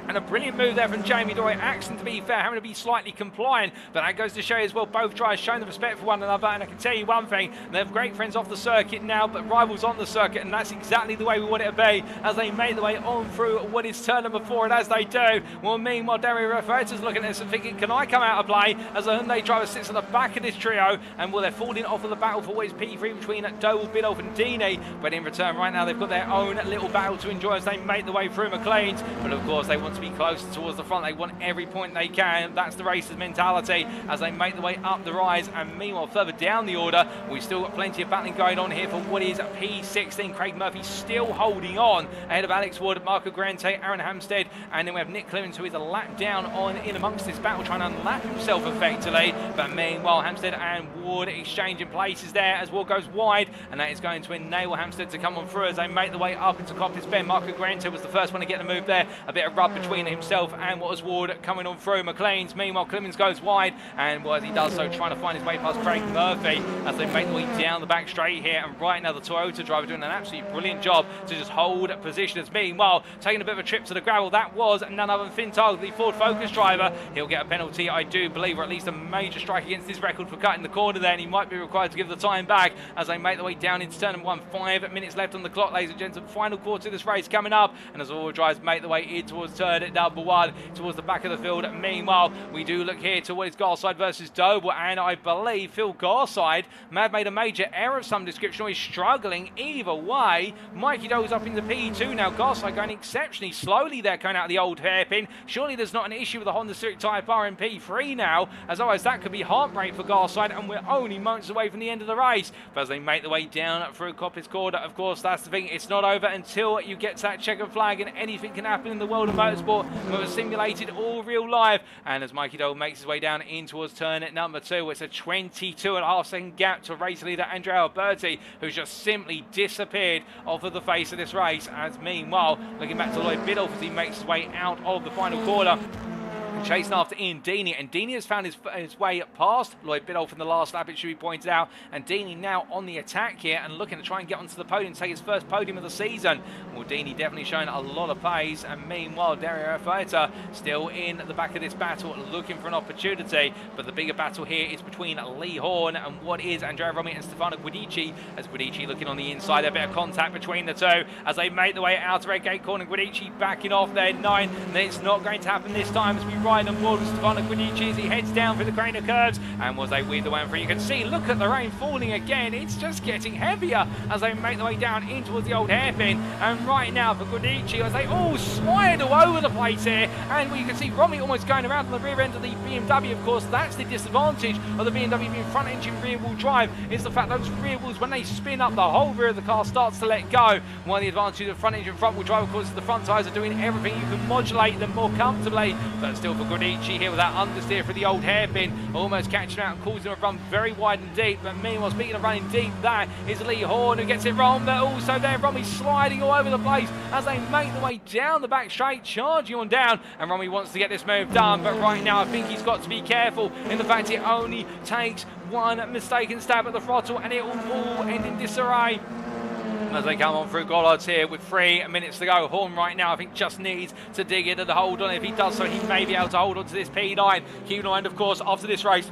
And a brilliant move there from Jamie Dory. Axon, to be fair, having to be slightly compliant, but that goes to show as well both drivers showing the respect for one another. And I can tell you one thing, they have great friends off the circuit now, but rivals on the circuit, and that's exactly the way we want it to be as they make the way on through what is turn number 4, and as they do, well, meanwhile Andrea rFactor2's looking at this and thinking, can I come out of play, as the Hyundai driver sits on the back of this trio, and well, they're falling off of the battle for what is P3 between Doble, Biddulph and Deeney, but in return right now they've got their own little battle to enjoy as they make the way through McLean's, but of course they want to be closer towards the front. They want every point they can. That's the racer's mentality as they make the way up the rise. And meanwhile, further down the order, we've still got plenty of battling going on here for what is P16. Craig Murphy still holding on ahead of Alex Wood, Marco Grante, Aaron Hampstead, and then we have Nick Clemens, who is a lap down on in amongst this battle, trying to unlap himself effectively. But meanwhile, Hampstead and Wood exchanging places there as Wood goes wide, and that is going to enable Hampstead to come on through as they make the way up into Coppice Bend. Marco Grante was the first one to get the move there. A bit of rub between himself and what was Ward coming on through McLean's. Meanwhile, Clemens goes wide, and well, as he does so, trying to find his way past Craig Murphy as they make the way down the back straight here. And right now, the Toyota driver doing an absolutely brilliant job to just hold positions. Meanwhile, taking a bit of a trip to the gravel, that was none other than Finn Targ, the Ford Focus driver. He'll get a penalty, I do believe, or at least a major strike against his record for cutting the corner there, and he might be required to give the time back as they make the way down into turn number 1. 5 minutes left on the clock, ladies and gentlemen. Final quarter of this race coming up, and as all drivers make the way in towards turn number 1, towards the back of the field. Meanwhile, we do look here to what is Garside versus Doble, and I believe Phil Garside may have made a major error of some description, or he's struggling. Either way, Mikey Doble's up into P2 now. Garside going exceptionally slowly there, coming out of the old hairpin. Surely there's not an issue with the Honda Civic Type R in P3 now, as otherwise that could be heartbreak for Garside, and we're only moments away from the end of the race. But as they make the way down through Coppice Corner, of course, that's the thing, it's not over until you get to that checkered flag, and anything can happen in the world of motorsport, whether simulated or real life. And as Mikey Doble makes his way down in towards turn at number 2, it's a 22.5-second gap to race leader Andrea Alberti, who's just simply disappeared off of the face of this race. As meanwhile, looking back to Lloyd Biddulph as he makes his way out of the final corner. chasing after Ian Deeney, and Deeney has found his way past Lloyd Biddulph in the last lap, it should be pointed out, and Deeney now on the attack here and looking to try and get onto the podium, take his first podium of the season. Well, Deeney definitely showing a lot of pace, and meanwhile Andrea rFactor still in the back of this battle looking for an opportunity, but the bigger battle here is between Lee Horne and what is Andrea Romi and Stefano Guidici, as Guidici looking on the inside, a bit of contact between the two as they make the way out to red gate corner. Guidici backing off there 9, and it's not going to happen this time as we ride on board with Stefano Guidici as he heads down through the crane of curves, and was they weave the way through. You can see, look at the rain falling again, it's just getting heavier as they make their way down in towards the old hairpin, and right now for Guidici as they all slide all over the place here, and you can see Romi almost going around on the rear end of the BMW. Of course, that's the disadvantage of the BMW being front engine rear wheel drive, is the fact those rear wheels, when they spin up, the whole rear of the car starts to let go. One of the advantages of front engine front wheel drive, of course, is the front tyres are doing everything, you can modulate them more comfortably, but still for Guidici here with that understeer for the old hairpin, almost catching out and causing a run very wide and deep. But meanwhile, speaking of running deep, that is Lee Horne who gets it wrong, but also there Romi sliding all over the place as they make their way down the back straight, charging on down, and Romi wants to get this move done, but right now I think he's got to be careful in the fact it only takes one mistaken stab at the throttle and it will all end in disarray as they come on through Gollards here with 3 minutes to go. Horne right now I think just needs to dig in and hold on. If he does so, he may be able to hold on to this P9. Keep in mind, of course, after this race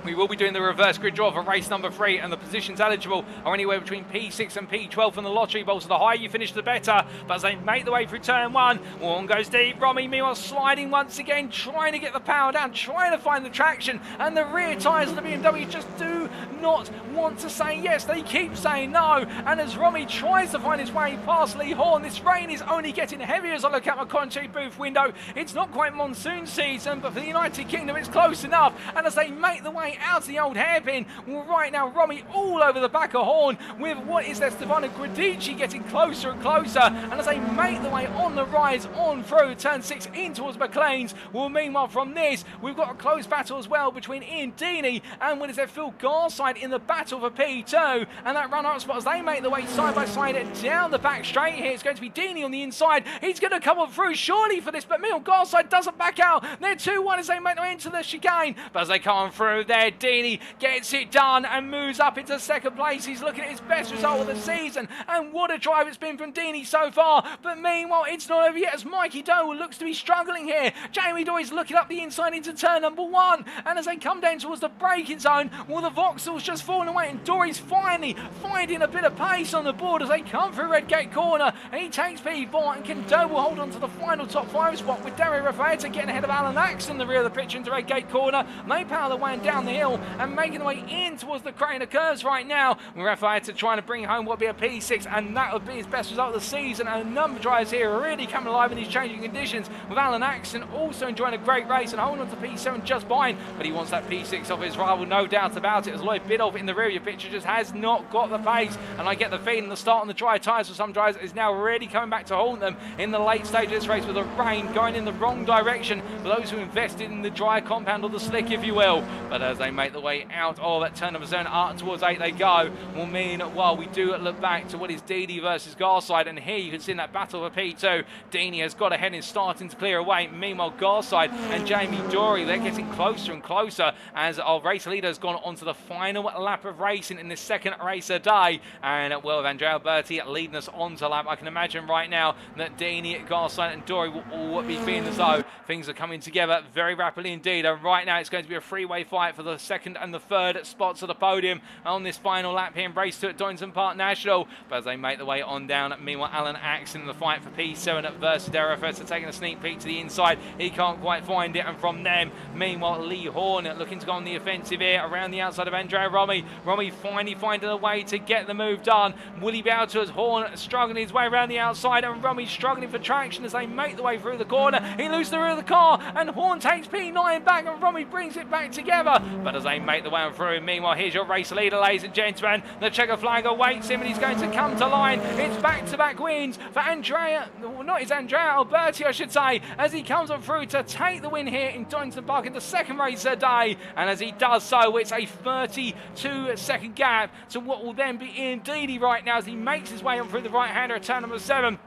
we will be doing the reverse grid draw for race number 3, and the positions eligible are anywhere between P6 and P12 from the lottery bowl, so the higher you finish the better. But as they make the way through turn 1, one goes deep, Romi meanwhile sliding once again, trying to get the power down, trying to find the traction, and the rear tyres of the BMW just do not want to say yes, they keep saying no, and as Romi tries to find his way past Lee Horne, this rain is only getting heavier as I look out my commentary booth window. It's not quite monsoon season, but for the United Kingdom it's close enough, and as they make the way out to the old hairpin, well, right now Romi all over the back of Horne with what is there Stefano Guidici getting closer and closer, and as they make the way on the rise on through turn 6 in towards McLean's. Well, meanwhile from this we've got a close battle as well between Ian Deeney and what is there Phil Garside in the battle for P2, and that run-up spot as they make the way side by side down the back straight here. It's going to be Deeney on the inside, he's going to come on through surely for this, but meanwhile Garside doesn't back out. They're 2-1 as they make their way into the chicane, but as they come on through there, Deeney gets it done and moves up into second place. He's looking at his best result of the season, and what a drive it's been from Deeney so far. But meanwhile it's not over yet as Mikey Doe looks to be struggling here. Jamie Doy's looking up the inside into turn number 1, and as they come down towards the braking zone, well, the Vauxhall's just falling away, and Dory's finally finding a bit of pace on the board as they come through red gate corner, and he takes P4, and can Doe will hold on to the final top 5 spot with Andrea rFactor getting ahead of Alan Axe in the rear of the pitch into red gate corner. And they power the way down the hill and making their way in towards the crane of curves right now. rFactor trying to bring home what would be a P6, and that would be his best result of the season, and a number of drivers here are really coming alive in these changing conditions, with Alan Axon also enjoying a great race and holding on to P7 just behind, but he wants that P6 off his rival, no doubt about it, as Lloyd Biddulph in the rear of your picture just has not got the pace, and I get the feeling the start on the dry tyres for some drivers is now really coming back to haunt them in the late stage of this race, with the rain going in the wrong direction for those who invested in the dry compound or the slick, if you will. But as they make the way out of that turn of a zone up towards 8 they go, will mean while we do look back to what is Deeney versus Garside, and here you can see in that battle for P2, Deeney has got ahead and starting to clear away. Meanwhile Garside and Jamie Dory, they're getting closer and closer as our race leader has gone on to the final lap of racing in this second race a day, and well, with Andrea Alberti leading us on to lap, I can imagine right now that Deeney, Garside and Dory will all be feeling as though things are coming together very rapidly indeed, and right now it's going to be a three-way fight for the second and the third spots of the podium on this final lap here in race 2 at Donington Park National. But as they make the way on down, meanwhile Alan Axe in the fight for P7 versus rFactor, taking a sneak peek to the inside, he can't quite find it, and from them meanwhile Lee Horne looking to go on the offensive here around the outside of Andrea Romi. Romi finally finding a way to get the move done. Will he be able to, as Horne struggling his way around the outside and Romi struggling for traction as they make the way through the corner. He loses the rear of the car and Horne takes P9 back and Romi brings it back together. But as they make the way on through, meanwhile here's your race leader, ladies and gentlemen. The checker flag awaits him and he's going to come to line. It's back-to-back wins for Andrea, well, not, it's Andrea Alberti I should say, as he comes on through to take the win here in Donington Park in the second race of the day. And as he does so, it's a 32-second gap to what will then be Ian Deeney right now as he makes his way on through the right-hander at turn number 7.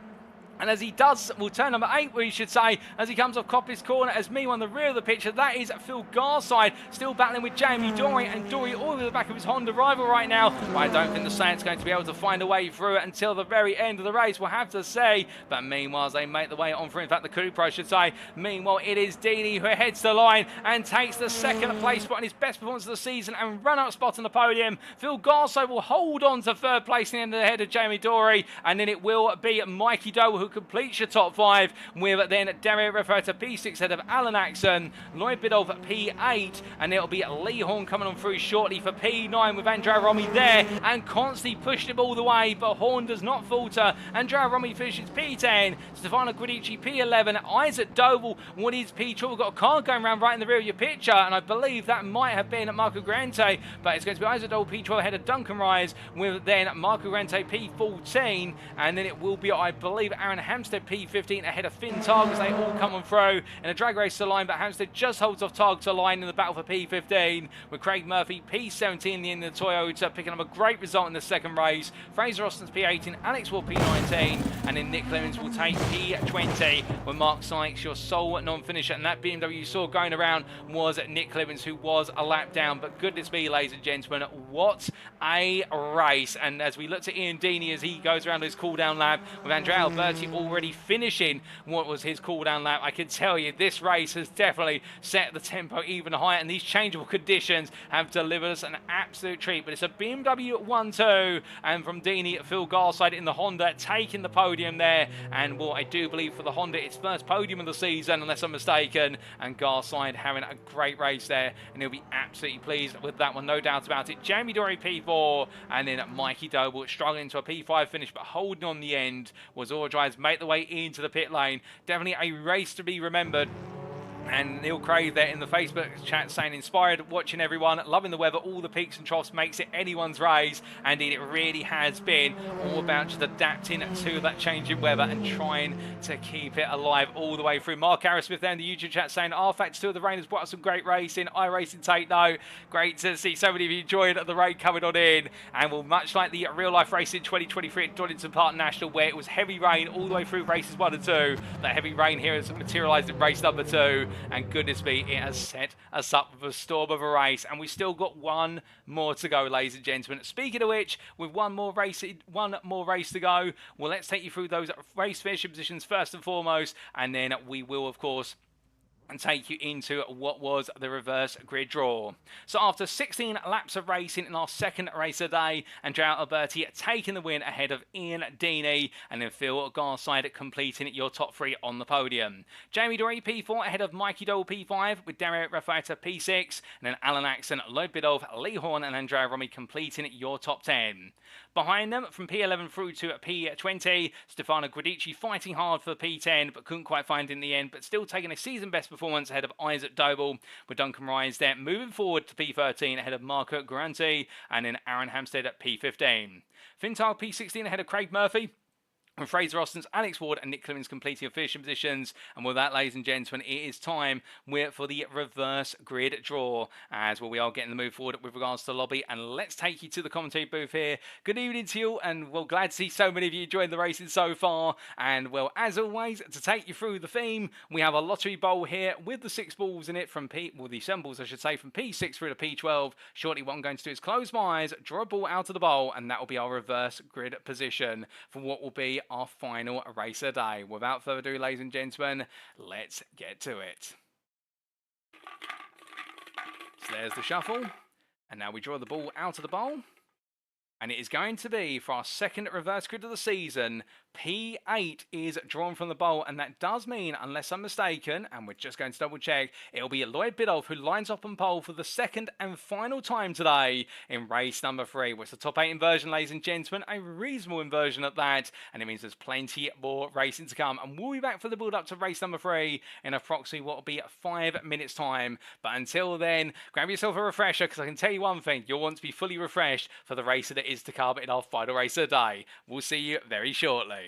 And as he does, we'll turn number 8, we should say, as he comes off Coppice Corner, as me on the rear of the picture, that is Phil Garside, still battling with Jamie Dory, and Dory all over the back of his Honda rival right now. But I don't think the Saints going to be able to find a way through it until the very end of the race, we'll have to say. But meanwhile, they make the way on through, in fact, the Cooper, I should say. Meanwhile, it is Deeney who heads the line and takes the second place spot in his best performance of the season and run-up spot on the podium. Phil Garside will hold on to third place in the end of the head of Jamie Dory, and then it will be Mikey Doe who completes your top 5, with then Dario Rafferty P6 ahead of Alan Axon, Lloyd Biddulph P8, and it'll be Lee Horne coming on through shortly for P9 with Andrea Romi there, and constantly pushed him all the way, but Horne does not falter. Andrea Romi finishes P10, Stefano Guidici P11, Isaac Doble, what is P12? We've got a car going around right in the rear of your picture, and I believe that might have been Marco Grante, but it's going to be Isaac Doble P12 ahead of Duncan Rise, with then Marco Grante P14, and then it will be, I believe, Aaron Hampstead P15 ahead of Finn Targ as they all come on through in a drag race to line, but Hampstead just holds off Targ to line in the battle for P15, with Craig Murphy P17 in the end of the Toyota, picking up a great result in the second race. Fraser Austin's P18, Alex Ward P19, and then Nick Clemens will take P20, with Mark Sykes your sole non-finisher, and that BMW you saw going around was Nick Clemens, who was a lap down. But goodness me, ladies and gentlemen, what a race. And as we look to Ian Deeney as he goes around his cool-down lap, with Andrea Alberti already finishing what was his cool-down lap, I can tell you this race has definitely set the tempo even higher, and these changeable conditions have delivered us an absolute treat. But it's a BMW 1-2, and from Deeney, Phil Garside in the Honda taking the podium there, and what I do believe for the Honda, its first podium of the season, unless I'm mistaken, and Garside having a great race there, and he'll be absolutely pleased with that one, no doubt about it. Jamie Dory P4, and then Mikey Doble struggling to a P5 finish, but holding on the end, was all drives make the way into the pit lane. Definitely a race to be remembered. And Neil Craig there in the Facebook chat saying, inspired watching everyone, loving the weather, all the peaks and troughs, makes it anyone's race. And indeed, it really has been all about just adapting to that changing weather and trying to keep it alive all the way through. Mark Harrismith there in the YouTube chat saying, rFactor2 of the rain has brought us some great racing. iRacing take note. Great to see so many of you enjoying the rain coming on in. And well, much like the real life racing 2023 at Donington Park National, where it was heavy rain all the way through races 1 and 2, that heavy rain here has materialised in race number 2. And goodness me, it has set us up with a storm of a race, and we still got one more to go, ladies and gentlemen. Speaking of which, with one more race to go, well, let's take you through those race finishing positions first and foremost, and then we will, of course, and take you into what was the reverse grid draw. So after 16 laps of racing in our second race of the day, Andrea Alberti taking the win ahead of Ian Deeney, and then Phil Garside completing your top 3 on the podium. Jamie Dory P4 ahead of Mikey Dole P5, with Dario Rafferty P6, and then Alan Axon, Lloyd Biddulph, Lee Horne, and Andrea Romi completing your top 10. Behind them, from P11 through to P20, Stefano Guidici fighting hard for P10, but couldn't quite find it in the end, but still taking a season best performance ahead of Isaac Doble, with Duncan Rise there moving forward to P13 ahead of Marco Grante, and then Aaron Hampstead at P15. Fintar P16 ahead of Craig Murphy, and Fraser Austin's Alex Ward and Nick Clemens completing finishing positions. And with that, ladies and gentlemen, it is time for the reverse grid draw, as well, we are getting the move forward with regards to the lobby. And let's take you to the commentary booth here. Good evening to you, and well, glad to see so many of you enjoying the racing so far. And well, as always, to take you through the theme, we have a lottery bowl here with the 6 balls in it from the 7 balls, I should say, from P6 through to P12. Shortly, what I'm going to do is close my eyes, draw a ball out of the bowl, and that will be our reverse grid position for what will be our final race of the day. Without further ado, ladies and gentlemen, let's get to it. So there's the shuffle, and now we draw the ball out of the bowl, and it is going to be, for our second reverse grid of the season, P8 is drawn from the bowl, and that does mean, unless I'm mistaken, and we're just going to double check, it'll be Lloyd Biddulph who lines up on pole for the second and final time today in race number 3. Well, it's a top 8 inversion, ladies and gentlemen, a reasonable inversion at that, and it means there's plenty more racing to come. And we'll be back for the build up to race number 3 in approximately what will be 5 minutes time. But until then, grab yourself a refresher, because I can tell you one thing, you'll want to be fully refreshed for the race that is to come in our final race of the day. We'll see you very shortly.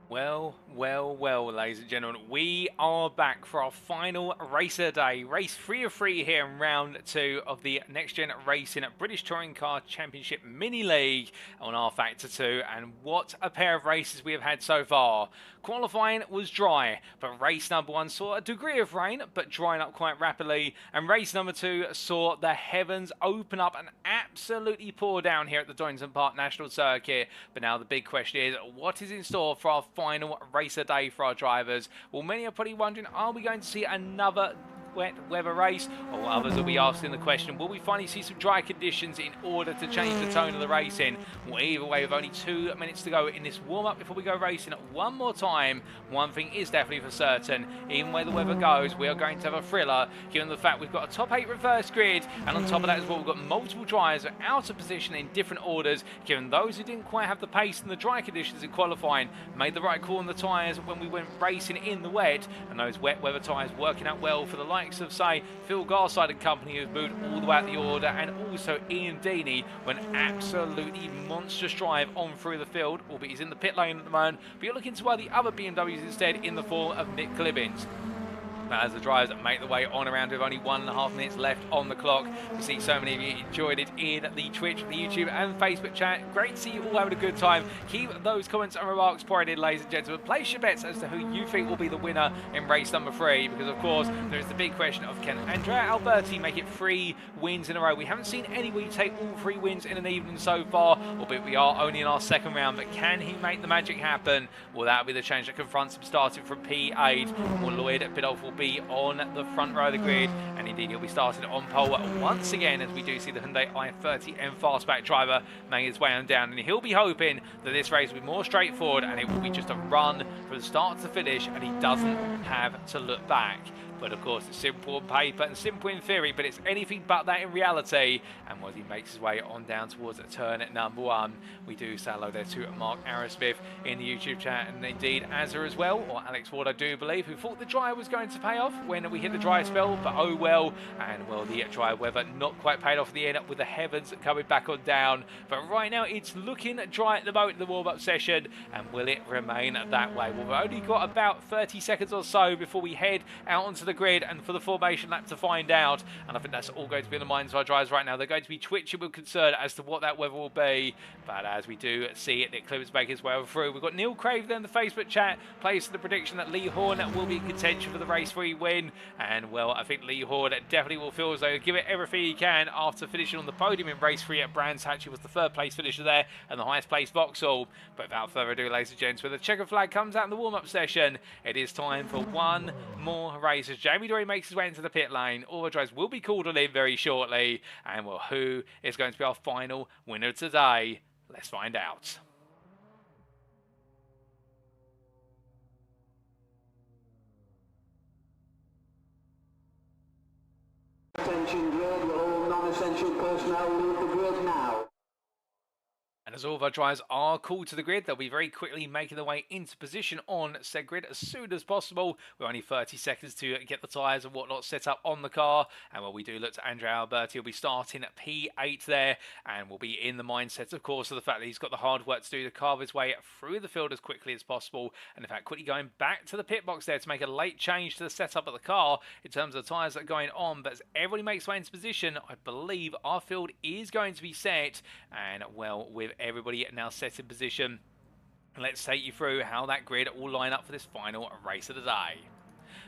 Well, ladies and gentlemen, we are back for our final race of the day. Race 3 of 3 here in round 2 of the Next Gen Racing British Touring Car Championship Mini League on rFactor2. And what a pair of races we have had so far. Qualifying was dry, but race number 1 saw a degree of rain, but drying up quite rapidly. And race number 2 saw the heavens open up and absolutely pour down here at the Donington Park National Circuit. But now the big question is, what is in store for our final race of the day for our drivers? Well, many are probably wondering, are we going to see another wet weather race? Or others will be asking the question, will we finally see some dry conditions in order to change the tone of the racing? Well, either way, with only 2 minutes to go in this warm-up before we go racing one more time, one thing is definitely for certain: even where the weather goes, we are going to have a thriller, given the fact we've got a top 8 reverse grid, and on top of that as well, we've got multiple drivers out of position in different orders, given those who didn't quite have the pace and the dry conditions in qualifying made the right call on the tyres when we went racing in the wet, and those wet weather tyres working out well for the likes of, say, Phil Garside and company, who's moved all the way out the order, and also Ian Deeney, when absolutely monstrous drive on through the field, albeit he's in the pit lane at the moment, but you're looking to buy the other BMWs instead in the form of Nick Clibbins. As the drivers make the way on around with only 1.5 minutes left on the clock. We see so many of you enjoyed it in the Twitch, the YouTube and Facebook chat. Great to see you all having a good time. Keep those comments and remarks pouring in, ladies and gentlemen. Place your bets as to who you think will be the winner in race number 3, because of course there is the big question of, can Andrea Alberti make it 3 wins in a row? We haven't seen anybody take all 3 wins in an evening so far, albeit we are only in our second round, but can he make the magic happen? Well, that'll be the change that confronts him starting from P8. Well, Lloyd Biddulph will be on the front row of the grid, and indeed he'll be starting on pole once again, as we do see the Hyundai i30M fastback driver making his way on down, and he'll be hoping that this race will be more straightforward and it will be just a run from the start to finish, and he doesn't have to look back. But of course, it's simple on paper and simple in theory, but it's anything but that in reality. And as he makes his way on down towards turn at number 1, we do say hello there to Mark Arrowsmith in the YouTube chat, and indeed Azza as well, or Alex Ward, I do believe, who thought the dry was going to pay off when we hit the dry spell, but oh well. And well, the dry weather not quite paid off at the end, with the heavens coming back on down. But right now, it's looking dry at the moment in the warm-up session, and will it remain that way? Well, we've only got about 30 seconds or so before we head out onto the grid and for the formation lap to find out, and I think that's all going to be in the minds of our drivers right now. They're going to be twitching with concern as to what that weather will be, but as we do see it, Nick Clibbins make his way through. We've got Neil Crave there in the Facebook chat, placing the prediction that Lee Horne will be in contention for the race 3 win, and well, I think Lee Horne definitely will feel as though he'll give it everything he can after finishing on the podium in race 3 at Brands Hatch. He was the 3rd place finisher there and the highest place Vauxhall. But without further ado, ladies and gents, when the checker flag comes out in the warm-up session, it is time for one more race as Jamie Dory makes his way into the pit lane. All the drivers will be called on in very shortly, and well, who is going to be our final winner today? Let's find out. Attention grid, all non-essential personnel leave the grid now. And as all of our drivers are called to the grid, they'll be very quickly making their way into position on said grid as soon as possible. We're only 30 seconds to get the tyres and whatnot set up on the car. And while we do look to Andrea Alberti, he'll be starting at P8 there, and will be in the mindset, of course, of the fact that he's got the hard work to do to carve his way through the field as quickly as possible. And in fact, quickly going back to the pit box there to make a late change to the setup of the car in terms of the tyres that are going on. But as everybody makes their way into position, I believe our field is going to be set. And well, with everybody now set in position, let's take you through how that grid will line up for this final race of the day.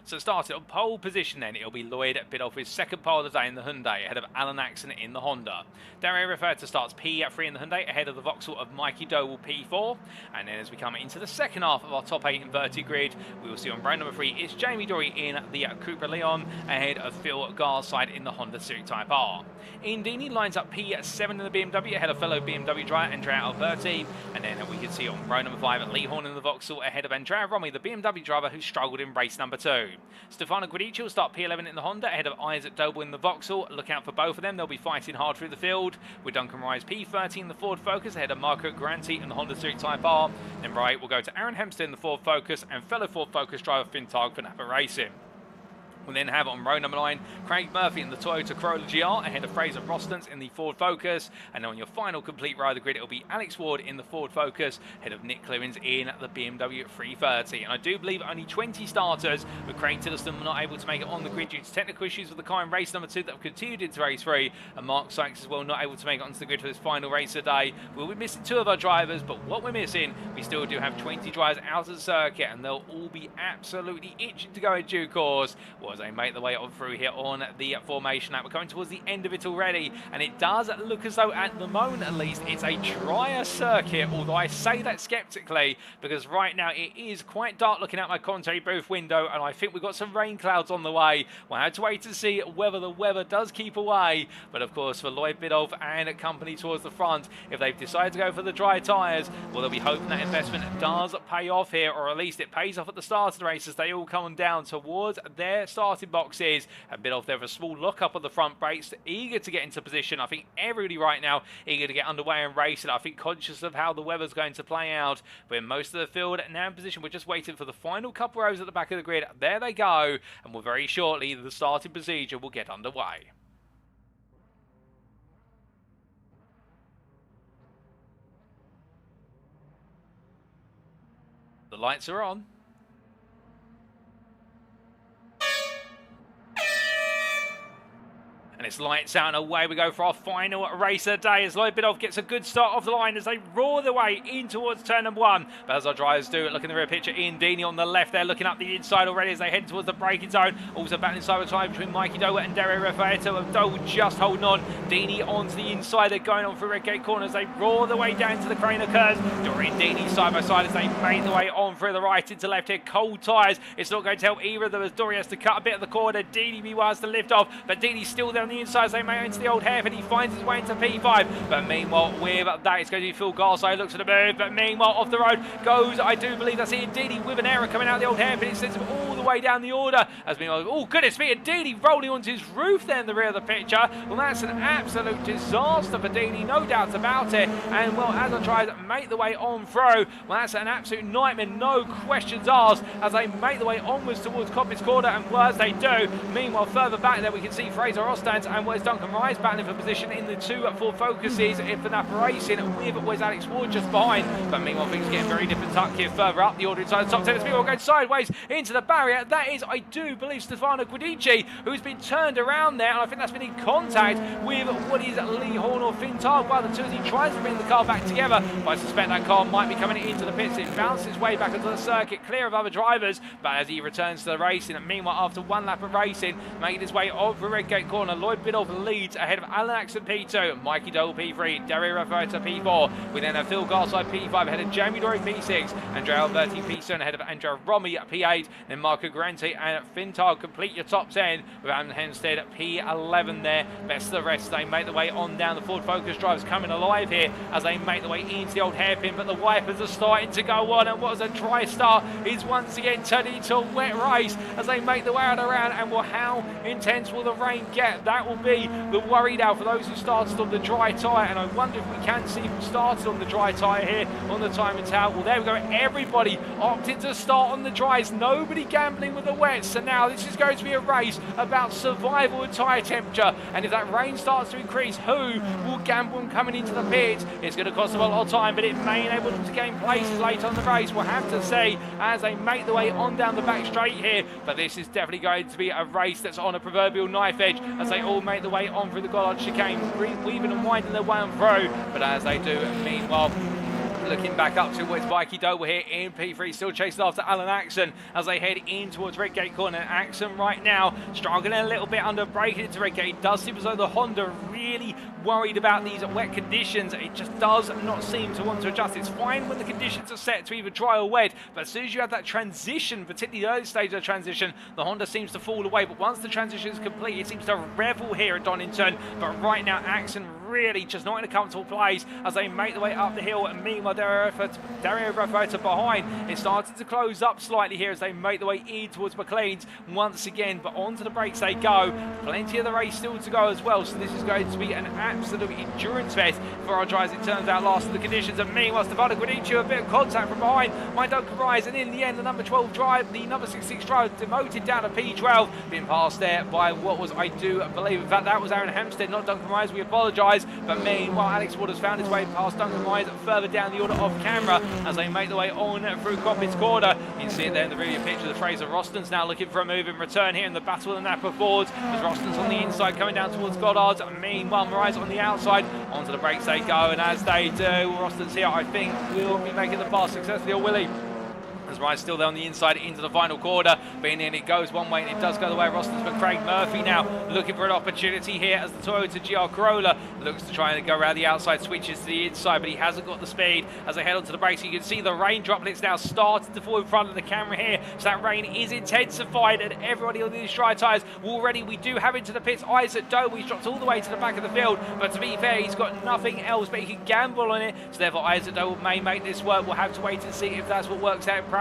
So starting on pole position then, it'll be Lloyd Biddulph with 2nd pole of the day in the Hyundai, ahead of Alan Axon in the Honda. Andrea rFactor2 starts P3 in the Hyundai, ahead of the Vauxhall of Mikey Dowell P4. And then as we come into the second half of our top 8 inverted grid, we will see on row number 3 is Jamie Dory in the Cupra Leon, ahead of Phil Garside in the Honda Civic Type R. Ian Deeney lines up P7 in the BMW, ahead of fellow BMW driver Andrea Alberti. And then we can see on row number 5 Lee Horne in the Vauxhall, ahead of Andrea Romi, the BMW driver who struggled in race number 2. Stefano Guidici will start P11 in the Honda, ahead of Isaac Doble in the Vauxhall. Look out for both of them, they'll be fighting hard through the field, with Duncan Rise P13 in the Ford Focus, ahead of Marco Garanti in the Honda Civic Type R. Then right, we'll go to Aaron Hempstead in the Ford Focus, and fellow Ford Focus driver Finn Targ for Napa Racing. We'll then have on row number 9, Craig Murphy in the Toyota Corolla GR ahead of Fraser Rostons in the Ford Focus. And on your final complete row of the grid, it'll be Alex Ward in the Ford Focus ahead of Nick Clewins in the BMW 330. And I do believe only 20 starters, with Craig Tillotson not able to make it on the grid due to technical issues with the car in race number 2 that have continued into race 3. And Mark Sykes as well not able to make it onto the grid for this final race today. We'll be missing 2 of our drivers, but what we're missing, we still do have 20 drivers out of the circuit, and they'll all be absolutely itching to go in due course as they make the way on through here on the formation lap. We're coming towards the end of it already, and it does look as though at the moment at least it's a drier circuit, although I say that skeptically because right now it is quite dark looking out my commentary booth window, and I think we've got some rain clouds on the way. We'll have to wait to see whether the weather does keep away, but of course for Lloyd Biddulph and company towards the front, if they've decided to go for the dry tyres, well, they'll be hoping that investment does pay off here, or at least it pays off at the start of the race as they all come down towards their starting boxes. And Biddulph there with a small lock-up of the front brakes, eager to get into position. I think everybody right now eager to get underway and race it. I think conscious of how the weather's going to play out. But most of the field now in position. We're just waiting for the final couple rows at the back of the grid. There they go. And we'll very shortly, the starting procedure will get underway. The lights are on. And it's lights out and away we go for our final race of the day as Lloyd Biddulph gets a good start off the line as they roar their way in towards turn number 1. But as our drivers do, look in the rear picture, Ian Deeney on the left there, looking up the inside already as they head towards the braking zone. Also battling side by side between Mikey Doe and Andrea rFactor2. Doe just holding on. Deeney onto the inside. They're going on through Redgate Corner as they roar their way down to the crane of curves. Dorian Deeney side by side as they make their way on through the right into left here. Cold tyres. It's not going to help either of them as Dory has to cut a bit of the corner. Deeney meanwhile has to lift off, but Deeney's still there on the inside as they make into the old hairpin. He finds his way into P5, but meanwhile with that it's going to be Phil Garside looks at the move, but meanwhile off the road goes, I do believe that's Ian Deeney with an error coming out of the old hairpin. It sends him all the way down the order as meanwhile, oh goodness me, Deeney rolling onto his roof there in the rear of the picture. Well, that's an absolute disaster for Deeney, no doubt about it. And well, as I try to make the way on through, well, that's an absolute nightmare, no questions asked as they make the way onwards towards Coppice Corner, and well, as they do, meanwhile further back there we can see Fraser Rostons and where's Duncan Rice battling for position in the 2 Ford Focuses for Napa Racing with where's Alex Ward just behind. But meanwhile things getting very different tuck here further up the order inside the top 10 as people going sideways into the barrier. That is, I do believe, Stefano Guidici, who's been turned around there, and I think that's been in contact with what is Lee Horne or Fintar by the two as he tries to bring the car back together. But I suspect that car might be coming into the pits. It bounces its way back into the circuit, clear of other drivers, but as he returns to the racing, and meanwhile after one lap of racing, making his way over Redgate Corner, Lloyd Biddulph leads ahead of Alan Axon P2, Mikey Dole P3, Andrea rFactor2 P4. We then have Phil Garside P5 ahead of Jamie Dory P6, Andrea Alberti P7 ahead of Andrea Romi P8, then Marco Grante and Fintar complete your top 10 with Adam Hempstead P11 there. Best of the rest, they make the way on down. The Ford Focus drivers coming alive here as they make the way into the old hairpin, but the wipers are starting to go on, and what was a dry start is once again turning into a wet race as they make the way out around. And well, how intense will the rain get? That will be the worry now for those who started on the dry tyre, and I wonder if we can see who started on the dry tyre here on the time and towel. Well, there we go, everybody opted to start on the dries, nobody gambling with the wets. So now this is going to be a race about survival and tyre temperature, and if that rain starts to increase, who will gamble on coming into the pits? It's going to cost them a lot of time, but it may enable them to gain places later on the race. We'll have to see as they make the way on down the back straight here, but this is definitely going to be a race that's on a proverbial knife edge as they all make the way on through the Goddard chicane, weaving and winding their way on through. But as they do, meanwhile, looking back up towards Mikey Doble here in P3, still chasing after Alan Axon as they head in towards Redgate Corner. Axon right now struggling a little bit under braking into Redgate. It does seem as though the Honda really worried about these wet conditions. It just does not seem to want to adjust. It's fine when the conditions are set to either dry or wet, but as soon as you have that transition, particularly the early stage of the transition, the Honda seems to fall away. But once the transition is complete, it seems to revel here at Donington. But right now, Axon really just not in a comfortable place as they make their way up the hill. And meanwhile, rFactor2 behind. It started to close up slightly here as they make their way in towards McLean's once again, but onto the brakes they go. Plenty of the race still to go as well, so this is going to be an absolute endurance fest for our drivers. It turns out last of the conditions, and meanwhile, Stefano Guidiccio, a bit of contact from behind. My Duncan Rise, and in the end, the number 12 drive, the number 66 drive, demoted down to P12, being passed there by what was, I do believe, in fact, that was Aaron Hampstead, not Duncan Rise. We apologise, but meanwhile, Alex Waters found his way past Duncan Rise further down the order off camera as they make their way on through Coppitt's Corner. You can see it there in the video picture. The Fraser Roston's now looking for a move in return here in the battle of the Napa Fords, as Roston's on the inside coming down towards Goddard's. Meanwhile, Morais on the outside. Onto the brakes they go, and as they do, Roston's here, I think, will be making the pass successfully, or will he? As Ryan's still there on the inside into the final quarter, but in it goes one way and it does go the way of Rostons, but Craig Murphy now looking for an opportunity here as the Toyota GR Corolla looks to try and go around the outside, switches to the inside, but he hasn't got the speed as they head onto the brakes. You can see the rain droplets now started to fall in front of the camera here, so that rain is intensified, and everybody on these dry tyres already. We do have into the pits Isaac Doe. He's dropped all the way to the back of the field, but to be fair, he's got nothing else, but he can gamble on it, so therefore Isaac Doe may make this work. We'll have to wait and see if that's what works out in practice.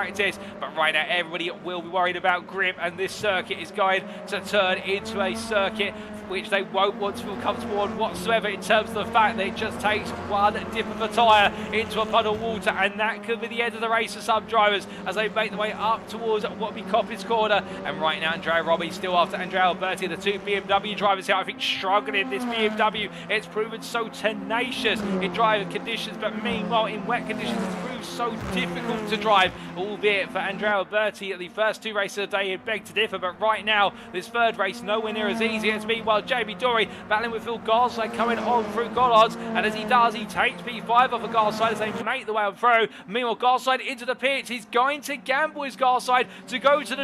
But right now everybody will be worried about grip, and this circuit is going to turn into a circuit which they won't want to feel comfortable on whatsoever, in terms of the fact that it just takes one dip of a tyre into a puddle of water, and that could be the end of the race for some drivers as they make their way up towards what will be Coppitt's Corner. And right now Andrea Romi still after Andrea Alberti, the two BMW drivers here, I think struggling. This BMW, it's proven so tenacious in driving conditions, but meanwhile in wet conditions it's proved so difficult to drive, albeit for Andrea Alberti at the first two races of the day, it begged to differ, but right now this third race nowhere near as easy. It's meanwhile Jamie Dory battling with Phil Garside coming on through Goddard's, and as he does, he takes P5 off of Garside as they make the way on through. Meanwhile, Garside into the pits. He's going to gamble his Garside to go to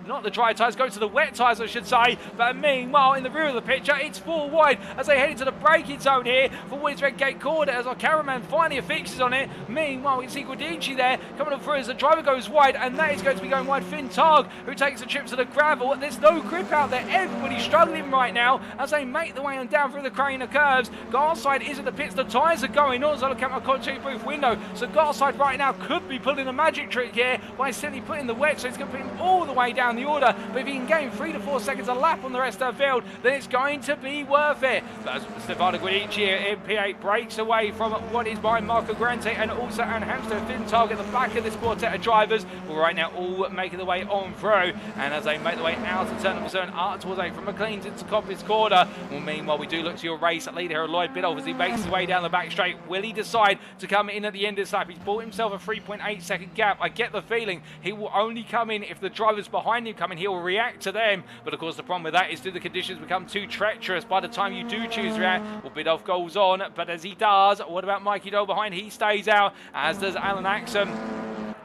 not the dry tyres, go to the wet tyres, I should say. But meanwhile, in the rear of the picture, it's four wide as they head into the braking zone here for Woods Red Gate Corner as our cameraman finally fixes on it. Meanwhile, we can see Guidiccio there coming on through as the driver goes wide, and that is going to be going wide. Finn Targ, who takes a trip to the gravel. There's no grip out there. Everybody's struggling right now as they make their way on down through the crane of curves. Garside is in the pits. The tyres are going on, so I look at my contact booth window. So Garside right now could be pulling a magic trick here by simply putting the wet, so it's going to put him all the way down the order. But if he can gain 3 to 4 seconds a lap on the rest of the field, then it's going to be worth it. But as Stefano Guidiccio in P8 breaks away from what is by Marco Grante and also Aaron Hampstead, Finn Targ at the back of this quartet of drivers, will right now all making their way on through. And as they make their way out of turn number 7 up towards 8 from McLean's into Coppitt's Corner. Well, meanwhile, we do look to your race leader here, Lloyd Biddulph, as he makes his way down the back straight. Will he decide to come in at the end of this lap? He's bought himself a 3.8 second gap. I get the feeling he will only come in if the drivers behind him come in. He'll react to them. But of course, the problem with that is, do the conditions become too treacherous by the time you do choose to react? Well, Biddulph goes on, but as he does, what about Mikey Doe behind? He stays out, as does Alan Axon.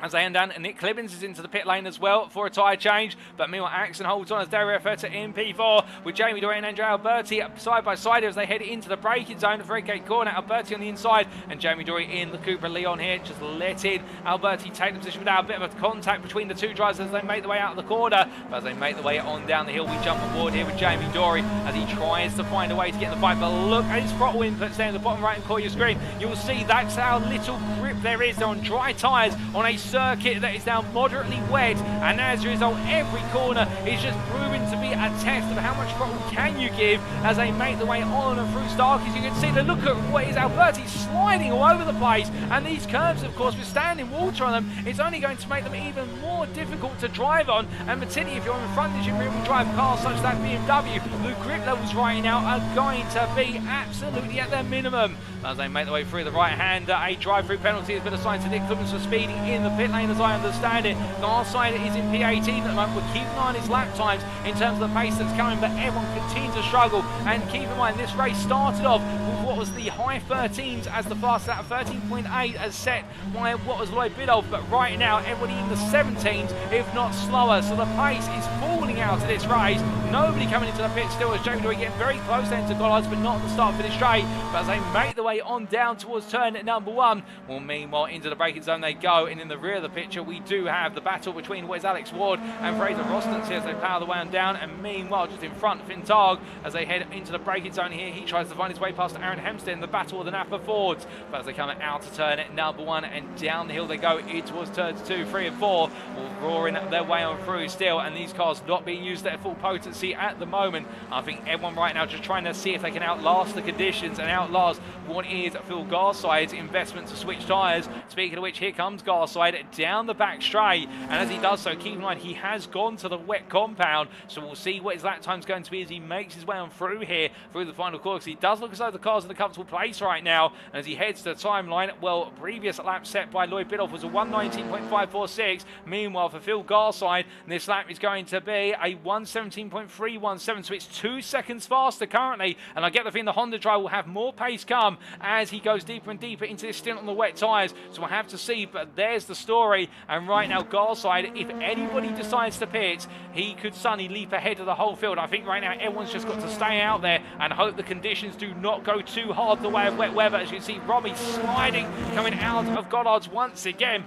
As they end down, and Nick Clibbins is into the pit lane as well for a tyre change. But meanwhile, Axon holds on as rFactor2 in P4 with Jamie Dory and Andrea Alberti side by side as they head into the braking zone of Red Gate Corner. Alberti on the inside and Jamie Dory in the Cooper Leon here, just letting Alberti take the position without a bit of a contact between the two drivers as they make their way out of the corner. But as they make their way on down the hill, we jump aboard here with Jamie Dory as he tries to find a way to get in the fight. But look at his throttle inputs there in the bottom right hand corner of your screen. You'll see that's how little grip there is. They're on dry tyres on a circuit that is now moderately wet, and as a result every corner is just proven to be a test of how much throttle can you give as they make their way on and through Starkeys. You can see the look at what is Alberti sliding all over the place, and these curves of course with standing water on them, it's only going to make them even more difficult to drive on, and particularly if you're in front of your rear wheel drive car such as that BMW, the grip levels right now are going to be absolutely at their minimum. As they make their way through the right hand, a drive-through penalty has been assigned to Nick Clibbins for speeding in the pit lane as I understand it. Garside is in P18 at the moment. We're keeping an eye on his lap times in terms of the pace that's coming, but everyone continues to struggle. And keep in mind, this race started off with what was the high 13s as the fastest out of 13.8 as set by what was Lloyd Biddulph, but right now everybody in the 17s, if not slower, so the pace is falling out of this race. Nobody coming into the pit still as Jamie Dory getting very close then to Gollards, but not at the start finish straight, but as they make their way on down towards turn number 1, well, meanwhile into the braking zone they go, and in the rear of the picture we do have the battle between what is Alex Ward and Fraser Rostance here as they power the way on down, and meanwhile just in front Finn Targ as they head into the braking zone here, he tries to find his way past Aaron Hempstead in the battle of the Napa Fords, but as they come out to turn number 1 and down the hill they go in towards turns 2, 3 and 4, will roaring their way on through still, and these cars not being used at full potency at the moment. I think everyone right now just trying to see if they can outlast the conditions and outlast what is Phil Garside's investment to switch tyres. Speaking of which, here comes Garside down the back straight, and as he does so, keep in mind he has gone to the wet compound, so we'll see what his lap time's going to be as he makes his way on through here through the final course. He does look as though the car's in a comfortable place right now, and as he heads to the timeline, well, previous lap set by Lloyd Biddulph was a 119.546. Meanwhile, for Phil Garside, this lap is going to be a 117.317, so it's 2 seconds faster currently, and I get the feeling the Honda driver will have more pace come as he goes deeper and deeper into this stint on the wet tyres, so we'll have to see, but there's the story. And right now Garside, if anybody decides to pit, he could suddenly leap ahead of the whole field. I think right now everyone's just got to stay out there and hope the conditions do not go too hard the way of wet weather. As you can see, Romi sliding coming out of Gollards once again.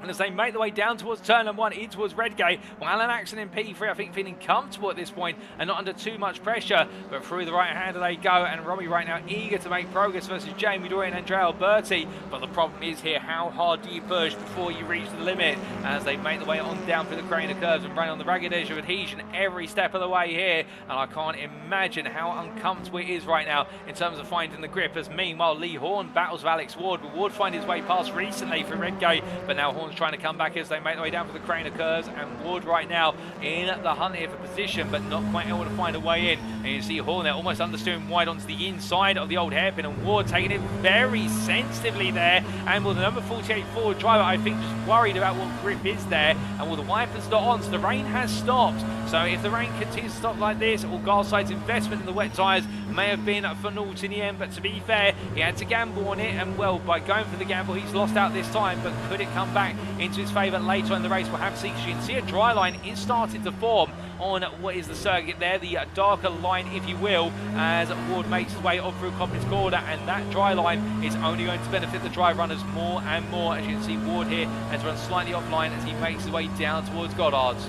And as they make their way down towards turn number 1, in towards Redgate, well, Alan Axon in P3, I think, feeling comfortable at this point and not under too much pressure. But through the right-hander they go, and Romi right now eager to make progress versus Jamie Dory and Andrea Alberti. But the problem is here, how hard do you push before you reach the limit? As they make their way on down through the crane of curves and run on the ragged edge of adhesion every step of the way here. And I can't imagine how uncomfortable it is right now in terms of finding the grip. As meanwhile, Lee Horne battles with Alex Ward. But Ward find his way past recently through Redgate, but now Horne's trying to come back as they make their way down for the crane of curves, and Ward right now in the hunt here for position, but not quite able to find a way in. And you see Horne there almost understeering wide onto the inside of the old hairpin, and Ward taking it very sensitively there. And will the number 48 Ford driver, I think, just worried about what grip is there, and will the wipers not on, so the rain has stopped. So if the rain continues to stop like this, or Garside's investment in the wet tyres may have been for naught in the end, but to be fair, he had to gamble on it, and well, by going for the gamble, he's lost out this time. But could it come back into his favour later in the race? We'll have to see, because you can see a dry line is starting to form on what is the circuit there, the darker line, if you will, as Ward makes his way up through Coppins Corner, and that dry line is only going to benefit the dry runners more and more. As you can see, Ward here has run slightly offline as he makes his way down towards Gollards.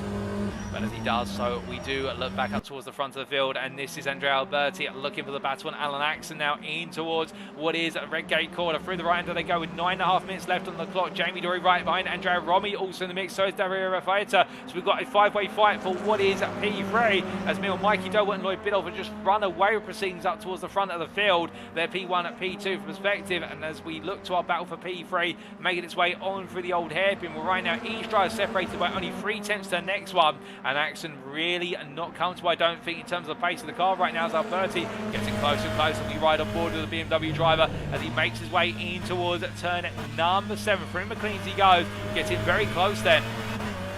But as he does so, we do look back up towards the front of the field, and this is Andrea Alberti looking for the battle on Alan Axon now in towards what is Redgate Corner. Through the right-hander they go with 9.5 minutes left on the clock. Jamie Dory right behind Andrea Romi also in the mix, so is Daria rFactor2. So we've got a five-way fight for what is P3, as Mikey Doe and Lloyd Biddulph have just run away with proceedings up towards the front of the field. They're P1 at P2 for perspective, and as we look to our battle for P3, making its way on through the old hairpin, well, right now each driver separated by only 3/10 to the next one. And Axon really not comfortable, I don't think, in terms of the pace of the car right now, as Alberti getting closer and closer. We ride on board with the BMW driver as he makes his way in towards turn number 7. Through McLean's he goes, getting very close then.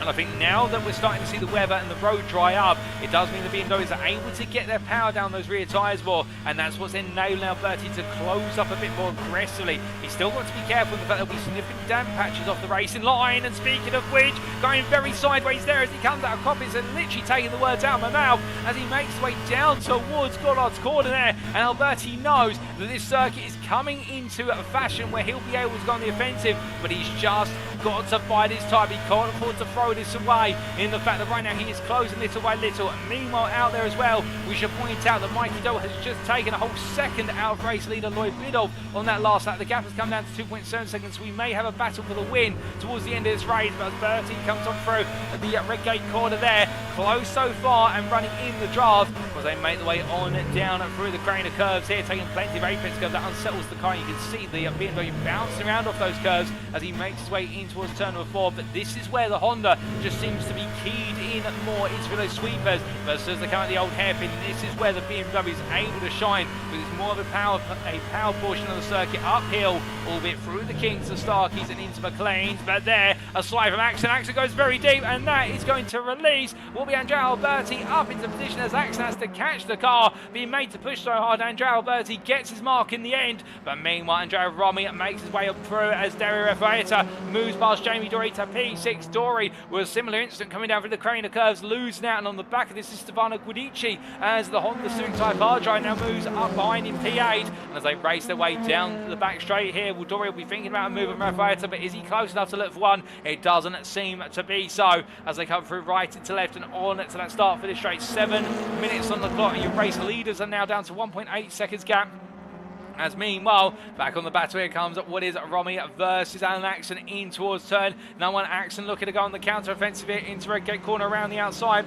And I think now that we're starting to see the weather and the road dry up, it does mean the BMWs are able to get their power down those rear tyres more, and that's what's enabling Alberti to close up a bit more aggressively. He's still got to be careful of the fact there'll be significant damp patches off the racing line, and speaking of which, going very sideways there as he comes out of Coppins and literally taking the words out of my mouth as he makes his way down towards Gollard's Corner there. And Alberti knows that this circuit is coming into a fashion where he'll be able to go on the offensive, but he's just got to bide his time. He can't afford to throw this away in the fact that right now he is closing little by little. And meanwhile out there as well, we should point out that Mikey Doe has just taken a whole second out of race leader Lloyd Biddulph on that last lap. The gap has come down to 2.7 seconds. We may have a battle for the win towards the end of this race, but as Bertie comes on through the Redgate Corner there, close so far and running in the draft, as they make the way on down through the crane of curves here, taking plenty of apex curves. That unsettles the car. You can see the BMW bouncing around off those curves as he makes his way in towards turn number 4. But this is where the Honda just seems to be keyed in more into those sweepers versus the kind of the old hairpin. This is where the BMW is able to shine, because it's more of a power portion of the circuit uphill, albeit through the Kings, the Starkeys and into McLean's. But there, a slide from Axon. Axon goes very deep, and that is going to release will be Andrea Alberti up into position as Axon has to catch the car, being made to push so hard. Andrea Alberti gets his mark in the end, but meanwhile Andrea Romi makes his way up through as rFactor2 moves past Jamie Dory to P6. Dory with a similar incident coming down through the crane of curves, losing out, and on the back of this is Stefano Guidici as the Honda Civic Type R drive now moves up behind in P8, and as they race their way down the back straight here, well, Dory will be thinking about a move on rFactor2, but is he close enough to look for one? It doesn't seem to be so, as they come through right into left and on to that start for this straight. 7 minutes on the clock, and your race leaders are now down to 1.8 seconds gap. As meanwhile, back on the battle here comes what is Romi versus Alan Axon in towards turn. Now one Axon looking to go on the counter offensive here into Redgate corner around the outside.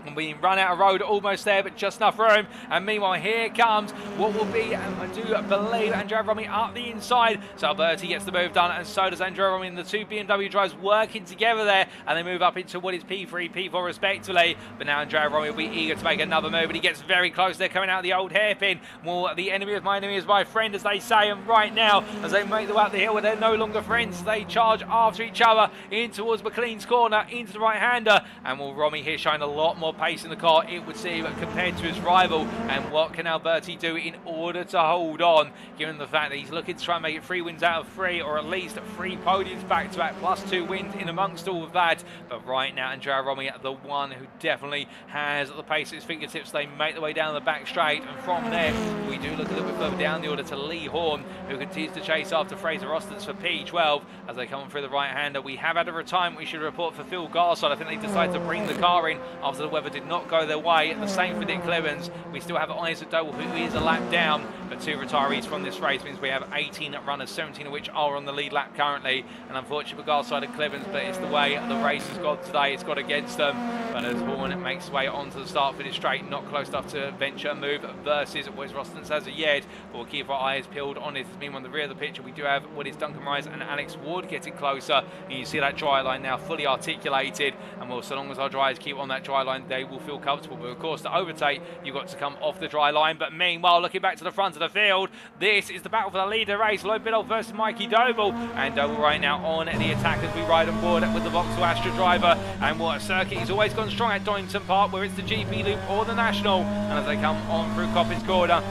And we run out of road almost there, but just enough room. And meanwhile, here comes what will be, I do believe, Andrea Romi up the inside. So Alberti gets the move done, and so does Andrea Romi. And the two BMW drives working together there, and they move up into what is P3, P4 respectively. But now Andrea Romi will be eager to make another move, and he gets very close. They're coming out of the old hairpin. Well, the enemy of my enemy is my friend, as they say. And right now, as they make their way up the hill, where they're no longer friends, they charge after each other in towards McLean's corner, into the right-hander. And will Romi here showing a lot more pace in the car, it would seem, compared to his rival. And what can Alberti do in order to hold on, given the fact that he's looking to try and make it 3 wins out of 3, or at least 3 podiums back-to-back, plus 2 wins in amongst all of that. But right now, Andrea Romi, the one who definitely has the pace at his fingertips. They make their way down the back straight, and from there, we do look a little bit further down the order to Lee Horne, who continues to chase after Fraser Rostons for P12 as they come on through the right-hander. We have had a retirement we should report for Phil Garside. I think they decided to bring the car in after the weather did not go their way. The same for Nick Clevens. We still have Isaac Doble, who is a lap down, but 2 retirees from this race means we have 18 runners, 17 of which are on the lead lap currently. And unfortunately for Garside and Clevens, but it's the way the race has gone today. It's got against them. But as Horne makes his way onto the start finish straight, not close enough to venture a move versus what is Rostons as of yet. But we'll keep our eyes peeled on it. Meanwhile, on the rear of the picture, we do have what is Duncan Rice and Alex Ward getting closer. And you see that dry line now fully articulated. And well, so long as our drivers keep on that dry line, they will feel comfortable. But of course, to overtake, you've got to come off the dry line. But meanwhile, looking back to the front of the field, this is the battle for the leader race. Lloyd Biddulph versus Mikey Doble. And Doble right now on the attack as we ride on board with the Vauxhall Astra driver. And what a circuit, he's always gone strong at Donington Park, where it's the GP Loop or the National. And as they come on through Coppins Corner,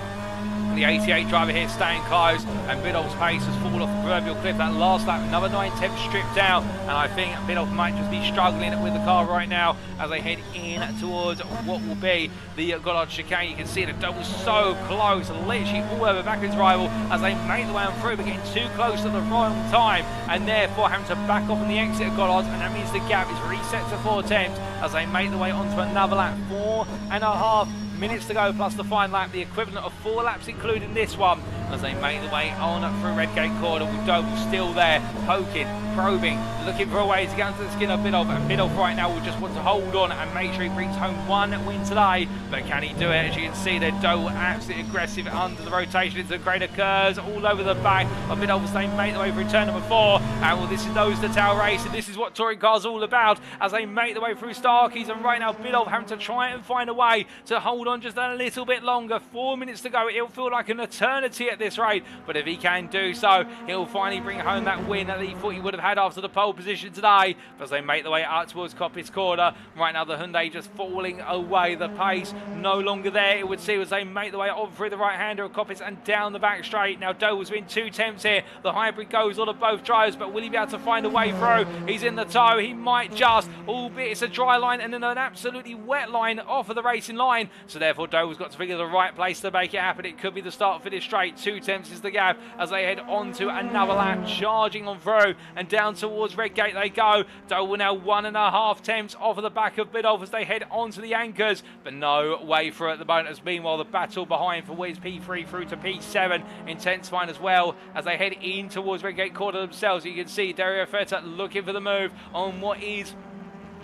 the 88 driver here staying close, and Biddulph's pace has fallen off the proverbial cliff. That last lap, another 9/10 stripped out, and I think Biddulph might just be struggling with the car right now as they head in towards what will be the Goddard chicane. You can see the Doble's so close, literally all over back of his rival as they make the way on through, but getting too close at the wrong time, and therefore having to back off on the exit of Goddard, and that means the gap is reset to 4/10 as they make the way onto another lap. 4.5 minutes to go plus the final lap, the equivalent of 4 laps including this one, as they make the way on through Redgate corner with Doble still there, poking, probing, looking for a way to get into the skin of Biddulph. And Biddulph right now will just want to hold on and make sure he brings home 1 win today. But can he do it? As you can see there, Doble absolutely aggressive under the rotation into the greater curves all over the back of Biddulph as they make the way through turn number 4. And well, this is nose to tail race, and this is what touring cars all about as they make the way through Starkeys. And right now Biddulph having to try and find a way to hold on just a little bit longer. 4 minutes to go. It'll feel like an eternity at this rate, but if he can do so, he'll finally bring home that win that he thought he would have had after the pole position today. But as they make the way out towards Coppins corner, right now the Hyundai just falling away. The pace no longer there, it would seem, as they make the way on through the right-hander of Coppins and down the back straight. Now Doble's been 2 attempts here. The hybrid goes on of both drives, but will he be able to find a way through? He's in the tow. He might just, albeit it's a dry line and then an absolutely wet line off of the racing line. So therefore Doble's got to figure the right place to make it happen. It could be the start finish straight. 2 attempts is the gap as they head on to another lap, charging on through and down towards Redgate they go. Doble now 1.5 attempts off of the back of Biddulph as they head onto the anchors, but no way through at the moment. As meanwhile the battle behind for Wiz P3 through to P7 intensifying as well as they head in towards Redgate corner themselves. You can see rFactor2 looking for the move on what is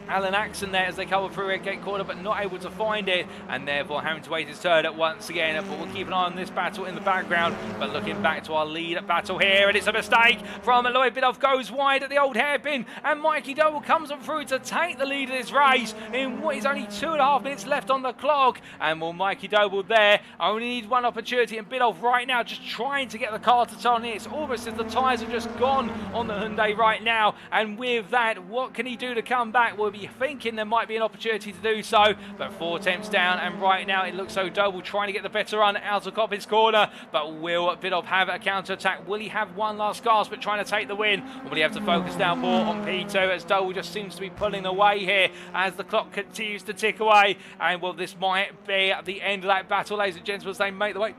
Alan Axon there as they cover through Redgate corner, but not able to find it, and therefore having to wait his turn once again. But we'll keep an eye on this battle in the background. But looking back to our lead battle here, and it's a mistake from Lloyd Biddulph, goes wide at the old hairpin, and Mikey Doble comes on through to take the lead of this race in what is only 2.5 minutes left on the clock. And well, Mikey Doble there only needs 1 opportunity, and Biddulph right now just trying to get the car to turn in. It's almost as the tyres have just gone on the Hyundai right now, and with that, what can he do to come back? Will he be thinking there might be an opportunity to do so, but 4 attempts down, and right now it looks so Doble trying to get the better run out of Coppice corner, but will Biddulph have a counter-attack? Will he have one last gasp but trying to take the win, or will he have to focus down more on P2 as Doble just seems to be pulling away here as the clock continues to tick away? And well, this might be the end of that battle, ladies and gentlemen, as they make the way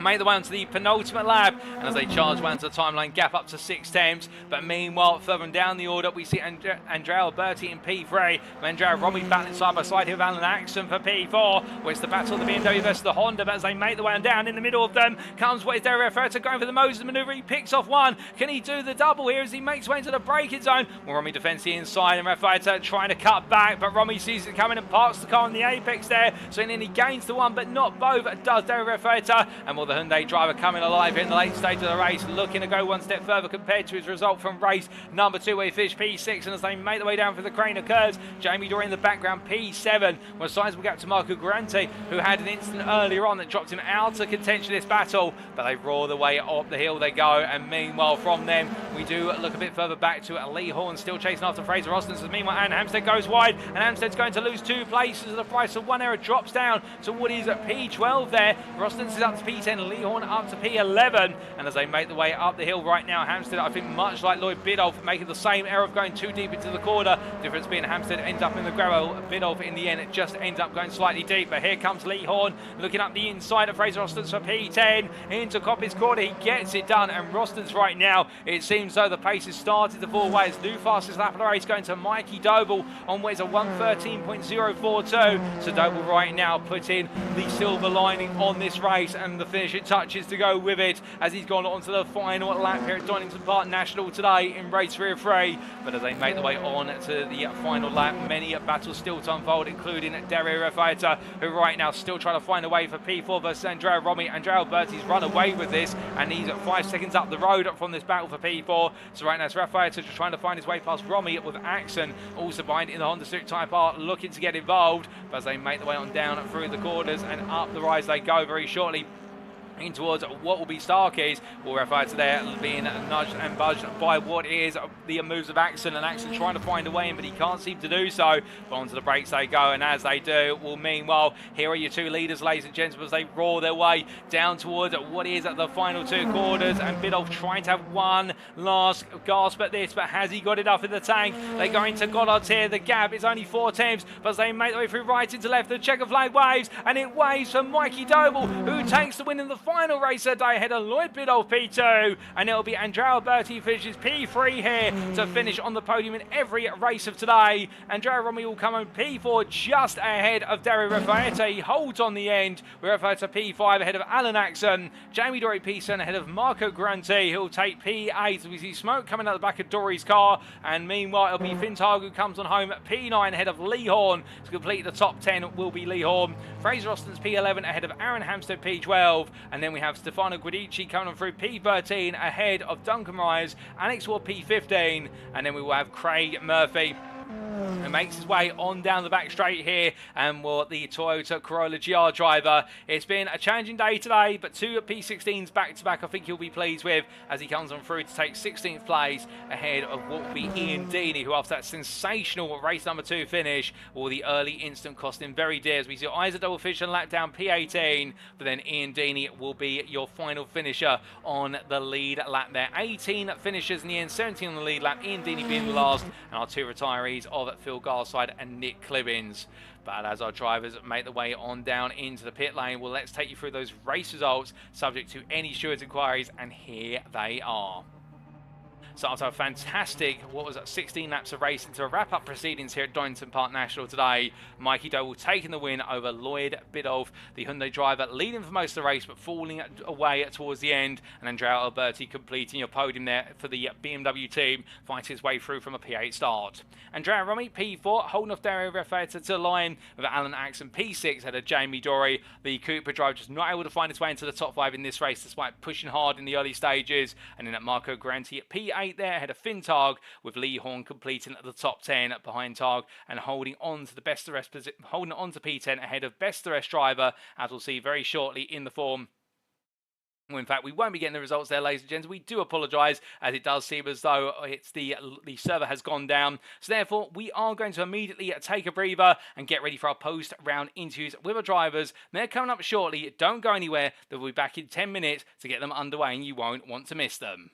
onto the penultimate lap, and as they charge one to the timeline gap up to 6 attempts. But meanwhile, further down the order, we see Andrea Alberti in P3, Andrea Romi battling side by side here with Alan Axon for P4, where it's the battle of the BMW versus the Honda. But as they make the way on down, in the middle of them comes what is their rFactor2 going for the Moses maneuver. He picks off one. Can he do the double here as he makes way into the braking zone? Well, Romi defends the inside, and rFactor2 trying to cut back, but Romi sees it coming and parks the car on the apex there, so then he gains the one, but not both does their rFactor2. And well, the Hyundai driver coming alive in the late stage of the race, looking to go one step further compared to his result from race number 2, where he finished P6. And as they make their way down for the crane occurs, Jamie Dory in the background, P7, with a sizable gap to Marco Grante, who had an incident earlier on that dropped him out of contention this battle, but they roar the way up the hill they go. And meanwhile, from them, we do look a bit further back to Lee Horne, still chasing after Fraser Austin. So meanwhile, Anne Hampstead goes wide, and Hampstead's going to lose 2 places as the price of one error drops down to what is at P12 there. Rostons is up to P10, Lee Horne up to P11, and as they make the way up the hill right now, Hampstead, I think much like Lloyd Biddulph, making the same error of going too deep into the corner. Difference being Hampstead ends up in the gravel, Biddulph in the end it just ends up going slightly deeper. Here comes Lee Horne looking up the inside of Fraser Rostons for P10 into Coppice corner. He gets it done, and Rostons right now, it seems though the pace has started to fall away. It's new fastest lap of the race going to Mikey Doble on what is a 1:13.042. So Doble right now putting the silver lining on this race, and the finishing touches to go with it as he's gone on to the final lap here at Donington Park National today in race 3 of 3. But as they make the way on to the final lap, many battles still to unfold, including Andrea rFactor, who right now still trying to find a way for P4 versus Andrea Romi. Andrea Alberti's run away with this, and he's at 5 seconds up the road from this battle for P4. So right now it's rFactor just trying to find his way past Romi, with Axon also behind in the Honda Civic Type R looking to get involved. But as they make the way on down through the corners and up the rise they go very shortly in towards what will be Starkeys. Well, rFactor there being nudged and budged by what is the moves of Axon, and Axon trying to find a way in, but he can't seem to do so. But onto the brakes they go, and as they do, well, meanwhile, here are your 2 leaders, ladies and gentlemen, as they roar their way down towards what is at the final 2 corners, and Biddulph trying to have one last gasp at this, but has he got enough in the tank? They go into Goddard's here, the gap is only 4 attempts, but as they make their way through right into left, the checker flag waves, and it waves for Mikey Doble, who takes the win in the final race of the day ahead of Lloyd Biddulph P2, and it'll be Andrea Alberti finishes P3 here to finish on the podium in every race of today. Andrea Romi will come on P4 just ahead of Dario rFactor. He holds on the end with rFactor P5 ahead of Alan Axon. Jamie Dory P7 ahead of Marco Grante, who'll take P8. We see smoke coming out the back of Dory's car, and meanwhile it'll be Fintag who comes on home at P9 ahead of Lee Horne. To complete the top 10 will be Lee Horne. Fraser Austin's P11 ahead of Aaron Hampstead P12, and then we have Stefano Guidici coming on through P13 ahead of Duncan Rise, Alex Ward P15, and then we will have Craig Murphy, who makes his way on down the back straight here, and will the Toyota Corolla GR driver. It's been a challenging day today, but 2 P16s back-to-back I think he'll be pleased with, as he comes on through to take 16th place ahead of what will be Ian Deeney, who after that sensational race number 2 finish, will the early instant cost him very dear, as we see Isa double finish and lap down P18, but then Ian Deeney will be your final finisher on the lead lap there. 18 finishers in the end, 17 on the lead lap, Ian Deeney being the last, and our 2 retirees of Phil Garside and Nick Clibbins. But as our drivers make the way on down into the pit lane, well, let's take you through those race results subject to any stewards inquiries, and here they are. So after a fantastic, 16 laps of racing to wrap up proceedings here at Donington Park National today, Mikey Doble taking the win over Lloyd Biddulph, the Hyundai driver, leading for most of the race but falling away towards the end, and Andrea Alberti completing your podium there for the BMW team, fighting his way through from a P8 start. Andrea Romi P4, holding off Dario rFactor to the line with Alan Axon P6 ahead of Jamie Dory. The Cooper driver just not able to find his way into the top 5 in this race despite pushing hard in the early stages, and then at Marco Grante at P8 there ahead of Fintag, with Lee Horne completing at the top 10 behind Tag and holding on to the best of rest holding on to P10 ahead of best of rest driver, as we'll see very shortly in the form Well, in fact, we won't be getting the results there, ladies and gents. We do apologise, as it does seem as though the server has gone down. So therefore, we are going to immediately take a breather and get ready for our post-round interviews with our drivers. They're coming up shortly. Don't go anywhere. They'll be back in 10 minutes to get them underway, and you won't want to miss them.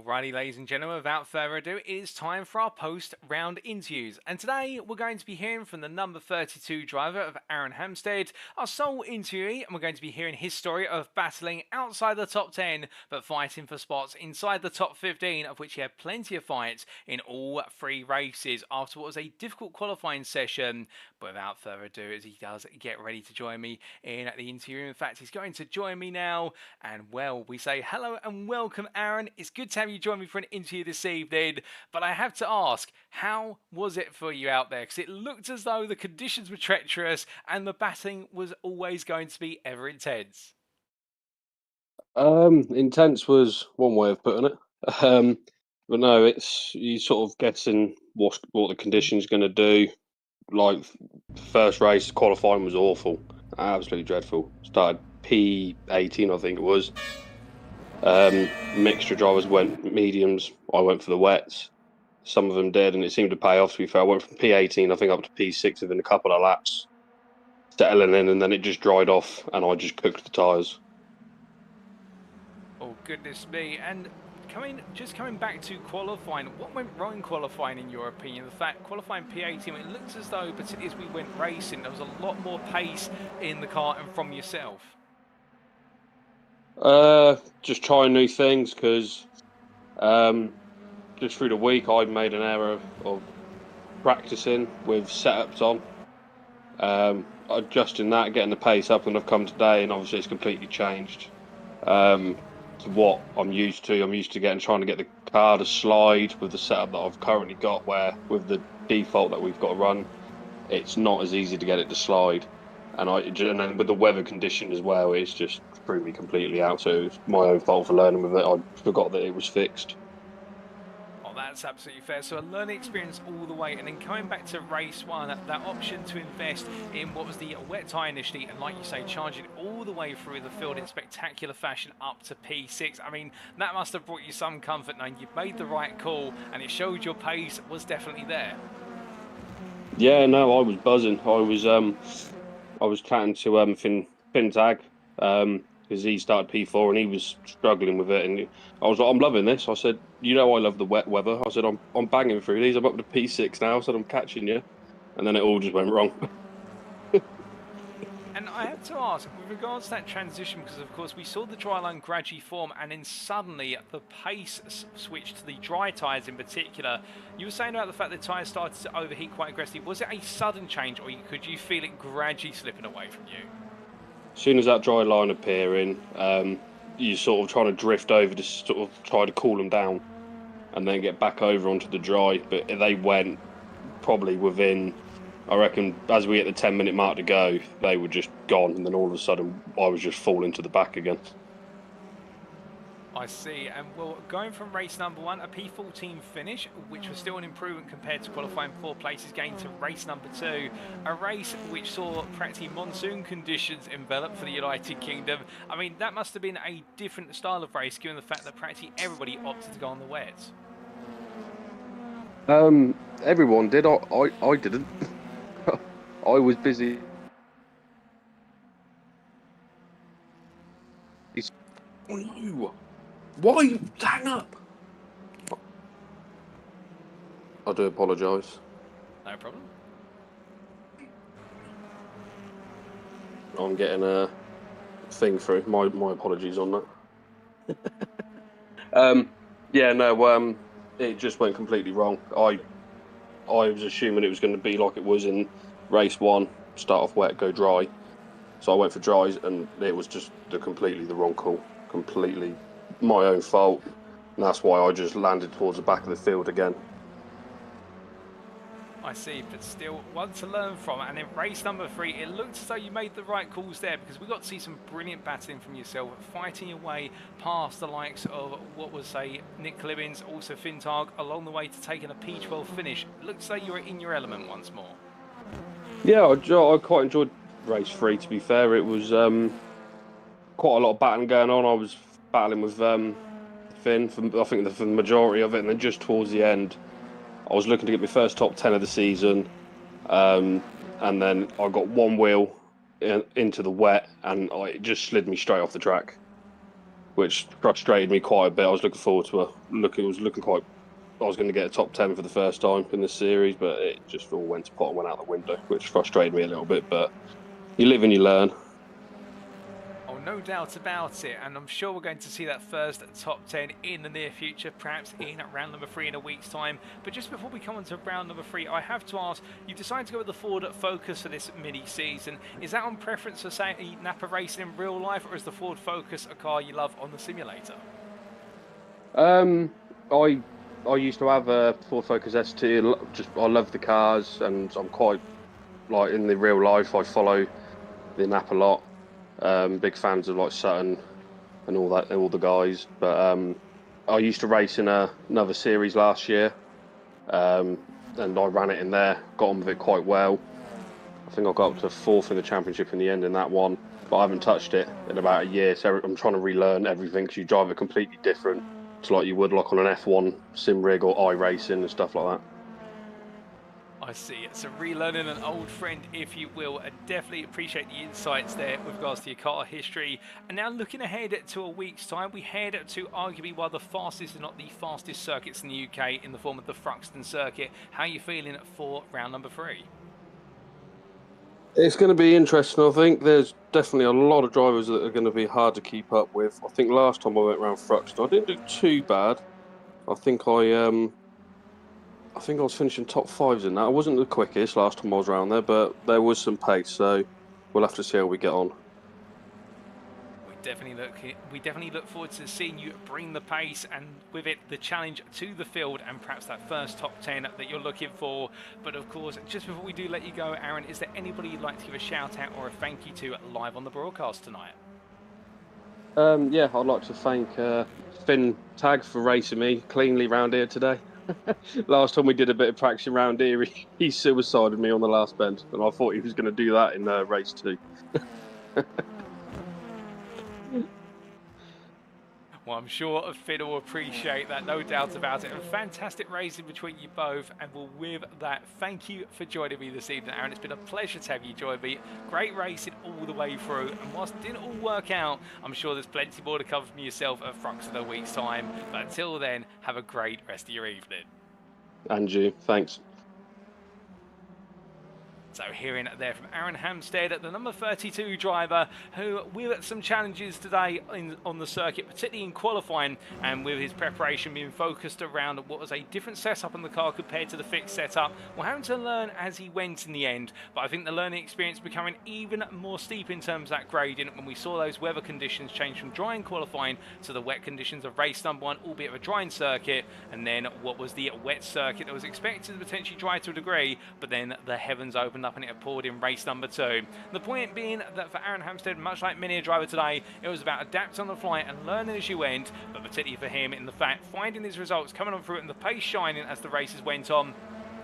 Alrighty, ladies and gentlemen, without further ado, it is time for our post-round interviews. And today, we're going to be hearing from the number 32 driver of Aaron Hampstead, our sole interviewee, and we're going to be hearing his story of battling outside the top 10, but fighting for spots inside the top 15, of which he had plenty of fights in all three races after what was a difficult qualifying session. But without further ado, as he does get ready to join me in the interview, in fact, he's going to join me now. And well, we say hello and welcome, Aaron. It's good to have you join me for an interview this evening. But I have to ask, how was it for you out there? Because it looked as though the conditions were treacherous and the batting was always going to be ever intense. Intense was one way of putting it. But no, it's you sort of guessing what the conditions going to do. Like first race qualifying was awful, absolutely dreadful. Started P18, I think it was. Mixture drivers went mediums. I went for the wets. Some of them did, and it seemed to pay off. To be fair, I went from P18, I think, up to P6 within a couple of laps, settling in, and then it just dried off, and I just cooked the tyres. Oh goodness me! And coming back to qualifying, what went wrong in qualifying in your opinion? The fact qualifying P18, it looks as though, particularly as we went racing, there was a lot more pace in the car and from yourself. Just trying new things because just through the week I made an error of practicing with setups on, adjusting that, getting the pace up, and I've come today and obviously it's completely changed. To what I'm used to. I'm used to trying to get the car to slide with the setup that I've currently got, where with the default that we've got to run, it's not as easy to get it to slide. And then with the weather condition as well, it's just threw me completely out. So it's my own fault for learning with it. I forgot that it was fixed. Oh, that's absolutely fair. So a learning experience all the way, and then coming back to race one, that option to invest in what was the wet tyre initially, and like you say, charging all the way through the field in spectacular fashion up to P6. I mean, that must have brought you some comfort knowing you've made the right call, and it showed your pace was definitely there. Yeah, no, I was buzzing. I was chatting to Finn Tag, because he started P4 and he was struggling with it, and I was like, I'm loving this. I said, you know, I love the wet weather. I said, I'm banging through these. I'm up to P6 now. I said, I'm catching you, and then it all just went wrong. And I have to ask, with regards to that transition, because of course we saw the dry line gradually form, and then suddenly the pace switched to the dry tyres in particular. You were saying about the fact that tyres started to overheat quite aggressively. Was it a sudden change, or could you feel it gradually slipping away from you? As soon as that dry line appearing, you're sort of trying to drift over to sort of try to cool them down, and then get back over onto the dry. But they went probably within, I reckon, as we hit the 10-minute mark to go, they were just gone, and then all of a sudden I was just falling to the back again. I see, and well, going from race number one, a P14 finish, which was still an improvement compared to qualifying 4 places gained, to race number 2, a race which saw practically monsoon conditions envelop for the United Kingdom. I mean, that must have been a different style of race, given the fact that practically everybody opted to go on the wets. Everyone did. I didn't. I was busy. It's on you. Why? Hang up. I do apologise. No problem. I'm getting a thing through. My apologies on that. Yeah, no. It just went completely wrong. I was assuming it was going to be like it was in race 1, start off wet, go dry. So I went for dries, and it was just completely the wrong call. Completely my own fault. And that's why I just landed towards the back of the field again. I see, but still one to learn from. And in race number 3, it looked as though you made the right calls there, because we got to see some brilliant battling from yourself, fighting your way past the likes of what was, say, Nick Clibbins, also Fintag, along the way to taking a P12 finish. It looks as though you were in your element once more. Yeah, I quite enjoyed race 3, to be fair. It was quite a lot of battling going on. I was battling with Finn, I think for the majority of it, and then just towards the end, I was looking to get my first top 10 of the season, and then I got one wheel into the wet, and it just slid me straight off the track. which frustrated me quite a bit. I was looking forward to I was going to get a top 10 for the first time in this series, but it just all went to pot and went out the window, which frustrated me a little bit. But you live and you learn. Oh, no doubt about it, and I'm sure we're going to see that first top 10 in the near future, perhaps in round number 3 in a week's time. But just before we come on to round number 3, I have to ask, you decided to go with the Ford Focus for this mini-season. Is that on preference for, say, Napa racing in real life, or is the Ford Focus a car you love on the simulator? I used to have a Ford Focus ST. I love the cars, and I'm quite, like, in the real life, I follow the Napa a lot. Big fans of like Sutton and all the guys. But I used to race in another series last year, and I ran it in there. Got on with it quite well. I think I got up to 4th in the championship in the end in that one. But I haven't touched it in about a year, so I'm trying to relearn everything, because you drive it completely different to like you would like on an F1 sim rig or iRacing and stuff like that. I see. So relearning an old friend, if you will. I definitely appreciate the insights there with regards to your car history. And now looking ahead to a week's time, we head to arguably one of the fastest, if not the fastest circuits in the UK, in the form of the Thruxton circuit. How are you feeling for round number 3? It's going to be interesting. I think there's definitely a lot of drivers that are going to be hard to keep up with. I think last time I went around Thruxton, I didn't do too bad. I think I was finishing top 5s in that. I wasn't the quickest last time I was around there, but there was some pace, so we'll have to see how we get on. We definitely look forward to seeing you bring the pace, and with it the challenge to the field, and perhaps that first top 10 that you're looking for. But of course, just before we do let you go, Aaron, is there anybody you'd like to give a shout out or a thank you to live on the broadcast tonight? Yeah, I'd like to thank Finn Tagg for racing me cleanly round here today. Last time we did a bit of practicing round here, he suicided me on the last bend, and I thought he was going to do that in race 2. Well, I'm sure Finn will appreciate that, no doubt about it. And fantastic racing between you both. And with that, thank you for joining me this evening, Aaron. It's been a pleasure to have you join me. Great racing all the way through. And whilst it didn't all work out, I'm sure there's plenty more to cover from yourself at Thruxton in a week's time. But until then, have a great rest of your evening. And you, thanks. So hearing there from Aaron Hampstead, the number 32 driver, who with some challenges today on the circuit, particularly in qualifying, and with his preparation being focused around what was a different setup on the car compared to the fixed setup, well, having to learn as he went in the end. But I think the learning experience becoming even more steep in terms of that gradient when we saw those weather conditions change from dry in qualifying to the wet conditions of race number 1, albeit a drying circuit, and then what was the wet circuit that was expected to potentially dry to a degree, but then the heavens opened up and it poured in race number 2. The point being that for Aaron Hampstead, much like many a driver today, it was about adapting on the fly and learning as you went, but particularly for him in the fact finding his results coming on through it and the pace shining as the races went on.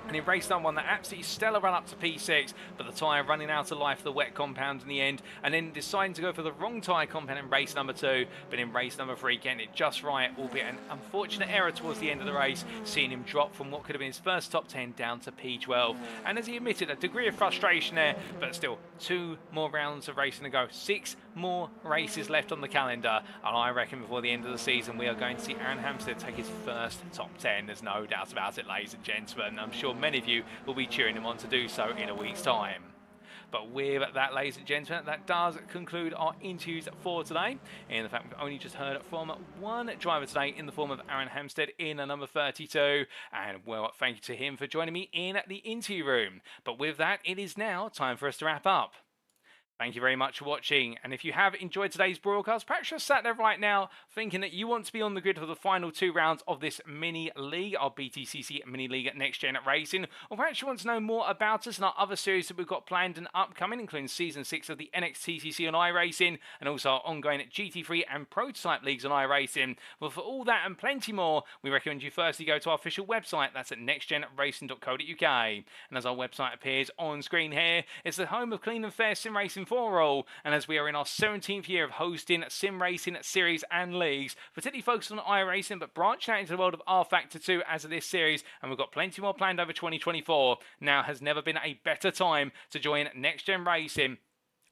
And in race number 1, that absolutely stellar run up to P6, but the tyre running out of life for the wet compound in the end, and then deciding to go for the wrong tyre compound in race number 2, but in race number 3, getting it just right, albeit an unfortunate error towards the end of the race, seeing him drop from what could have been his first top 10 down to P12. And as he admitted, a degree of frustration there, but still 2 more rounds of racing to go, 6 more races left on the calendar, and I reckon before the end of the season we are going to see Aaron Hampstead take his first top 10. There's no doubt about it, ladies and gentlemen. I'm sure many of you will be cheering him on to do so in a week's time. But with that, ladies and gentlemen, that does conclude our interviews for today. In the fact, we've only just heard from one driver today in the form of Aaron Hampstead in a number 32. And well, thank you to him for joining me in the interview room. But with that, it is now time for us to wrap up. Thank you very much for watching, and if you have enjoyed today's broadcast, perhaps you're sat there right now thinking that you want to be on the grid for the final 2 rounds of this mini league, our BTCC mini league at Next Gen Racing, or perhaps you want to know more about us and our other series that we've got planned and upcoming, including Season 6 of the NXTGEN on iRacing, and also our ongoing GT3 and Prototype leagues on iRacing. Well, for all that and plenty more, we recommend you firstly go to our official website, that's at nextgenracing.co.uk, and as our website appears on screen here, it's the home of clean and fair sim racing for all, and as we are in our 17th year of hosting sim racing series and leagues, particularly focused on iRacing but branching out into the world of rFactor2 as of this series, and we've got plenty more planned over 2024. Now has never been a better time to join Next Gen Racing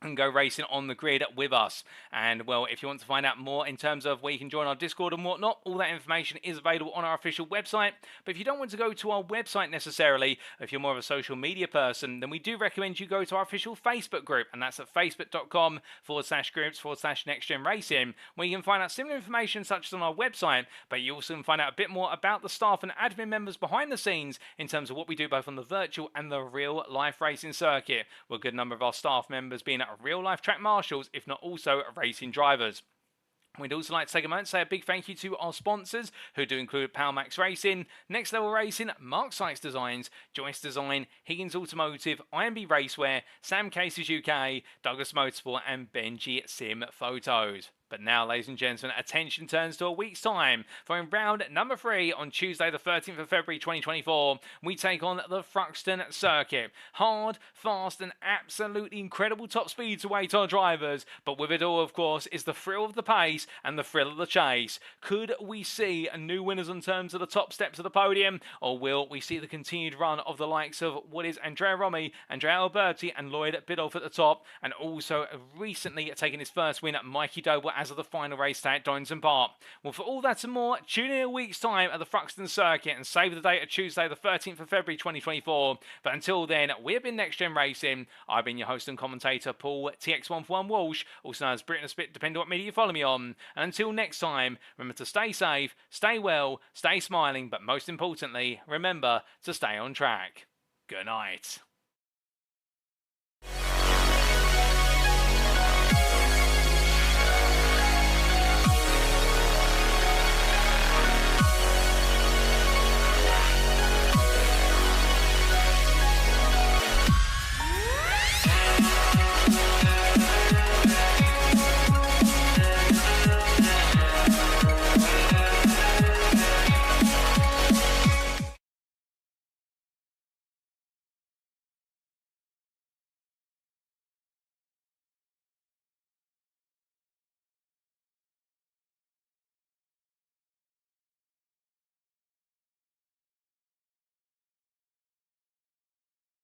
and go racing on the grid with us. And well, if you want to find out more in terms of where you can join our Discord and whatnot, all that information is available on our official website. But if you don't want to go to our website necessarily, if you're more of a social media person, then we do recommend you go to our official Facebook group, and that's at facebook.com/groups/NextGen Racing, where you can find out similar information such as on our website, but you also can find out a bit more about the staff and admin members behind the scenes in terms of what we do both on the virtual and the real life racing circuit, with a good number of our staff members being real-life track marshals, if not also racing drivers. We'd also like to take a moment to say a big thank you to our sponsors, who do include Powermax Racing, Next Level Racing, Mark Sykes Designs, Joyce Design, Higgins Automotive, IMB Racewear, Sam Cases UK, Douglas Motorsport, and Benji Sim Photos. But now, ladies and gentlemen, attention turns to a week's time, for in round number 3 on Tuesday the 13th of February 2024, we take on the Thruxton Circuit. Hard, fast and absolutely incredible top speeds await our drivers, but with it all, of course, is the thrill of the pace and the thrill of the chase. Could we see new winners in terms of the top steps of the podium, or will we see the continued run of the likes of what is Andrea Romi, Andrea Alberti and Lloyd Biddulph at the top, and also recently taking his first win at Mikey Doble as of the final race day at Donington Park? Well, for all that and more, tune in a week's time at the Thruxton Circuit and save the date of Tuesday the 13th of February 2024. But until then, we've been Next Gen Racing. I've been your host and commentator, Paul TX141 Walsh, also known as Britain a Spit, depending on what media you follow me on. And until next time, remember to stay safe, stay well, stay smiling, but most importantly, remember to stay on track. Good night.